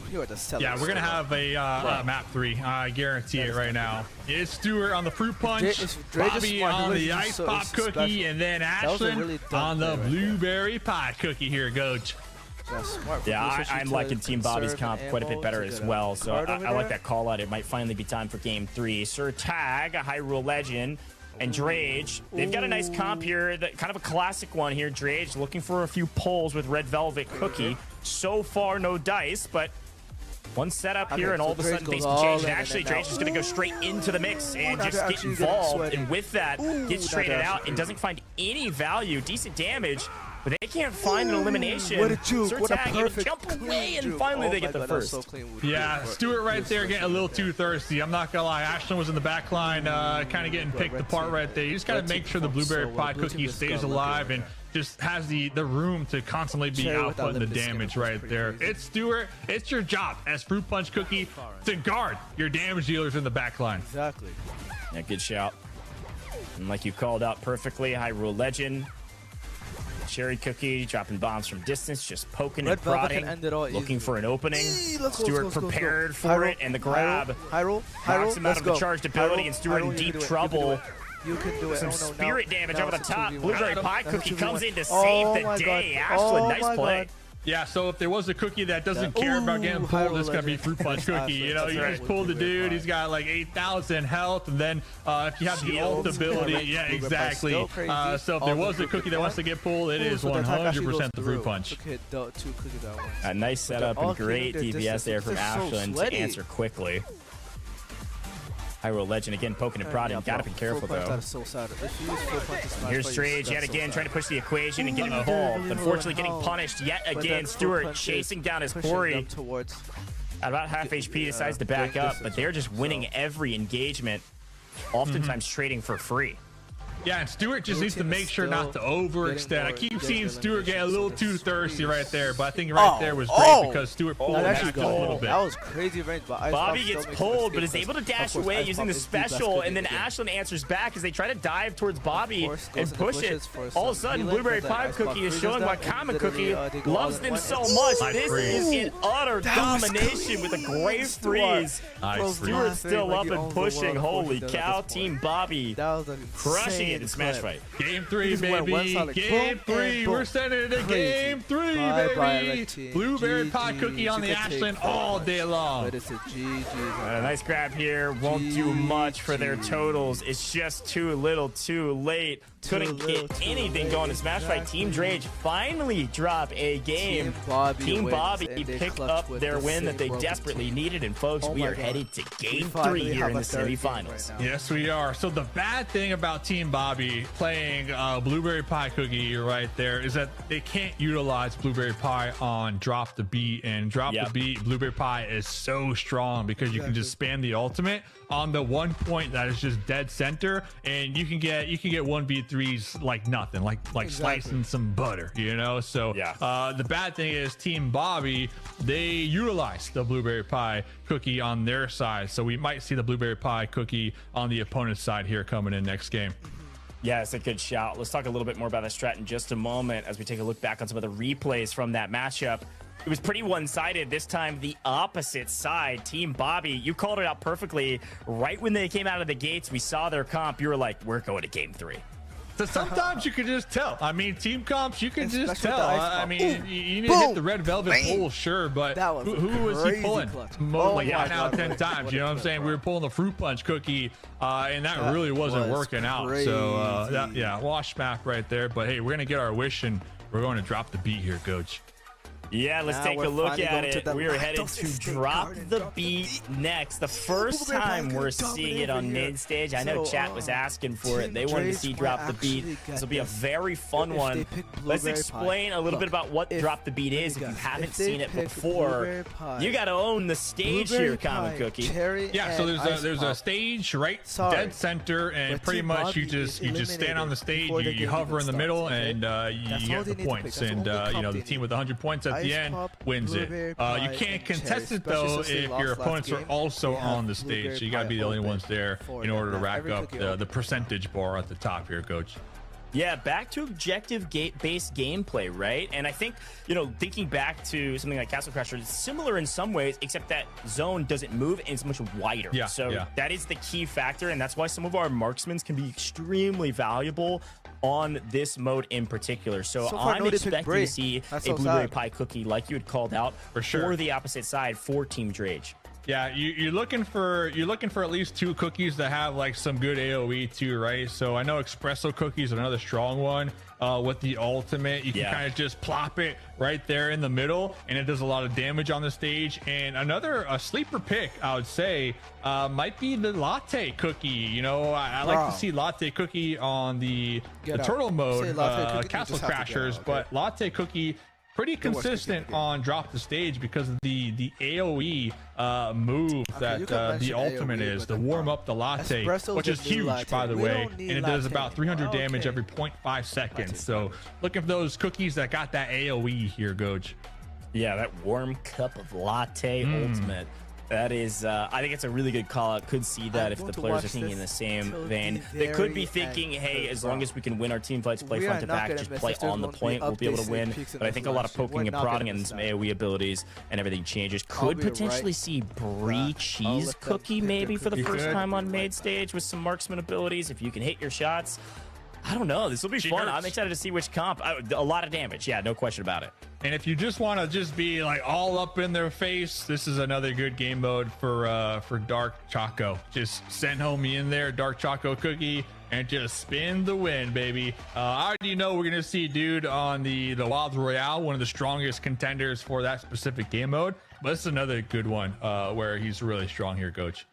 Yeah, we're gonna have a map 3. I guarantee it right now. It's Stuart on the fruit punch, Bobby on the ice pop cookie, and then Ashlyn on the blueberry pie cookie here, Coach. Yeah, I'm liking Team Bobby's comp quite a bit better as well, so I like that call out. It might finally be time for game 3. Surtag, a Hyrule legend, and Drage. They've got a nice comp here, kind of a classic one here. Drage looking for a few pulls with Red Velvet Cookie. So far, no dice, but one setup here, and all of a sudden things can change. And actually, Drage is going to go straight into the mix and just get involved. And with that, gets traded out and doesn't find any value. Decent damage, but they can't find an elimination. What a juke. What a perfect jump away, and finally they get the first. Yeah, Stuart right there getting a little too thirsty. I'm not going to lie. Ashlyn was in the back line, kind of getting picked apart right there. You just got to make sure the blueberry pie cookie stays alive and just has the room to constantly be outputting the damage right there. It's Stuart. It's your job as Fruit Punch Cookie to guard your damage dealers in the back line. Exactly. Yeah, good shout. And like you called out perfectly, Hyrule Legend. Cherry Cookie dropping bombs from distance, just poking and prodding, looking for an opening. Stuart prepared for it, and the grab knocks him out of the charged ability, and Stuart in deep trouble. You can do it. Some spirit damage over the top. Blueberry Pie Cookie comes in to save the day. Ashlyn, nice play. Yeah, so if there was a cookie that doesn't care about getting pulled, it's going to be Fruit Punch Cookie. You know, you just pull the dude, he's got like 8,000 health, and then if you have the ult ability, yeah, exactly. So if there was a cookie that wants to get pulled, it is 100% the Fruit Punch. A nice setup and great DPS there from Ashlyn to answer quickly. Hyrule Legend again poking and prodding. Gotta be careful though. Here's Drage yet again trying to push the equation and get involved. Unfortunately getting punished yet again. Stuart chasing down his quarry. At about half HP, decides to back up, but they're just winning every engagement, oftentimes trading for free. Yeah, and Stuart just needs to make sure not to overextend. I keep seeing Stuart get a little too thirsty right there, but I think right there was great because Stuart pulled him back a little bit. That was crazy range, but Bobby gets pulled, but is able to dash away using the special, and then Ashlyn answers back as they try to dive towards Bobby and push it. All of a sudden, Blueberry Pie Cookie is showing why Common Cookie loves them so much. This is an utter domination with a great freeze. Stuart's still up and pushing. Holy cow, Team Bobby crushing it in Smash Fight. Game 3, baby. Game 3. We're sending it to Game 3, baby. Blueberry Pie Cookie on the Ashlyn all day long. A nice grab here. Won't do much for their totals. It's just too little too late. Couldn't get anything going in Smash Fight. Team Drage finally drop a game. Team Bobby picked up their win that they desperately needed. And folks, we are headed to Game 3 here in the semifinals. Yes, we are. So the bad thing about Team Bobby playing Blueberry Pie Cookie right there is that they can't utilize Blueberry Pie on Drop the Beat. And Drop the Beat, Blueberry Pie is so strong because you can just spam the ultimate on the one point that is just dead center, and you can get 1v3s like nothing, like slicing some butter, you know. So the bad thing is Team Bobby, they utilize the Blueberry Pie Cookie on their side, so we might see the Blueberry Pie Cookie on the opponent's side here coming in next game. Yeah, it's a good shout. Let's talk a little bit more about that strat in just a moment as we take a look back on some of the replays from that matchup. It was pretty one-sided. This time, the opposite side, Team Bobby, you called it out perfectly. Right when they came out of the gates, we saw their comp. You were like, we're going to Game 3. So sometimes you can just tell. I mean, team comps, you can just tell. I mean, you need to hit the red velvet pull, sure, but who was he pulling? Like 9 out of 10 times, you know what I'm saying? We were pulling the fruit punch cookie, and that really wasn't working out. So, yeah, wash smack right there. But hey, we're going to get our wish, and we're going to drop the beat here, coach. Yeah, let's take a look at it. We are headed to Drop the Beat next. The first time we're seeing it on mid stage. I know chat was asking for it. They wanted to see Drop the Beat. This will be a very fun one. Let's explain a little bit about what Drop the Beat is if you haven't seen it before. You got to own the stage here, Common Cookie. Yeah, so there's a stage right dead center, and pretty much you just stand on the stage, you hover in the middle, and you get the points. And you know, the team with 100 points at the end wins it. You can't contest it though if your opponents are also on the stage, so you gotta be the only ones there in order to rack up the percentage bar at the top here, coach. Yeah, back to objective-based gameplay, right? And I think, you know, thinking back to something like Castle Crasher, it's similar in some ways, except that zone doesn't move and it's much wider. So that is the key factor, and that's why some of our marksmen can be extremely valuable on this mode in particular. So I'm expecting to see a Blueberry Pie Cookie, like you had called out, for the opposite side for Team Drage. Yeah, you're looking for at least 2 cookies that have like some good AoE too, right? So I know Espresso Cookies are another strong one. With the ultimate, you can kind of just plop it right there in the middle, and it does a lot of damage on the stage. And a sleeper pick, I would say, might be the Latte Cookie. You know, I like to see Latte Cookie on the turtle mode, Castle Crashers, but Latte Cookie pretty consistent on Drop the Stage because of the AoE move that the ultimate is to warm up the latte, which is huge, by the way, and it does about 300 damage every 0.5 seconds. So looking for those cookies that got that AoE here, Goj. Yeah, that warm cup of latte ultimate. That is, I think it's a really good call out. Could see that if the players are thinking in the same vein. They could be thinking, hey, as long as we can win our team fights, play front to back, just play on the point, we'll be able to win. But I think a lot of poking and prodding and some AoE abilities and everything changes. Could potentially see Brie Cheese Cookie maybe for the first time on main stage with some marksman abilities. If you can hit your shots. I don't know. This will be fun. I'm excited to see which comp. A lot of damage. Yeah, no question about it. And if you just want to just be like all up in their face, this is another good game mode for Dark Choco. Just send homie in there, Dark Choco Cookie, and just spin the win, baby. I already know we're gonna see dude on the Wild Royale, one of the strongest contenders for that specific game mode. But this is another good one where he's really strong here, Coach.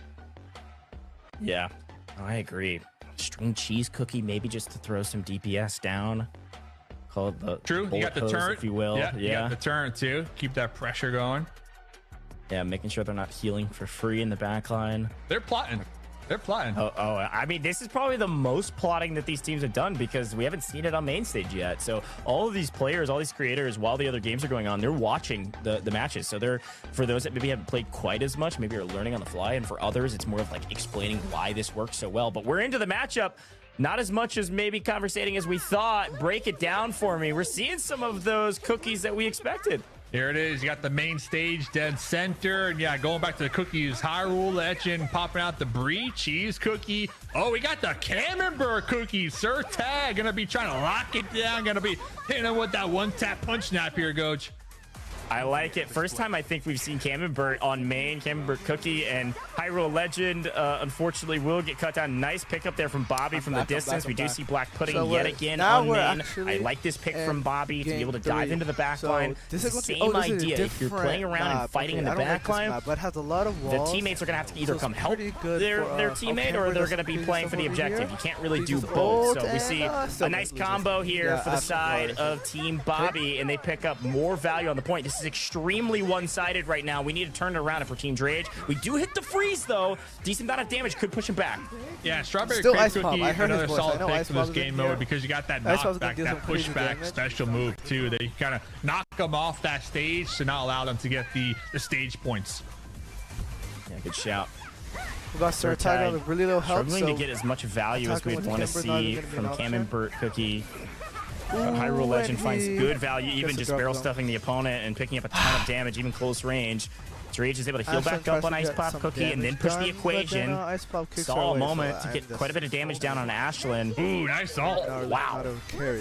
Yeah, I agree. String cheese cookie, maybe just to throw some DPS down. Call it the you got the turret, if you will. You got the turret too. Keep that pressure going. Yeah, making sure they're not healing for free in the back line. They're plotting. They're plotting. Oh, I mean, this is probably the most plotting that these teams have done because we haven't seen it on main stage yet. So all of these players, all these creators, while the other games are going on, they're watching the matches. So they're, for those that maybe haven't played quite as much, maybe are learning on the fly. And for others, it's more of like explaining why this works so well. But we're into the matchup. Not as much as maybe conversating as we thought. Break it down for me. We're seeing some of those cookies that we expected. Here it is. You got the main stage dead center. And yeah, going back to the cookies, Hyrule Legend popping out the Brie cheese cookie. Oh, we got the Camembert cookie. Sir Tag gonna be trying to lock it down. Gonna be hitting him with that one tap punch snap here, Coach. I like it. First time I think we've seen Camembert on main, Camembert cookie, and Hyrule Legend unfortunately will get cut down. Nice pickup there from Bobby from the distance. We do see Black Pudding yet again on main. I like this pick from Bobby to be able to dive into the back line. This is the same idea. If you're playing around and fighting in the back line, the teammates are going to have to either come help their teammate or they're going to be playing for the objective. You can't really do both. So we see a nice combo here for the side of Team Bobby, and they pick up more value on the point. This is extremely one-sided right now. We need to turn it around if we're Team Drage. We do hit the freeze, though. Decent amount of damage could push him back. Yeah, Strawberry Crepe Cookie, another solid pick for this game mode because you got that knockback, that pushback special move, too. That you kind of knock them off that stage to not allow them to get the stage points. Yeah, good shout. We got Sir Tag with really low health. Struggling to get as much value as we'd want to see from Camembert Cookie. Hyrule Legend finds good value, even just barrel stuffing the opponent and picking up a ton of damage, even close range. Drage is able to heal back up on Ice Pop Cookie and then push the equation. Saw a moment to get quite a bit of damage down on Ashlyn. Ooh, nice ult. Wow.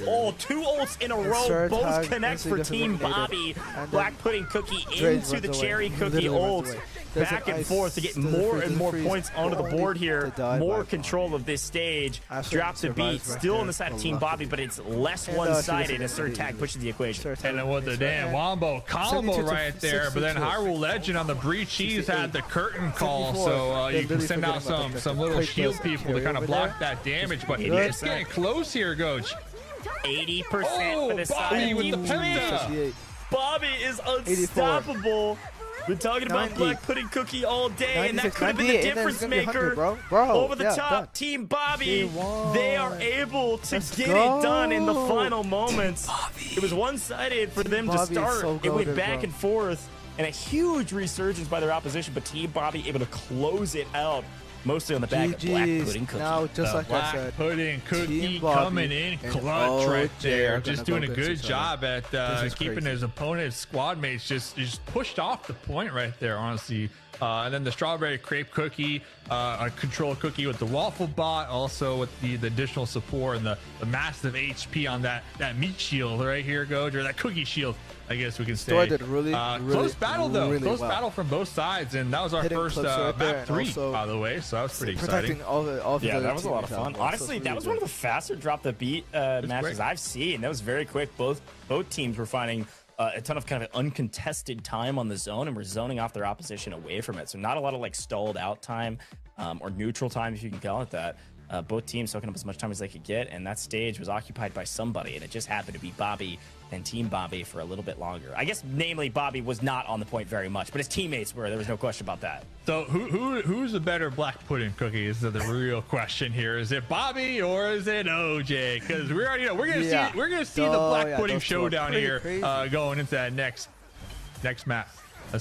Oh, 2 ults in a row. Both connect for Team Bobby. Black Pudding Cookie into the Cherry Cookie ult. Back and forth to get more and more points onto the board here. More control of this stage. Drop the beat. Still on the side of Team Bobby, but it's less one-sided as Sir Tag pushes the equation. And then with the damn wombo combo right there. But then Hyrule Legend on the Brie Cheese had the curtain call, so you can send out some little shield people to kind of block that damage. But it's getting close here, Coach. 80% for the side with the penta. Bobby is unstoppable. Been talking about Black Pudding Cookie all day, and that could have been the difference maker. Over the top, Team Bobby, they are able to get it done in the final moments. It was one-sided for them to start. It went back and forth, and a huge resurgence by their opposition, but Team Bobby able to close it out. Mostly on the back of Black Pudding Cookie. Now, just like I said, Black Pudding Cookie coming in clutch right there. Just doing a good job at keeping his opponent's squad mates just pushed off the point right there, honestly. And then the Strawberry Crepe Cookie, a control cookie with the Waffle Bot, also with the additional support and the massive HP on that meat shield right here, Goj, or that cookie shield, I guess we can say. Did really close battle, though. Really close battle from both sides, and that was our first map 3, by the way, so that was pretty exciting. Yeah, that was a lot of fun. Honestly, that was one of the faster drop the beat matches I've seen. That was very quick. Both teams were finding a ton of kind of uncontested time on the zone, and we're zoning off their opposition away from it. So not a lot of like stalled out time or neutral time, if you can call it that. Both teams soaking up as much time as they could get, and that stage was occupied by somebody, and it just happened to be Bobby and Team Bobby for a little bit longer. I guess, namely, Bobby was not on the point very much, but his teammates were. There was no question about that. So who's the better Black Pudding Cookie is the real question here. Is it Bobby or is it OJ? Because we already know we're gonna see the Black Pudding showdown here going into that next map.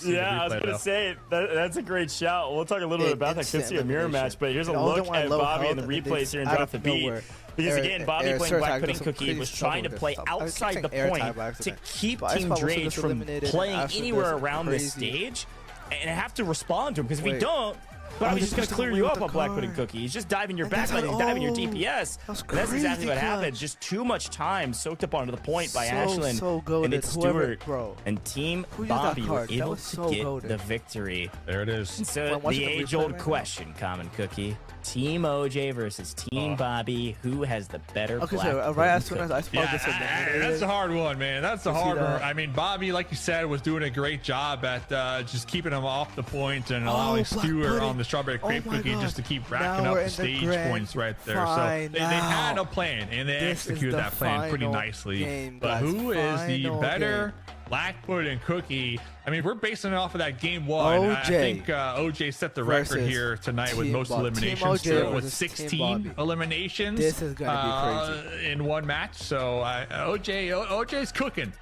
Yeah, I was going to say, that's a great shout. We'll talk a little bit about that. Could see a mirror match, but here's a look at Bobby and the replays here and Drop the Beat. Because again, Bobby playing Black Pudding Cookie was trying to play outside the point to keep Team Drage from playing anywhere around this stage and have to respond to him. Because if we don't, Bobby's just going to clear you up on Black Pudding Cookie. He's just diving your backline, he's diving your DPS. That's exactly what happened. Just too much time soaked up onto the point by Ashlyn and it's Stewart. And Team Bobby were able to get the victory. There it is. And so the age-old question, Common Cookie. Team OJ versus Team Bobby. Who has the better Black so right as soon as I spoke that's a hard one, man. That's a hard one. I mean, Bobby, like you said, was doing a great job at just keeping him off the point and allowing Stewart on the the strawberry crepe cookie God. just to keep Now racking up we're the in the stage grand points right there. So they had a plan and they This is executed the that plan pretty final nicely. game, But guys. who is the Final better game. Blackfoot and Cookie? I mean, we're basing it off of that game one. I OJ think OJ set the record versus here tonight with Team most Bob. Team eliminations OJ with versus Team 16 Bobby. eliminations. This is gonna be crazy in one match. So OJ's cooking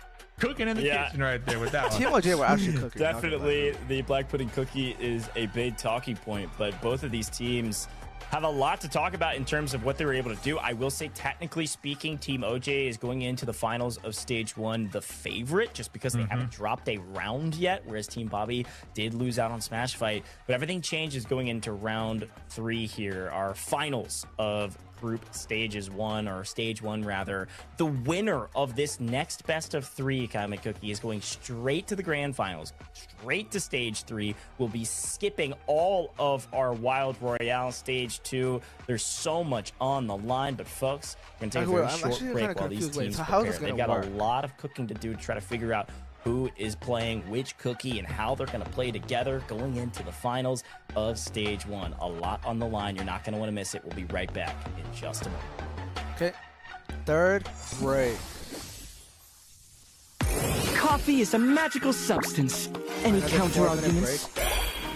in the kitchen right there with that one. Team OJ were actually cooking. Definitely, the Black Pudding Cookie is a big talking point, but both of these teams have a lot to talk about in terms of what they were able to do. I will say, technically speaking, Team OJ is going into the finals of stage one the favorite, just because they haven't dropped a round yet, whereas Team Bobby did lose out on Smash Fight. But everything changes going into round 3 here, our finals of group stage one rather. The winner of this next best of 3, Comic Cookie, is going straight to the grand finals, straight to stage 3. We'll be skipping all of our Wild Royale stage 2. There's so much on the line, but folks, we're gonna take a very short break while these teams prepare. They've got a lot of cooking to do to try to figure out who is playing which cookie and how they're going to play together going into the finals of stage 1. A lot on the line. You're not going to want to miss it. We'll be right back in just a moment. Okay, third break. Coffee is a magical substance. Any Another counter 4-minute arguments? break.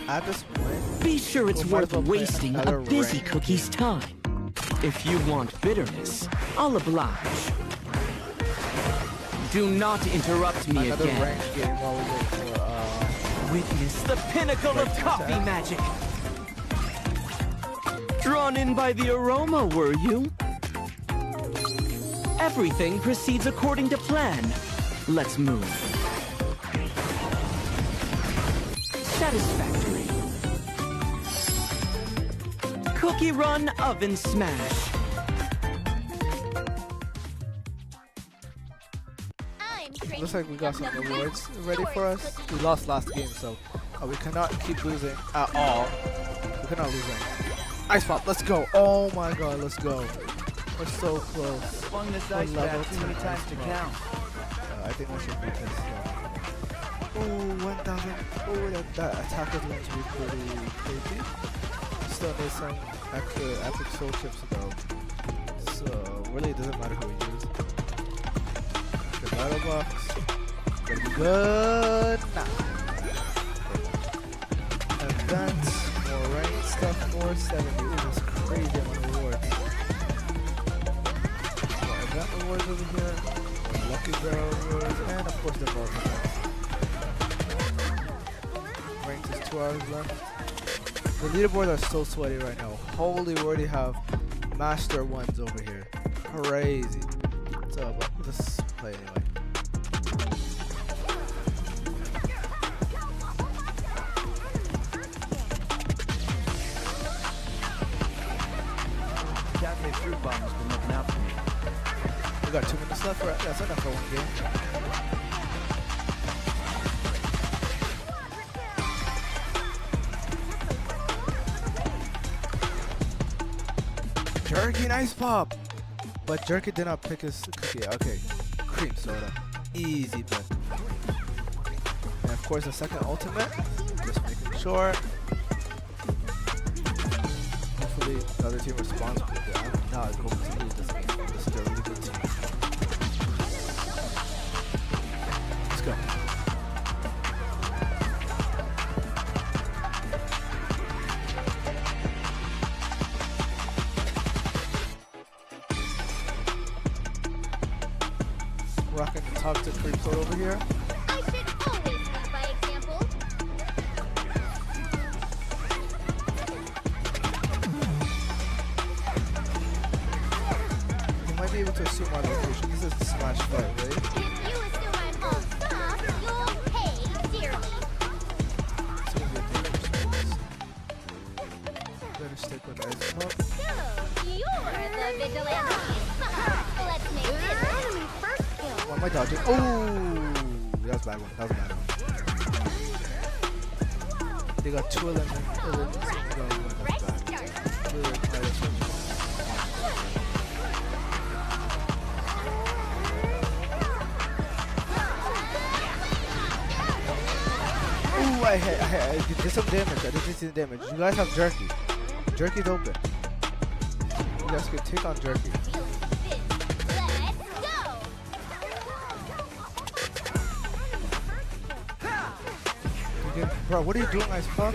At this point, Be sure it's we might worth as well play wasting a another busy ranked cookie's time. If you want bitterness, I'll oblige. Do not interrupt me another again. ranked game while we wait for Witness the pinnacle of coffee magic. Drawn in by the aroma, were you? Everything proceeds according to plan. Let's move. Satisfactory. Cookie Run Oven Smash. Looks like we got some rewards ready for us. We lost last game, so we cannot keep losing at all. We cannot lose any. Ice pop, let's go. Oh my god, let's go. We're so close. Flung this We're ice level back too many 10 times ice to pop. count. I think we should beat this. Oh, 1,000. Oh, that attack is going to be pretty crazy. Still need some extra epic soul chips though. So, really it doesn't matter who we use. Extra battle box. Gonna be good. Nah. Events, more ranked stuff, 470. Ooh, that's crazy amount of rewards. More event rewards over here. More lucky barrel rewards, and of course the vault events. Ranked is 2 hours left. The leaderboards are so sweaty right now. Holy, we already have master ones over here. Crazy. So, but let's play anyway. Cafe Fruit Bomb's been looking out for me. We got 2 minutes left. That's enough for one game. Jerky and ice pop, but Jerky did not pick his cookie. Okay, cream soda, easy bet. And of course the second ultimate, just making sure. Hopefully the other team responds quickly. I'm not going to lose this game. This is a really good team. Let's go. Rocking the toxic cream soda over here. I should always lead by example. You might be able to assume our location. This is the Smash Fight, right? If you assume I'm all soft, you'll pay dearly. It's gonna be a dangerous place. Better stick with ice pop. So, you're the vigilante. Let's make this enemy first kill. Why am I dodging? Oh, that was a bad one. That was a bad one. They got 2 elements. Fresh start. Ooh, I I did some damage. I did decent damage. You guys have Jerky. Jerky's open. You guys can take on Jerky. Bro, what are you doing, Ice Puck?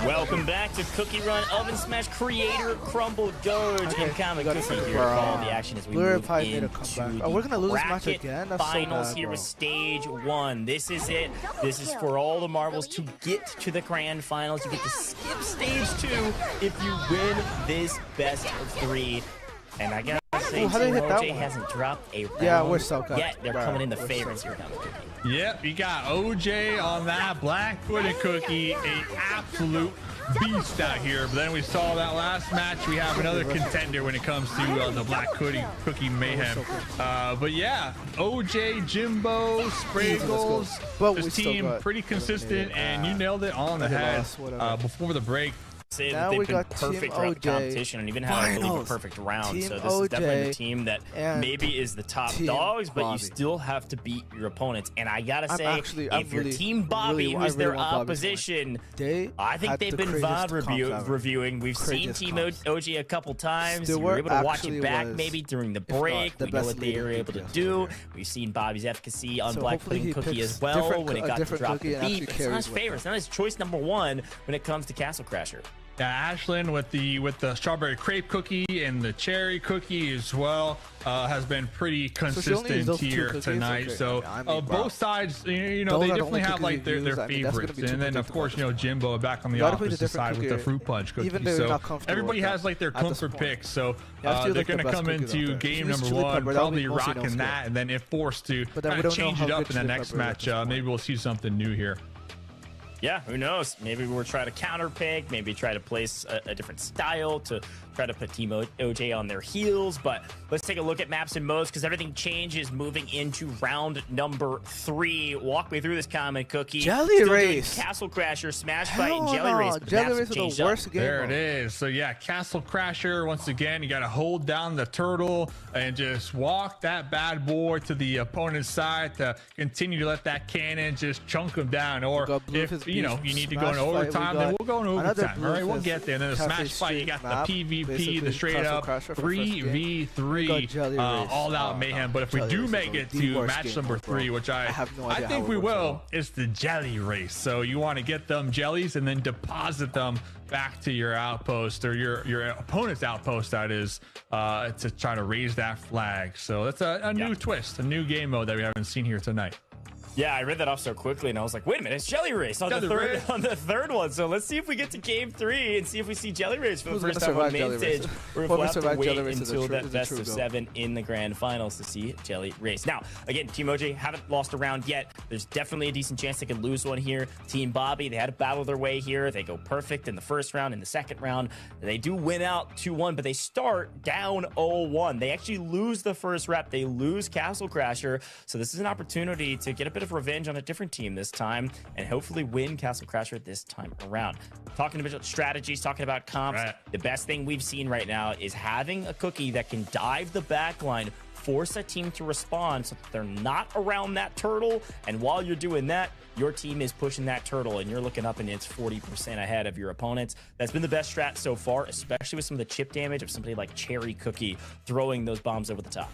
Welcome back to Cookie Run Ovensmash creator Crumble Doge and Comic Cookie here to call the action as we move into the we're gonna lose this match bracket again? That's finals so bad, here bro. with stage 1. This is it. This is for all the marbles to get to the grand finals. You get to skip stage 2 if you win this best of 3. And I gotta say, how did Team they hit that OJ one? hasn't dropped a round Yeah, we're so good. yet. They're Bro, coming in the we're favorites so here, Comic Cookie. Yep, you got OJ on that black pudding cookie, a absolute beast out here. But then we saw that last match. We have another contender when it comes to the black cookie mayhem. But yeah, OJ, Jimbo, Spraggles, this team pretty consistent, and you nailed it on the head before the break. Say Now that they've we been got perfect Team throughout the OJ competition and even had, I believe, a finals. perfect round. Team So this is definitely the OJ team that and maybe is the top Team dogs, but Bobby. you still have to beat your opponents. And I gotta say, if you're really- Team Bobby, really- I who's really their want Bobby to win. opposition, They I think had they've the been craziest VOD comps ever. reviewing. We've seen Craziest Team comps. OG a couple times. You were Stewart able to watch actually it back was, maybe during the if not break. the We know best what they leader were able to DPS do. player. We've seen Bobby's efficacy on So Black hopefully Pudding he Cookie picks as well different- when it a got to different drop cookie the and actually beat. But it's not carries his with favorite. It's not his choice number 1 when it comes to Castle Crasher. Yeah, Ashlyn with the strawberry crepe cookie and the cherry cookie as well has been pretty consistent here tonight. Okay. So both sides, you know, they definitely have like their favorites, and then of course, you know, Jimbo back on the opposite side with the fruit punch cookie. So everybody has like their comfort picks. So they're gonna come into game number 1 probably rocking that, and then if forced to kind of change it up in the next match, maybe we'll see something new here. Yeah, who knows? Maybe we'll try to counter pick, maybe try to place a different style to try to put Team OJ on their heels. But let's take a look at maps and modes because everything changes moving into round number 3. Walk me through this Comic Cookie. Jelly Still Race. doing Castle Crasher, Smash Hell Fight, and Jelly no. Race. But Jelly maps Race have is changed the up. worst game. There it is. So yeah, Castle Crasher, once again, you got to hold down the turtle and just walk that bad boy to the opponent's side to continue to let that cannon just chunk them down. Or if, you know, you need to go in overtime, then we'll go in overtime. All right, we'll get there. And then the Smash Fight, you got the PvP, the straight up 3v3 all-out mayhem. But if we do make it to match number 3, which I think we will, it's the Jelly Race. So you want to get them jellies and then deposit them back to your outpost, or your opponent's outpost, that is, to try to raise that flag. So that's a new twist, a new game mode that we haven't seen here tonight. Yeah, I read that off so quickly, and I was like, wait a minute, it's Jelly Race on the third one. So let's see if we get to game 3 and see if we see Jelly Race for the first time on main stage, or if we'll have to wait until that best of 7 in the grand finals to see Jelly Race. Now, again, Team OJ haven't lost a round yet. There's definitely a decent chance they could lose one here. Team Bobby, they had to battle their way here. They go perfect in the first round. In the second round, they do win out 2-1, but they start down 0-1. They actually lose the first rep. They lose Castle Crasher. So this is an opportunity to get a bit of revenge on a different team this time and hopefully win Castle Crasher this time around. Talking about strategies, talking about comps, the best thing we've seen right now is having a cookie that can dive the back line, force a team to respond so that they're not around that turtle, and while you're doing that, your team is pushing that turtle and you're looking up and it's 40% ahead of your opponents. That's been the best strat so far, especially with some of the chip damage of somebody like Cherry Cookie throwing those bombs over the top.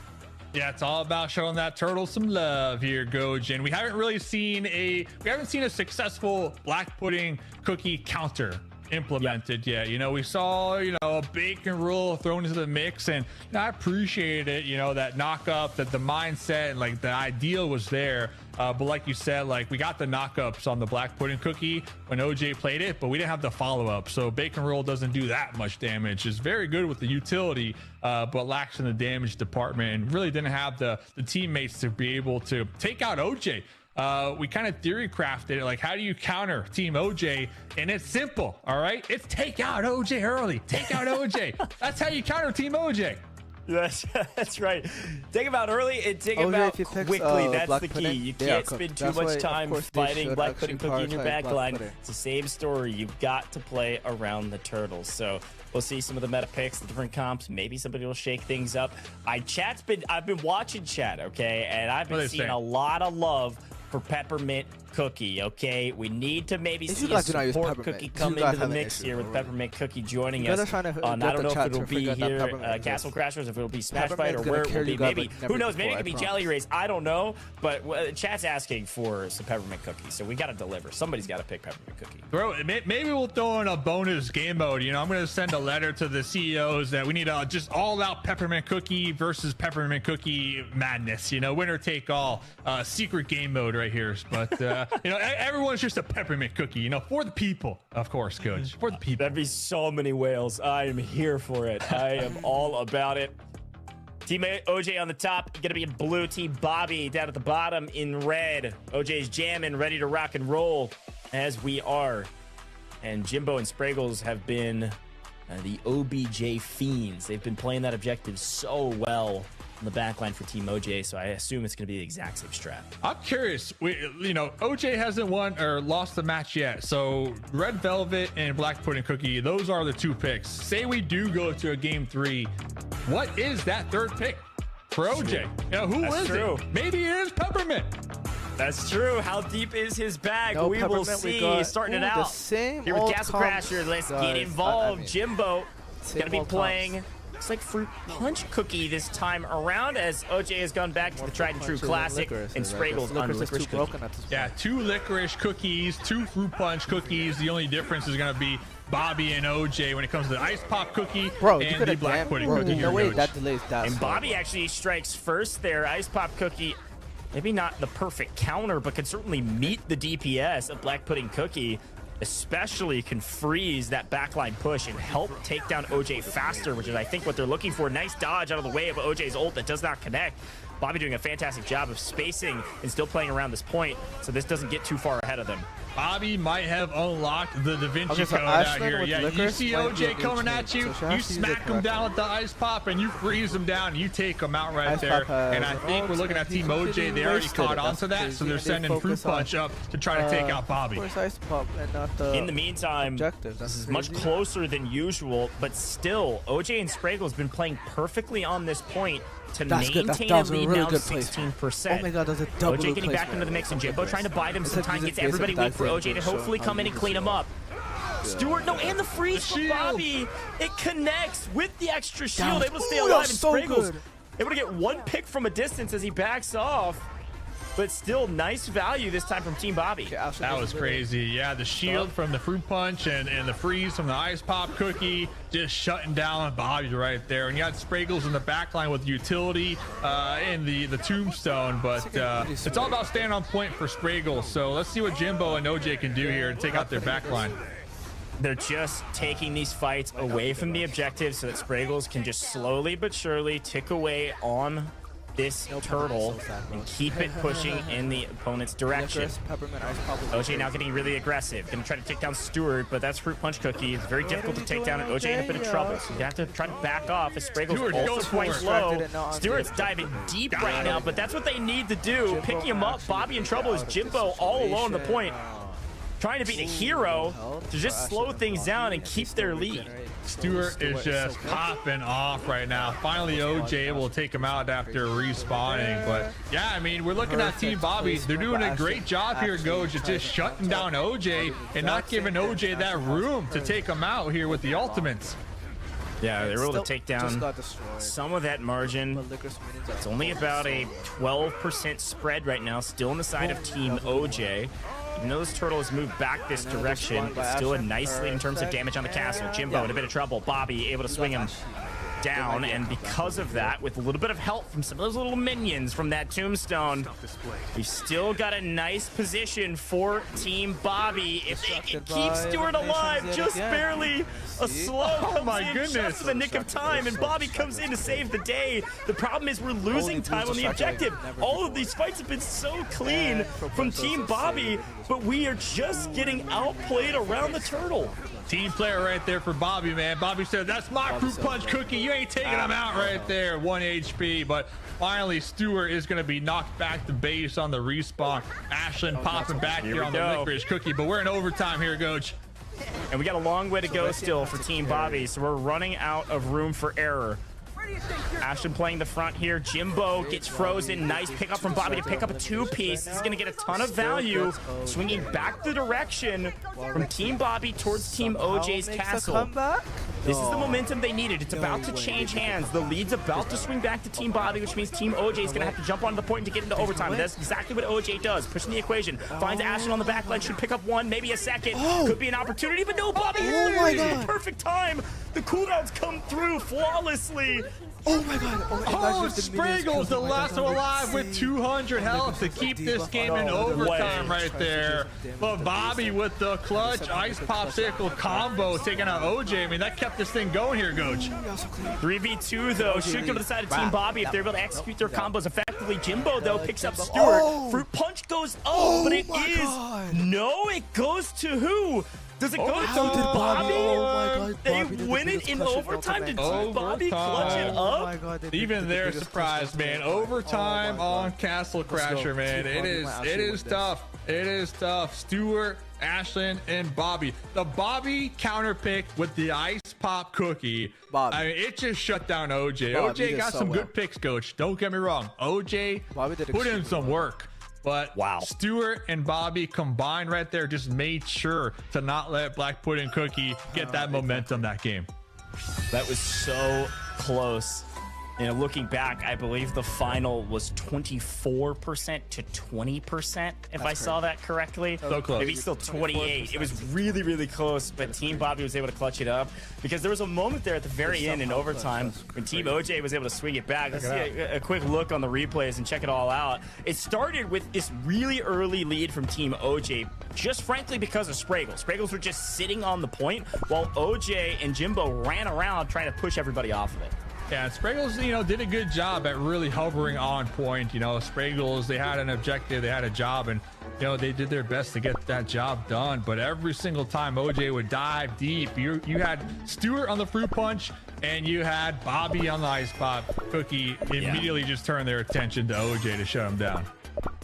Yeah, it's all about showing that turtle some love here, Gojin. We haven't really seen a successful black pudding cookie counter implemented yet. You know, we saw, you know, a bacon roll thrown into the mix, and you know, I appreciate it, you know, that knock up, that the mindset and like the ideal was there. But like you said, like we got the knockups on the black pudding cookie when OJ played it, but we didn't have the follow-up. So bacon roll doesn't do that much damage. It's very good with the utility, but lacks in the damage department, and really didn't have the teammates to be able to take out OJ. We kind of theory crafted it, like how do you counter Team OJ? And it's simple, all right? It's take out OJ early. Take out OJ. That's how you counter Team OJ. That's right. Take him out early and take him OJ, out if he picks, quickly. That's Black the key. Pudding, You they are can't cooked. spend too That's much why, of time course, they fighting should Black Pudding actually Cookie in your prioritize back Black line. Pudding. It's the same story. You've got to play around the turtles. So we'll see some of the meta picks, the different comps. Maybe somebody will shake things up. I've been watching chat, okay, and I've been seeing a lot of love for Peppermint Cookie, okay? We need to maybe see a support cookie come into the mix here with Peppermint Cookie joining us. I don't know if it'll be here Castle Crashers, if it'll be Smash Fight, or where it will be. Maybe, who knows? Maybe it could be Jelly Race. I don't know. But chat's asking for some Peppermint Cookie, so we got to deliver. Somebody's got to pick Peppermint Cookie. Bro, maybe we'll throw in a bonus game mode. You know, I'm going to send a letter to the CEOs that we need just all-out Peppermint Cookie versus Peppermint Cookie madness. You know, winner take all. Secret game mode right here. But, you know, everyone's just a Peppermint Cookie, you know, for the people, of course, Coach. For the people. That'd be so many whales. I am here for it. I am all about it. Team OJ on the top, gonna be in blue. Team Bobby down at the bottom in red. OJ's jamming, ready to rock and roll, as we are. And Jimbo and Spraggles have been the OBJ fiends. They've been playing that objective so well on the backline for Team OJ, so I assume it's going to be the exact same strat. I'm curious. You know, OJ hasn't won or lost the match yet, so Red Velvet and Black Pudding Cookie, those are the two picks. Say we do go to a game 3, what is that third pick for OJ? You know, who is it? Maybe it is Peppermint. That's true. How deep is his bag? No, we will see. Starting it out here with Castle Crasher. Let's get involved. Jimbo going to be playing. Looks like Fruit Punch Cookie this time around, as OJ has gone back to the tried and true classic, and Spraggles on Licorice Cookie. Yeah, 2 Licorice Cookies, 2 Fruit Punch Cookies. The only difference is going to be Bobby and OJ when it comes to the Ice Pop Cookie and the Black Pudding Cookie. No way, that delays that. And Bobby actually strikes first there. Ice Pop Cookie, maybe not the perfect counter, but can certainly meet the DPS of Black Pudding Cookie. Especially can freeze that backline push and help take down OJ faster, which is, I think, what they're looking for. Nice dodge out of the way of OJ's ult that does not connect. Bobby doing a fantastic job of spacing and still playing around this point, so this doesn't get too far ahead of them. Bobby might have unlocked the Da Vinci Code out here. Yeah, you see OJ coming at you, you smack him down with the Ice Pop, and you freeze him down, and you take him out right there. And I think we're looking at Team OJ. They already caught on to that, so they're sending Fruit Punch up to try to take out Bobby. In the meantime, this is much closer than usual, but still, OJ and Spraggle's been playing perfectly on this point to maintain a lead now, 16%. Oh my God, that's a double OJ getting back into the mix, and Jimbo trying to bide him some time, gets everybody weak for OJ to hopefully come in and clean him up. Stewart, no, and the freeze for Bobby. It connects with the extra shield, able to stay alive, and Spraggles able to get one pick from a distance as he backs off. But still, nice value this time from Team Bobby. That was crazy. Yeah, the shield from the Fruit Punch and the freeze from the Ice Pop Cookie just shutting down Bobby right there. And you got Spraggles in the backline with utility and the Tombstone. But it's all about staying on point for Spraggles. So let's see what Jimbo and OJ can do here and take out their backline. They're just taking these fights away from the objective so that Spraggles can just slowly but surely tick away on this turtle and keep it pushing in the opponent's direction. OJ now getting really aggressive. Gonna try to take down Stewart, but that's Fruit Punch Cookie. It's very difficult to take down, and OJ in a bit of trouble. So you have to try to back off as Spraggles also quite low. Stewart's diving deep right now, but that's what they need to do. Picking him up, Bobby in trouble as Jimbo all alone on the point. Trying to be the hero to just slow things down and keep their lead. Stewart is just popping off right now. Finally, OJ able to take him out after respawning. But yeah, I mean, we're looking at Team Bobby. They're doing a great job here, Gojo, just shutting down OJ and not giving OJ that room to take him out here with the ultimates. Yeah, they were able to take down some of that margin. It's only about a 12% spread right now, still on the side of Team OJ. Even though this turtle has moved back this direction, it's still a nice lead in terms of damage on the castle. Jimbo in a bit of trouble. Bobby able to swing him down, and because of that, with a little bit of help from some of those little minions from that tombstone, we've still got a nice position for Team Bobby. If they can keep Stewart alive, just barely, a slow comes in just in the nick of time, and Bobby comes in to save the day. The problem is we're losing time on the objective. All of these fights have been so clean from Team Bobby, but we are just getting outplayed around the turtle. Team player right there for Bobby, man. Bobby said, that's my Fruit Punch Cookie. you ain't taking him out right there. 1 HP, but finally Stewart is going to be knocked back to base on the respawn. Ashlyn popping back here on the licorice cookie, but we're in overtime here, Coach. And we got a long way to go still for Team Bobby, so we're running out of room for error. Ashton playing the front here. Jimbo gets frozen. Nice pickup from Bobby to pick up a two-piece. This is going to get a ton of value. Swinging back the direction from Team Bobby towards Team OJ's castle. This is the momentum they needed. It's about to change hands. The lead's about to swing back to Team Bobby, which means Team OJ is going to have to jump onto the point to get into overtime. And that's exactly what OJ does. Pushing the equation. Finds Ashton on the back line. Should pick up one, maybe a second. Could be an opportunity, but no, Bobby. The perfect time. The cooldowns come through flawlessly. Oh my god. Oh, Spriggles, the last one alive with 200 health to keep this game in overtime right there. But Bobby with the clutch ice popsicle combo taking out OJ. I mean, that kept this thing going here, Coach. 3v2 though, should go to the side of Team Bobby if they're able to execute their combos effectively. Jimbo though picks up Stewart. Fruit punch goes up, but it is no, it goes to who? Does it go to Bobby? Oh my god. They win it in overtime. Did Bobby clutch it up? Even they're surprised, man. Overtime on Castle Crasher, man. It is tough. It is tough. Stewart, Ashlyn, and Bobby. The Bobby counter pick with the ice pop cookie. I mean, it just shut down OJ. OJ got some good picks, Coach. Don't get me wrong. OJ put in some work. But wow, Stewart and Bobby combined right there just made sure to not let Black Pudding Cookie get that momentum that game. That was so close. You know, looking back, I believe the final was 24% to 20%, if I saw that correctly. So close. Maybe still 28. It was really, really close, but Team Bobby was able to clutch it up because there was a moment there at the very end in overtime when Team OJ was able to swing it back. Let's see a quick look on the replays and check it all out. It started with this really early lead from Team OJ, just frankly because of Spraggles. Spraggles were just sitting on the point while OJ and Jimbo ran around trying to push everybody off of it. Yeah, Spraggles, you know, did a good job at really hovering on point. You know, Spraggles, they had an objective, they had a job, and, you know, they did their best to get that job done. But every single time OJ would dive deep, you had Stewart on the fruit punch, and you had Bobby on the ice pop cookie immediately just turned their attention to OJ to shut him down.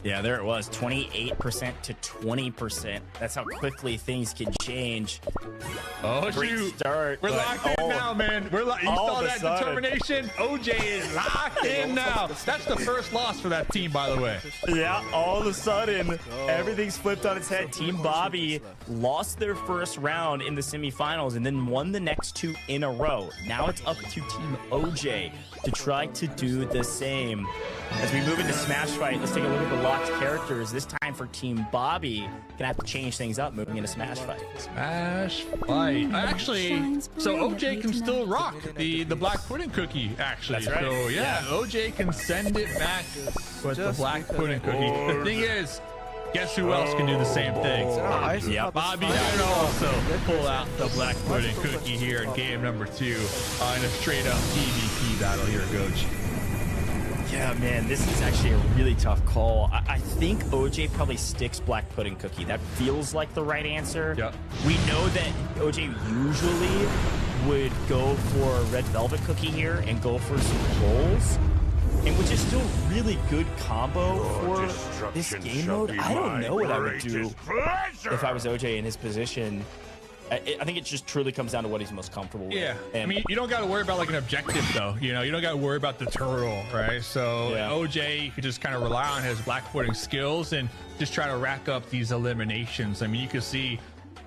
Yeah, there it was, 28% to 20%. That's how quickly things can change. Oh, shoot. Start, we're locked in now, man. You saw that determination? OJ is locked in now. That's the first loss for that team, by the way. Yeah, all of a sudden, everything's flipped on its head. Team Bobby lost their first round in the semifinals and then won the next two in a row. Now it's up to Team OJ to try to do the same. As we move into Smash Fight, let's take a look at the locked characters. This time for Team Bobby, gonna have to change things up moving into Smash Fight. Smash Fight. Actually, so OJ can still rock the Black Pudding Cookie, actually. That's right. So, yeah, OJ can send it back with the Black Pudding Cookie. The thing is, guess who else can do the same thing? Bobby can also pull out the Black Pudding Cookie here in game number 2 in a straight-up PvP battle here, Coach. Yeah, man, this is actually a really tough call. I think OJ probably sticks Black Pudding Cookie. That feels like the right answer. Yep. We know that OJ usually would go for Red Velvet Cookie here and go for some pulls, and which is still a really good combo for this game mode. I don't know what I would do if I was OJ in his position. I think it just truly comes down to what he's most comfortable with. Yeah, and I mean, you don't got to worry about like an objective though. You know, you don't got to worry about the turtle, right? So OJ, you could just kind of rely on his Black Pudding skills and just try to rack up these eliminations. I mean, you can see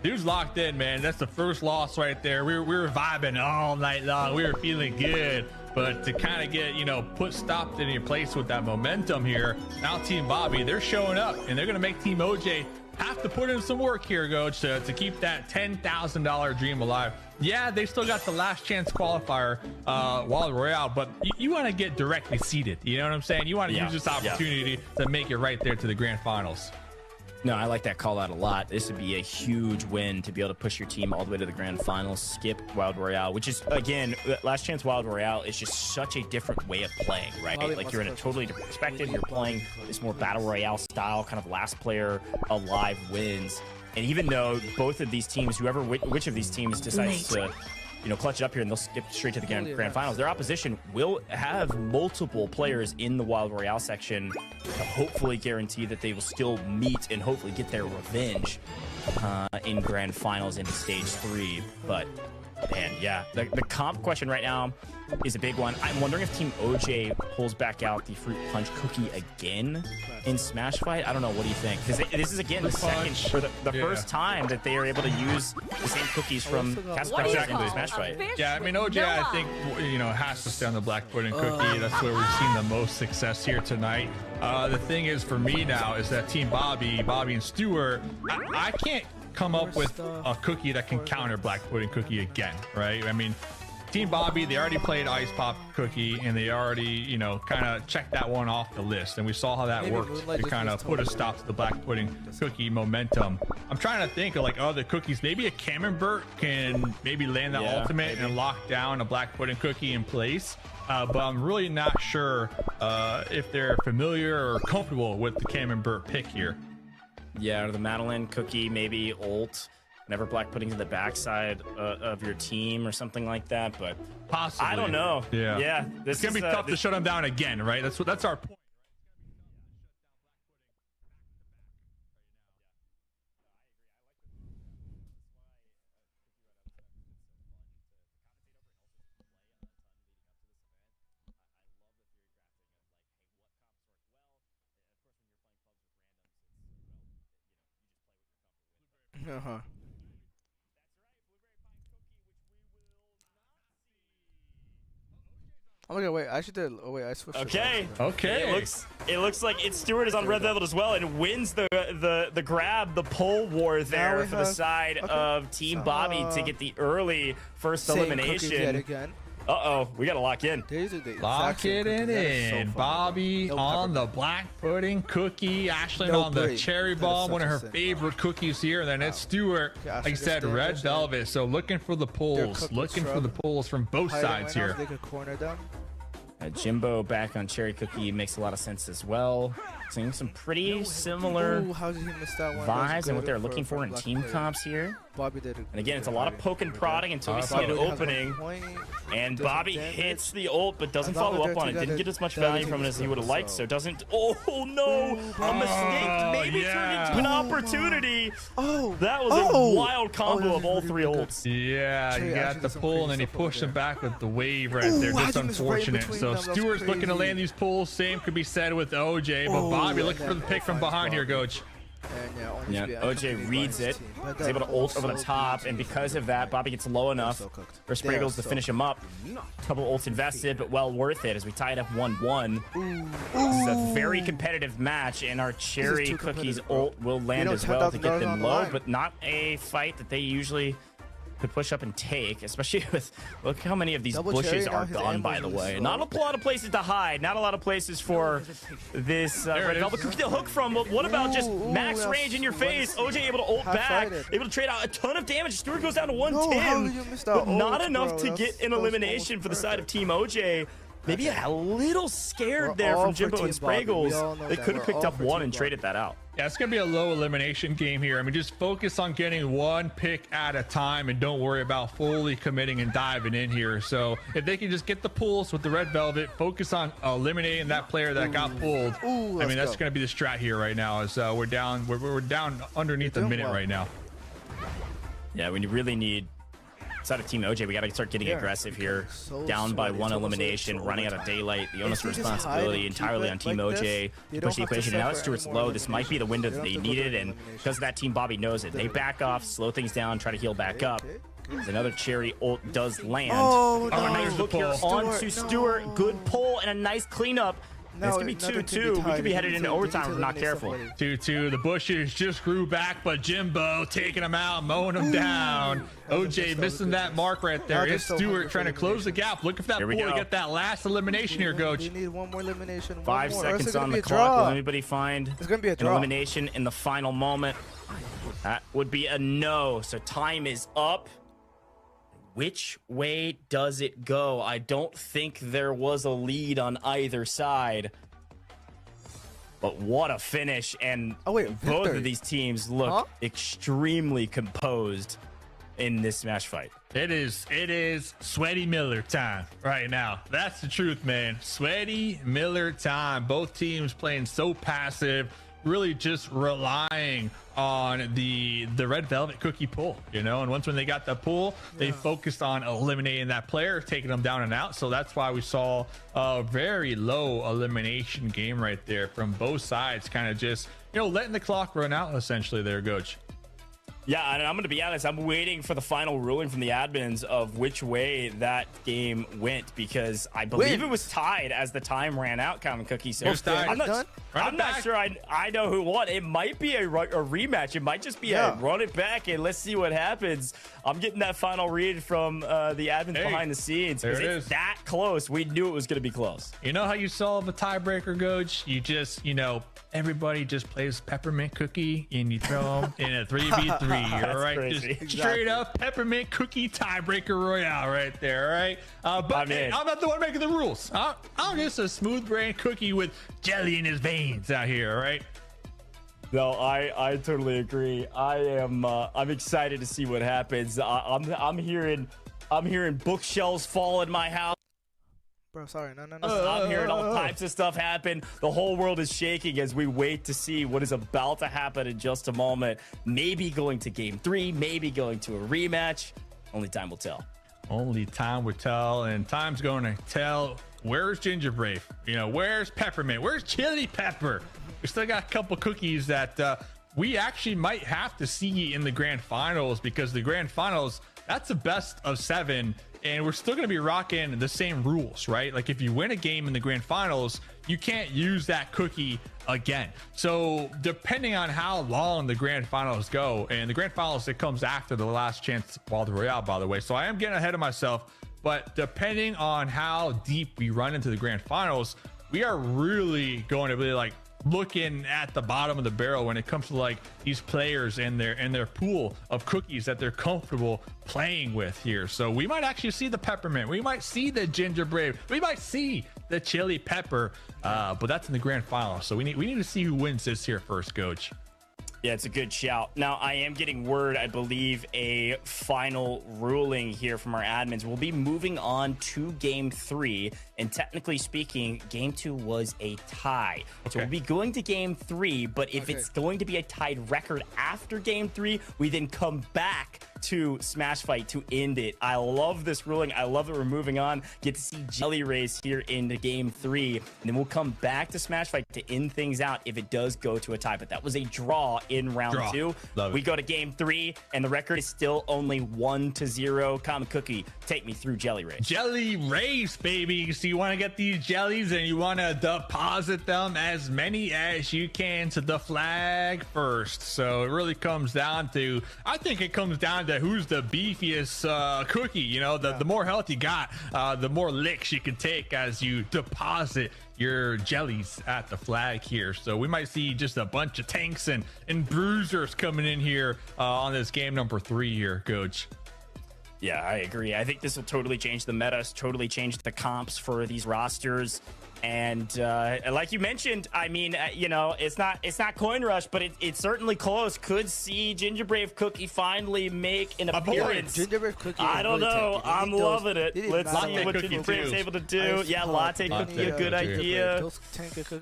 dude's locked in, man. That's the first loss right there. We were vibing all night long. We were feeling good. But to kind of get, you know, stopped in your place with that momentum here, now Team Bobby, they're showing up and they're going to make Team OJ have to put in some work here, Coach, to keep that $10,000 dream alive. Yeah, they still got the last chance qualifier, Wild Royale, but you want to get directly seeded. You know what I'm saying? You want to use this opportunity to make it right there to the grand finals. No, I like that call out a lot. This would be a huge win to be able to push your team all the way to the grand finals, skip Wild Royale, which is, again, Last Chance Wild Royale is just such a different way of playing, right? Like, you're in a totally different perspective. You're playing this more Battle Royale style, kind of last player alive wins. And even though both of these teams, which of these teams decides to clutch it up here and they'll skip straight to the grand finals. Their opposition will have multiple players in the Wild Royale section to hopefully guarantee that they will still meet and hopefully get their revenge in grand finals into stage 3. But man, yeah, the comp question right now is a big one. I'm wondering if Team OJ pulls back out the Fruit Punch cookie again in Smash Fight. I don't know. What do you think? Because this is again the second or the first time that they are able to use the same cookies from Casper in the Smash Fight. Yeah, I mean OJ, I think has to stay on the black pudding cookie. That's where we've seen the most success here tonight. The thing is for me now is that Team Bobby and Stuart, I can't come up with a cookie that can counter black pudding cookie again, right? I mean, Team Bobby, they already played Ice Pop Cookie, and they already, kind of checked that one off the list. And we saw how that worked to kind of put a stop to the Black Pudding Cookie momentum. I'm trying to think of like other cookies. Maybe a Camembert can maybe land the ultimate and lock down a Black Pudding Cookie in place. But I'm really not sure if they're familiar or comfortable with the Camembert pick here. Yeah, or the Madeline Cookie, maybe ult. Whenever black pudding's in the backside of your team or something like that, but possibly. I don't know. Yeah, it's gonna be tough to shut them down again, right? That's our point. Okay, wait. I actually did. Oh wait, I switched. Okay. Okay. It looks like it's Stewart is on red velvet as well and wins the grab, the pole war there for the side of Team Bobby to get the early first elimination. Uh-oh, we gotta lock in. Lock it in. Bobby on the black pudding cookie. Ashlyn on the cherry bomb, one of her favorite cookies here. And then it's Stuart, like I said, red velvet. So looking for the pulls. Looking for the pulls from both sides here. Jimbo back on cherry cookie makes a lot of sense as well. Seeing some pretty similar vibes and what they're looking for in team comps here. And again, it's a lot of poke and prodding until we see an opening. And Bobby hits the ult, but doesn't follow up on it. Didn't get as much value from it as he would have liked, so doesn't. Oh no! A mistake maybe turned into an opportunity. That was a wild combo of all 3 ults. Yeah, he got the pull and then he pushed him back with the wave right there. Just unfortunate. So Stewart's looking to land these pulls. Same could be said with OJ, but Bobby looking for the pick from behind here, Coach. Yeah, OJ reads it. He's able to ult over the top, and because of that, Bobby gets low enough for Spraggles to finish him up. Couple ults invested, but well worth it as we tie it up 1-1. This is a very competitive match, and our cherry cookies ult will land as well to get them low, but not a fight that they usually could push up and take, especially with look how many of these bushes are gone, by the way. Not a lot of places to hide, not a lot of places for this red velvet cookie to hook from. But what about just max range in your face? OJ able to ult back, able to trade out a ton of damage. Stewart goes down to 110, but not enough to get an elimination for the side of Team OJ. Maybe a little scared there from Jimbo and Spraggles. They could have picked up 1 and traded that out. Yeah, it's going to be a low elimination game here. I mean, just focus on getting 1 pick at a time and don't worry about fully committing and diving in here. So if they can just get the pulls with the red velvet, focus on eliminating that player that got pulled. I mean, that's going to be the strat here right now as we're down underneath a minute right now. Yeah, we really need side of Team OJ, we got to start getting aggressive here. Down by 1 elimination, running out of daylight. The onus of responsibility entirely on Team OJ to push the equation. And now that Stewart's low, this might be the window that they needed, and because of that, Team Bobby knows it. They back off, slow things down, try to heal back up. As another cherry ult does land. A nice look here onto Stewart. Good pull and a nice cleanup. It's going to be 2-2. We could be headed into overtime if we're not careful. 2-2. The bushes just grew back, but Jimbo taking him out, mowing him down. OJ missing that mark right there. It's Stewart trying to close the gap. Look for that pull to get that last elimination here, Coach. We need 1 more elimination. 5 seconds on the clock. Will anybody find an elimination in the final moment? That would be a no. So time is up. Which way does it go? I don't think there was a lead on either side. But what a finish. And both of these teams look extremely composed in this Smash fight. It is Sweaty Miller time right now. That's the truth, man. Sweaty Miller time. Both teams playing so passive, really just relying on the red velvet cookie pull, you know. And once when they got the pull, they focused on eliminating that player, taking them down and out. So that's why we saw a very low elimination game right there from both sides, kind of just, you know, letting the clock run out essentially there, Coach. Yeah, and I'm going to be honest, I'm waiting for the final ruling from the admins of which way that game went, because I believe it was tied as the time ran out, Common Cookie. So I'm not sure I know who won. It might be a rematch. It might just be a run it back and let's see what happens. I'm getting that final read from the admins behind the scenes. There it it's is. that close. We knew it was going to be close. You know how you solve a tiebreaker, Coach? You just, you know, everybody just plays peppermint cookie and you throw them in a 3v3. All right, crazy. just straight up peppermint cookie tiebreaker royale right there. All right, but hey, I'm not the one making the rules. I'm just a smooth brain cookie with jelly in his veins out here. All right. No, I totally agree. I'm excited to see what happens. I'm hearing bookshelves fall in my house. Bro, sorry. No. I'm hearing all types of stuff happen. The whole world is shaking as we wait to see what is about to happen in just a moment. Maybe going to game 3, maybe going to a rematch. Only time will tell. Only time will tell, and time's going to tell. Where's Ginger Brave? You know, where's Peppermint? Where's Chili Pepper? We still got a couple cookies that we actually might have to see in the grand finals, because the grand finals, that's the best of 7, and we're still going to be rocking the same rules, right? Like if you win a game in the grand finals, you can't use that cookie again. So depending on how long the grand finals go, and the grand finals, it comes after the last chance Wild Royale, by the way. So I am getting ahead of myself, but depending on how deep we run into the grand finals, we are really going to be like looking at the bottom of the barrel when it comes to like these players and their pool of cookies that they're comfortable playing with here. So we might actually see the peppermint, we might see the ginger brave, we might see the chili pepper, but that's in the grand final. So we need to see who wins this here first, Coach. Yeah, it's a good shout. Now, I am getting word, I believe, a final ruling here from our admins. We'll be moving on to game 3, and technically speaking, game 2 was a tie. Okay. So we'll be going to game 3, but if it's going to be a tied record after game 3, we then come back to Smash Fight to end it. I love this ruling. I love that we're moving on. Get to see Jelly Race here in the game 3, and then we'll come back to Smash Fight to end things out if it does go to a tie. But that was a draw in round 2. We go to game 3, and the record is still only 1-0. Common Cookie, take me through Jelly Race. Jelly Race, baby. So you want to get these jellies and you want to deposit them as many as you can to the flag first. So it really comes down to, I think it comes down to who's the beefiest cookie. You know, the more health you got, the more licks you can take as you deposit your jellies at the flag here. So we might see just a bunch of tanks and bruisers coming in here on this game number 3 here, Coach. Yeah, I agree. I think this will totally change the meta, totally change the comps for these rosters. And like you mentioned, I mean, you know, it's not coin rush, but it's certainly close. Could see Ginger Brave Cookie finally make an appearance. Ginger Brave Cookie, I don't know. I'm loving it. Let's see what Ginger Brave's able to do. Yeah, Latte Cookie, a good idea.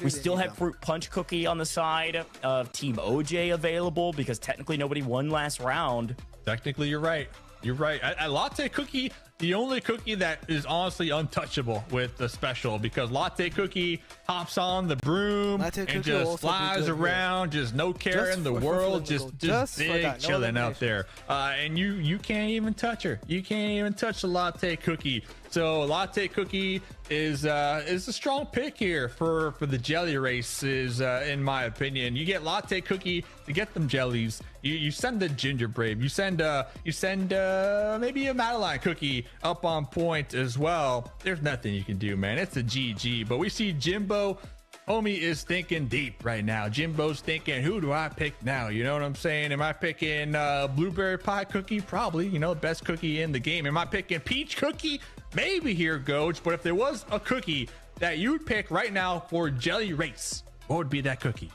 We still have Fruit Punch Cookie on the side of Team OJ available, because technically nobody won last round. Technically, you're right. You're right. A Latte Cookie, the only cookie that is honestly untouchable with the special, because Latte Cookie hops on the broom and just flies around, just no care in the world, just big chilling out there. And you can't even touch her. You can't even touch the Latte Cookie. So Latte Cookie is a strong pick here for the jelly races, in my opinion. You get Latte Cookie to get them jellies. You send the Ginger Brave. You send maybe a Madeline Cookie up on point as well. There's nothing you can do, man. It's a GG. But we see Jimbo. Homie is thinking deep right now. Jimbo's thinking, who do I pick now? You know what I'm saying? Am I picking Blueberry Pie Cookie? Probably, you know, the best cookie in the game. Am I picking Peach Cookie? Maybe here, Coach. But if there was a cookie that you'd pick right now for Jelly Race, what would be that cookie?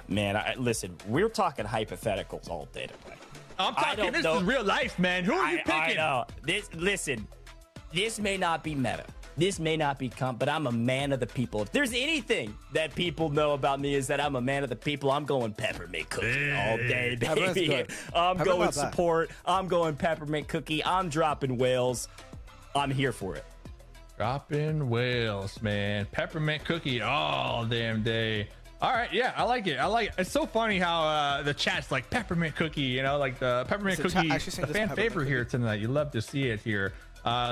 Man, listen, we're talking hypotheticals all day today. I'm talking. This is real life, man. Who are you picking? I know. Listen. This may not be meta. This may not be but I'm a man of the people. If there's anything that people know about me is that I'm a man of the people. I'm going peppermint cookie all day, baby. I'm going support. I'm going peppermint cookie. I'm dropping whales. I'm here for it. Dropping whales, man. Peppermint cookie all damn day. All right, yeah, I like it. I like it. It's so funny how the chat's like peppermint cookie, you know, like the peppermint cookie, the fan favorite here tonight. You love to see it here.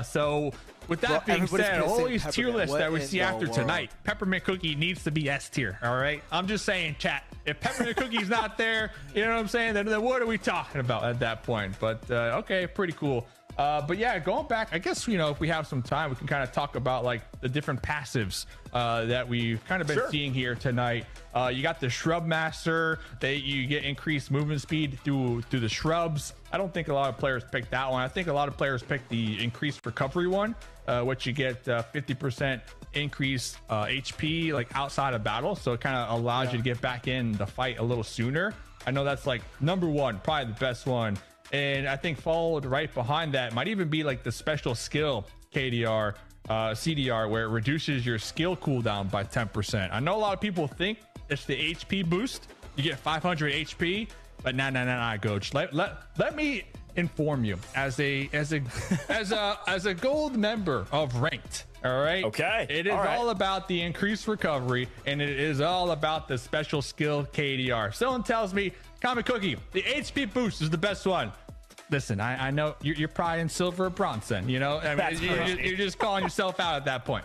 So with that being said, all these tier lists that we see after tonight, peppermint cookie needs to be S tier. All right, I'm just saying, chat, if peppermint cookie's not there, you know what I'm saying, then what are we talking about at that point? But okay, pretty cool. But yeah, going back, I guess, you know, if we have some time, we can kind of talk about like the different passives that we've kind of been seeing here tonight. You got the Shrub Master, that you get increased movement speed through the shrubs. I don't think a lot of players picked that one. I think a lot of players picked the increased recovery one, which you get 50% increase HP like outside of battle. So it kind of allows you to get back in the fight a little sooner. I know that's like number one, probably the best one. And I think followed right behind that might even be like the special skill KDR, CDR, where it reduces your skill cooldown by 10%. I know a lot of people think it's the HP boost. You get 500 HP, but nah, coach. Let me inform you as a gold member of ranked. All right. Okay. It is all about the increased recovery, and it is all about the special skill KDR. Someone tells me, Common Cookie, the HP boost is the best one. Listen, I know you're probably in silver or bronze, you know. I mean, you're just calling yourself out at that point.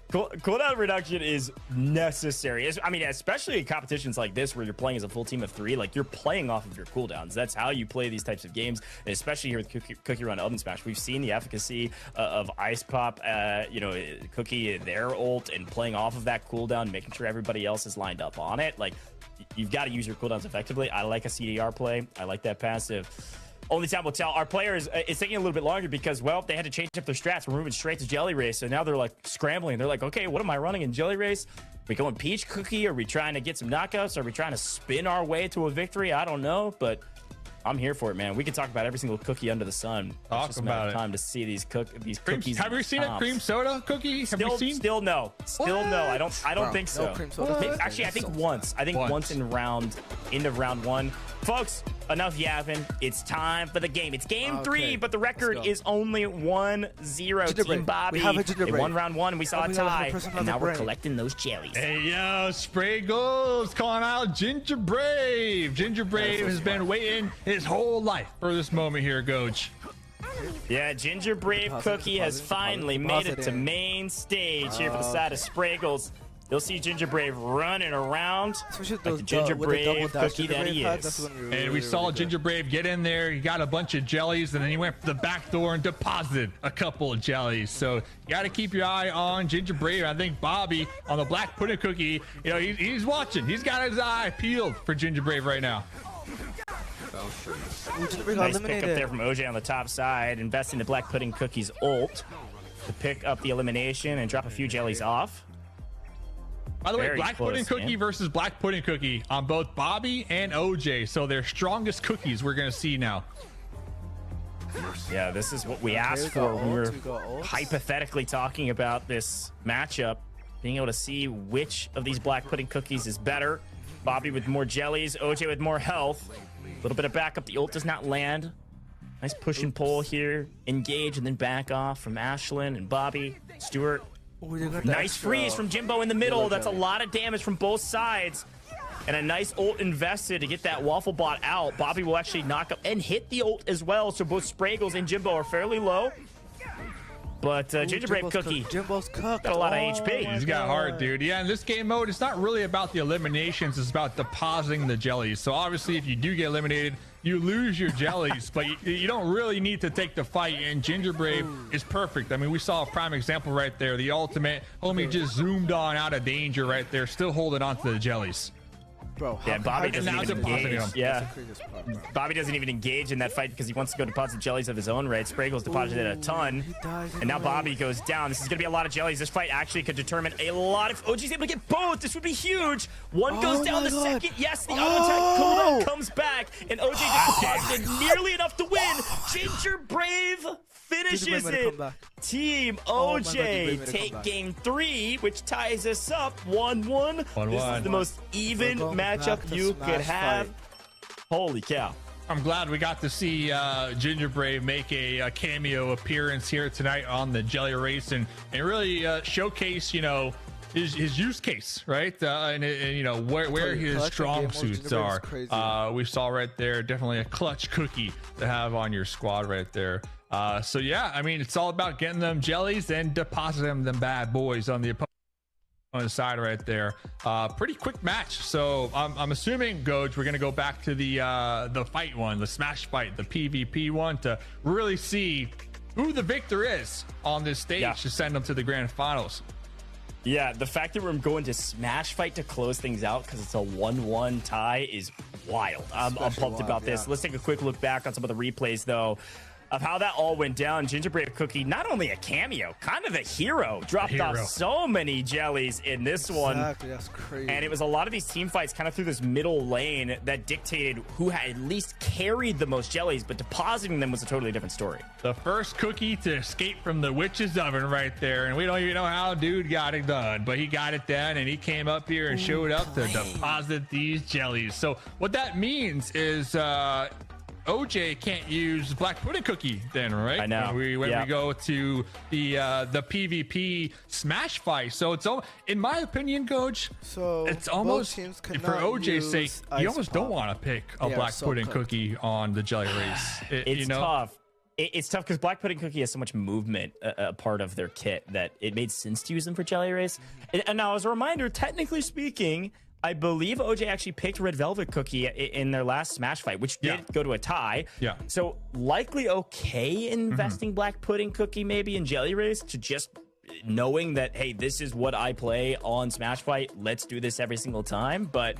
Cooldown reduction is necessary. I mean, especially in competitions like this where you're playing as a full team of 3, like you're playing off of your cooldowns. That's how you play these types of games, and especially here with Cookie Run Ovensmash. We've seen the efficacy of Ice Pop, you know, Cookie, their ult, and playing off of that cooldown, making sure everybody else is lined up on it. Like, you've got to use your cooldowns effectively. I like a CDR play. I like that passive. Only time will tell. Our players, it's taking a little bit longer because, well, they had to change up their strats. We're moving straight to Jelly Race, so now they're like scrambling. They're like, okay, what am I running in Jelly Race? Are we going Peach Cookie? Are we trying to get some knockouts? Are we trying to spin our way to a victory? I don't know, but I'm here for it, man. We can talk about every single cookie under the sun. Talk just about it. Time to see these cookies. Have you seen a cream soda cookie? Have you seen? Still no. Still no. I don't think so. No cream soda. Actually, I think once. I think once in end of round 1. Folks, enough yapping. It's time for the game. It's game 3, but the record is only 1-0. Team Bobby. We have a they won round 1, and we saw a tie. And now we're collecting those jellies. Hey, yo, Spraggles calling out Ginger Brave. Ginger Brave has been waiting his whole life for this moment here, Coach. Yeah, Ginger Brave Cookie has finally made it to main stage here for the side of Spraggles. You'll see Ginger Brave running around like the Ginger Brave Cookie that he is. And we saw Ginger Brave get in there. He got a bunch of jellies, and then he went for the back door and deposited a couple of jellies. So you got to keep your eye on Ginger Brave. I think Bobby on the Black Pudding Cookie, you know, he's watching. He's got his eye peeled for Ginger Brave right now. Nice pick up there from OJ on the top side, investing the Black Pudding Cookie's ult to pick up the elimination and drop a few jellies off. By the way, Black Pudding Cookie versus Black Pudding Cookie on both Bobby and OJ. So their strongest cookies we're going to see now. Yeah, this is what we asked for when we were hypothetically talking about this matchup. Being able to see which of these Black Pudding Cookies is better. Bobby with more jellies, OJ with more health. A little bit of backup. The ult does not land. Nice push and pull here. Engage and then back off from Ashlyn and Bobby. Stewart. Nice freeze from Jimbo in the middle. That's a lot of damage from both sides. And a nice ult invested to get that Waffle Bot out. Bobby will actually knock up and hit the ult as well. So both Spraggles and Jimbo are fairly low. But Ginger Brave Cookie Jimbo's cooked. Got a lot of HP. He's got heart, dude. Yeah, in this game mode, it's not really about the eliminations. It's about depositing the jellies. So obviously, if you do get eliminated, you lose your jellies, but you don't really need to take the fight. And Ginger Brave is perfect. I mean, we saw a prime example right there. The ultimate homie just zoomed on out of danger right there, still holding on to the jellies. Bro, Yeah, Bobby how doesn't now even depositing engage. them. Yeah. That's the craziest part, bro. Bobby doesn't even engage in that fight because he wants to go deposit jellies of his own, right? Spraggle's deposited a ton. He dies And now anyway. Bobby goes down. This is going to be a lot of jellies. This fight actually could determine a lot. If OG's able to get both, this would be huge. One goes Oh down, my the God. second. Yes, the auto Oh. attack comes back. And OJ just deposited nearly enough to win. Ginger Brave finishes Ginger Brave made a it. comeback. Team Oh my God, OJ Ginger Brave made a take comeback. game 3, which ties us up 1-1. This is 1-1. the most even We're going matchup back to you Smash could have. fight. Holy cow. I'm glad we got to see Ginger Brave make a cameo appearance here tonight on the Jelly Race and really showcase, you know, his use case, right? And you know where you, his collecting strong game modes, suits Ginger Brave is are. crazy. We saw right there, definitely a clutch cookie to have on your squad right there. So yeah, I mean, it's all about getting them jellies and depositing them bad boys on the opponent. On the side right there. Pretty quick match. So I'm assuming, Goj, we're gonna go back to the fight one, the smash fight, the PvP one, to really see who the victor is on this stage to send them to the grand finals. Yeah, the fact that we're going to Smash Fight to close things out because it's a 1-1 tie is wild. I'm pumped about this. Let's take a quick look back on some of the replays, though, of how that all went down. Ginger Brave Cookie, not only a cameo, kind of a hero, dropped off so many jellies in this one. Exactly, that's crazy. And it was a lot of these team fights kind of through this middle lane that dictated who had at least carried the most jellies, but depositing them was a totally different story. The first cookie to escape from the witch's oven right there. And we don't even know how dude got it done, but he got it done and he came up here and showed up to deposit these jellies. So what that means is OJ can't use Black Pudding Cookie then, right? I know. When we go to the PvP Smash fight. So it's all, in my opinion, Coach. So it's almost both teams for cannot OJ's use sake. You almost Ice don't Pop. want to pick a Yeah, Black so Pudding cooked. Cookie on the Jelly Race. It's you know? tough. It's tough because Black Pudding Cookie has so much movement, a part of their kit, that it made sense to use them for Jelly Race. And now, as a reminder, technically speaking, I believe OJ actually picked Red Velvet Cookie in their last Smash fight, which did go to a tie. Yeah. So likely okay investing Black Pudding Cookie maybe in Jelly Race to just knowing that, hey, this is what I play on Smash Fight. Let's do this every single time. But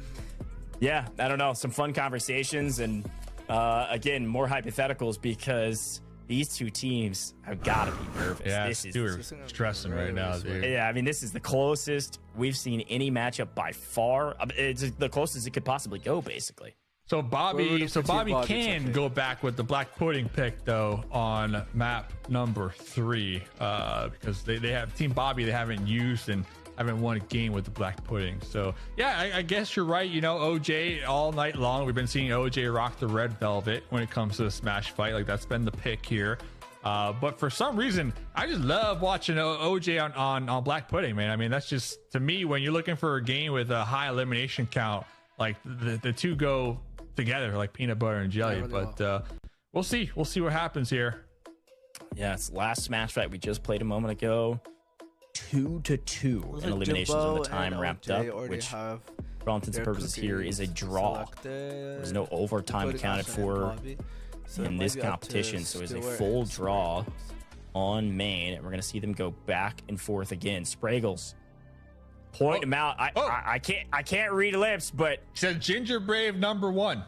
yeah, I don't know. Some fun conversations and again, more hypotheticals because these two teams have got to be nervous. Yeah, this is Stuart stressing right now, dude. yeah, I mean, this is the closest we've seen any matchup by far. It's the closest it could possibly go, basically. So Bobby Bobby can okay. go back with the Black Pudding pick though on map number 3 because they have Team Bobby they haven't used and haven't won a game with the Black Pudding. So yeah, I guess you're right. You know, OJ all night long we've been seeing OJ rock the Red Velvet when it comes to the Smash fight. Like that's been the pick here. But for some reason, I just love watching OJ on Black Pudding, man. I mean, that's just, to me, when you're looking for a game with a high elimination count, like the two go together like peanut butter and jelly. But we'll see what happens here. Yeah, it's last Smash fight we just played a moment ago. 2-2 in eliminations when the time wrapped up, which for all intents and purposes here is a draw. There's no overtime accounted for in this competition, so it's a full draw on main, and we're gonna see them go back and forth again. Spraggles, point him out. I can't read lips, but said Ginger Brave number 1.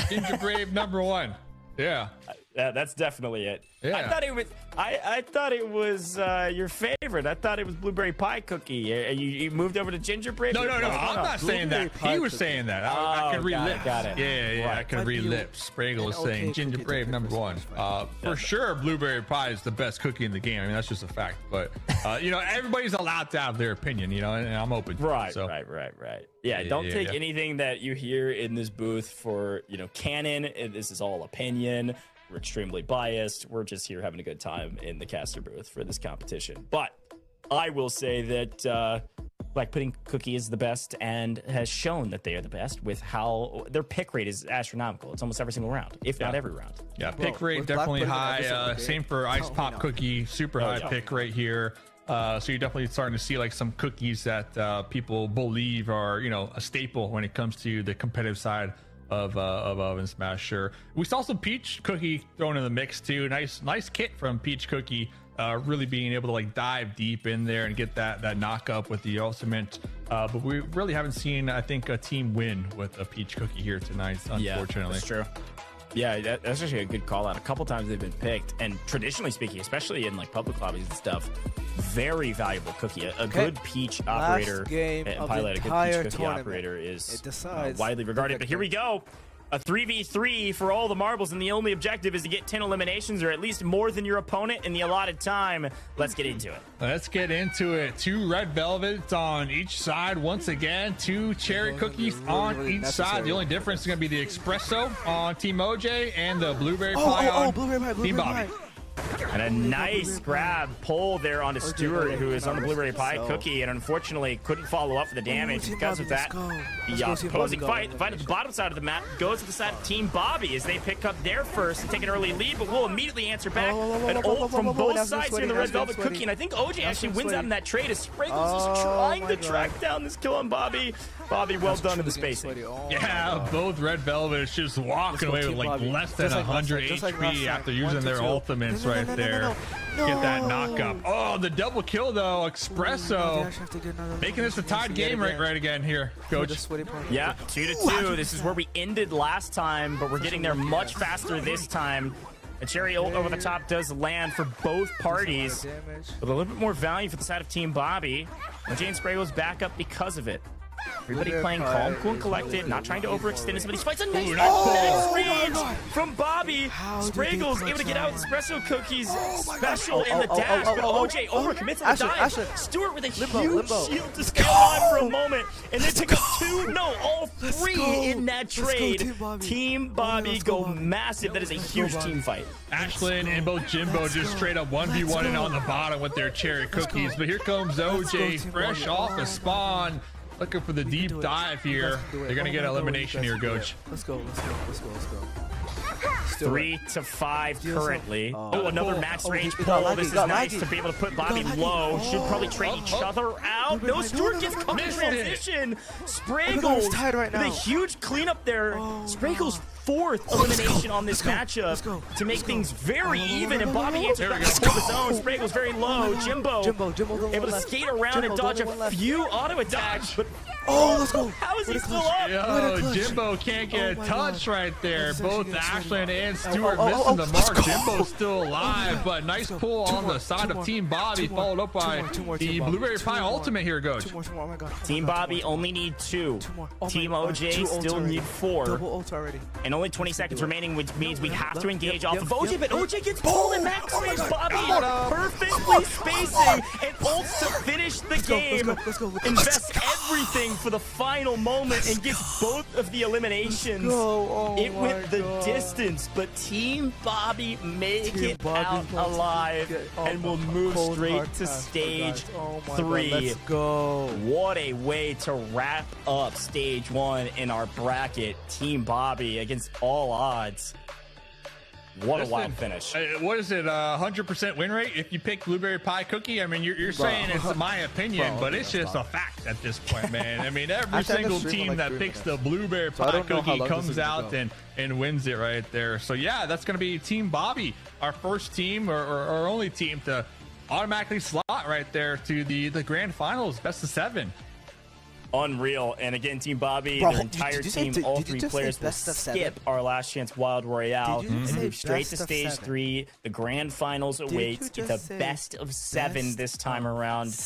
Ginger Brave number 1. Yeah. That's definitely it. Yeah. I thought it was your favorite. I thought it was blueberry pie cookie. You moved over to gingerbread. No. I'm not saying that. He was saying that. I could read lips. Got it. Yeah. I could read lips. Spraggle was saying Ginger Brave number 1. For sure, blueberry pie is the best cookie in the game. I mean, that's just a fact. But you know, everybody's allowed to have their opinion. You know, and I'm open. Right. So. Right. Yeah. Don't take anything that you hear in this booth for canon. This is all opinion. We're extremely biased. We're just here having a good time in the caster booth for this competition. But I will say that Black Pudding Cookie is the best and has shown that they are the best with how their pick rate is astronomical. It's almost every single round, if not every round. Yeah, pick rate definitely high. Same for Ice Pop Cookie, super high pick rate here. So you're definitely starting to see like some cookies that people believe are a staple when it comes to the competitive side of Ovensmash. Sure, we saw some Peach Cookie thrown in the mix too. Nice kit from Peach Cookie, really being able to like dive deep in there and get that knock up with the ultimate But we really haven't seen, I think, a team win with a peach cookie here tonight, unfortunately. Yeah, that's true. Yeah, that's actually a good call out. A couple times they've been picked, and traditionally speaking, especially in like public lobbies and stuff, very valuable cookie. A good peach operator, game and of pilot, a good entire peach cookie tournament. operator is Decides widely regarded. But here we go. A 3v3 for all the marbles, and the only objective is to get 10 eliminations, or at least more than your opponent in the allotted time. Let's get into it. Let's get into it. 2 red velvets on each side. Once again, 2 cherry cookies on each side. The only difference is going to be the espresso on Team OJ and the blueberry pie on Team Bobby. And a nice grab pull there onto Stewart, who is on the blueberry pie cookie, and unfortunately couldn't follow up for the damage because of that. The opposing fight. The fight at the bottom side of the map goes to the side of Team Bobby as they pick up their first and take an early lead, but will immediately answer back. An ult from both sides here in the red velvet cookie, and I think OJ actually wins out in that trade as Sprinkles is trying to track down this kill on Bobby. Bobby, well done in the spacing. Yeah, both red velvets just walking away with like less than 100 HP after using their ultimates right there. Get that knockup. Oh, the double kill though. Espresso making this a tied game right again here, Coach. Yeah, 2-2. This is where we ended last time, but we're getting there much faster this time. A cherry ult over the top does land for both parties, with a little bit more value for the side of Team Bobby. And Jane Spray goes back up because of it. Everybody playing calm, cool, and collected, not trying to overextend in some of these fights. A nice range from Bobby. Spraggle's able to get out with espresso cookies. Special in the dash, but OJ overcommits on the dive. Stewart with a huge shield to stay alive for a moment, and then pick up all 3 in that trade. Team Bobby go massive. That is a huge team fight. Ashlyn and both Jimbo just straight up 1v1ing on the bottom with their cherry cookies, but here comes OJ fresh off a spawn. Looking for the deep dive here. They're going to get elimination here, Coach. Let's go. 3-5 currently. Oh, another max range pull. This is nice to be able to put Bobby low. Should probably trade each other out. No, Stewart gets caught in transition. Spraggles with a huge cleanup there. Spraggles' 4th elimination on this matchup to make things very even, and Bobby answers back with his own. Spraggles very low. Jimbo able to skate around and dodge a few auto attacks, but let's go. How is he still up? Yo, Jimbo can't get a touch right there. Both Ashlyn and Stewart missing the mark. Jimbo's still alive, but nice pull on the side of Team Bobby, followed up by the Blueberry Pie ultimate here, Coach. Team Bobby only need 2. Team OJ still need 4. And only 20 seconds remaining, which means we have to engage off of OJ, but OJ gets pulled in max range. Bobby perfectly spacing and ults to finish the game. Invests everything for the final moment and gets both of the eliminations. It went the distance, but Team Bobby make it out alive and will move straight to stage 3. Let's go. What a way to wrap up stage 1 in our bracket. Team Bobby against all odds. What a wild finish. What is it, 100% win rate if you pick Blueberry Pie Cookie? I mean, you're saying it's my opinion, but it's just a fact at this point, man. I mean, every single team that picks the Blueberry Pie Cookie comes out and wins it right there. So, yeah, that's going to be Team Bobby, our first team or our only team to automatically slot right there to the grand finals, best of 7. Unreal. And again, Team Bobby, their entire team, all 3 players will skip our last chance wild royale and move straight to stage 3. The grand finals awaits. It's a best of 7 this time around,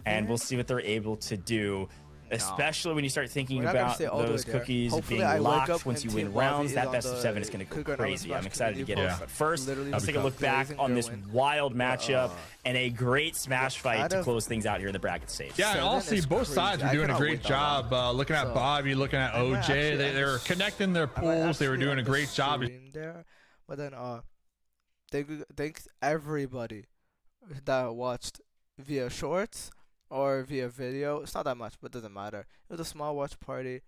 and we'll see what they're able to do. Especially when you start thinking about those cookies being locked once you win rounds, that best of 7 is going to go crazy. I'm excited to get it. But first, let's take a look back on this wild matchup and a great smash fight to close things out here in the bracket stage. Yeah, and honestly, both sides are doing a great job. Looking at Bobby, looking at OJ, they were connecting their pools. They were doing a great job. But then, thanks everybody that watched via shorts or via video. It's not that much, but it doesn't matter. It was a small watch party.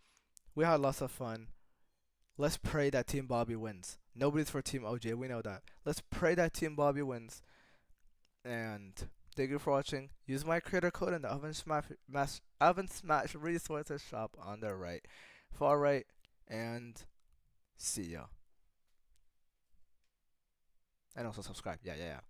We had lots of fun. Let's pray that Team Bobby wins. Nobody's for Team OJ. We know that. Let's pray that Team Bobby wins. And thank you for watching. Use my creator code in the Ovensmash resources shop on the far right. And see ya. And also subscribe. Yeah.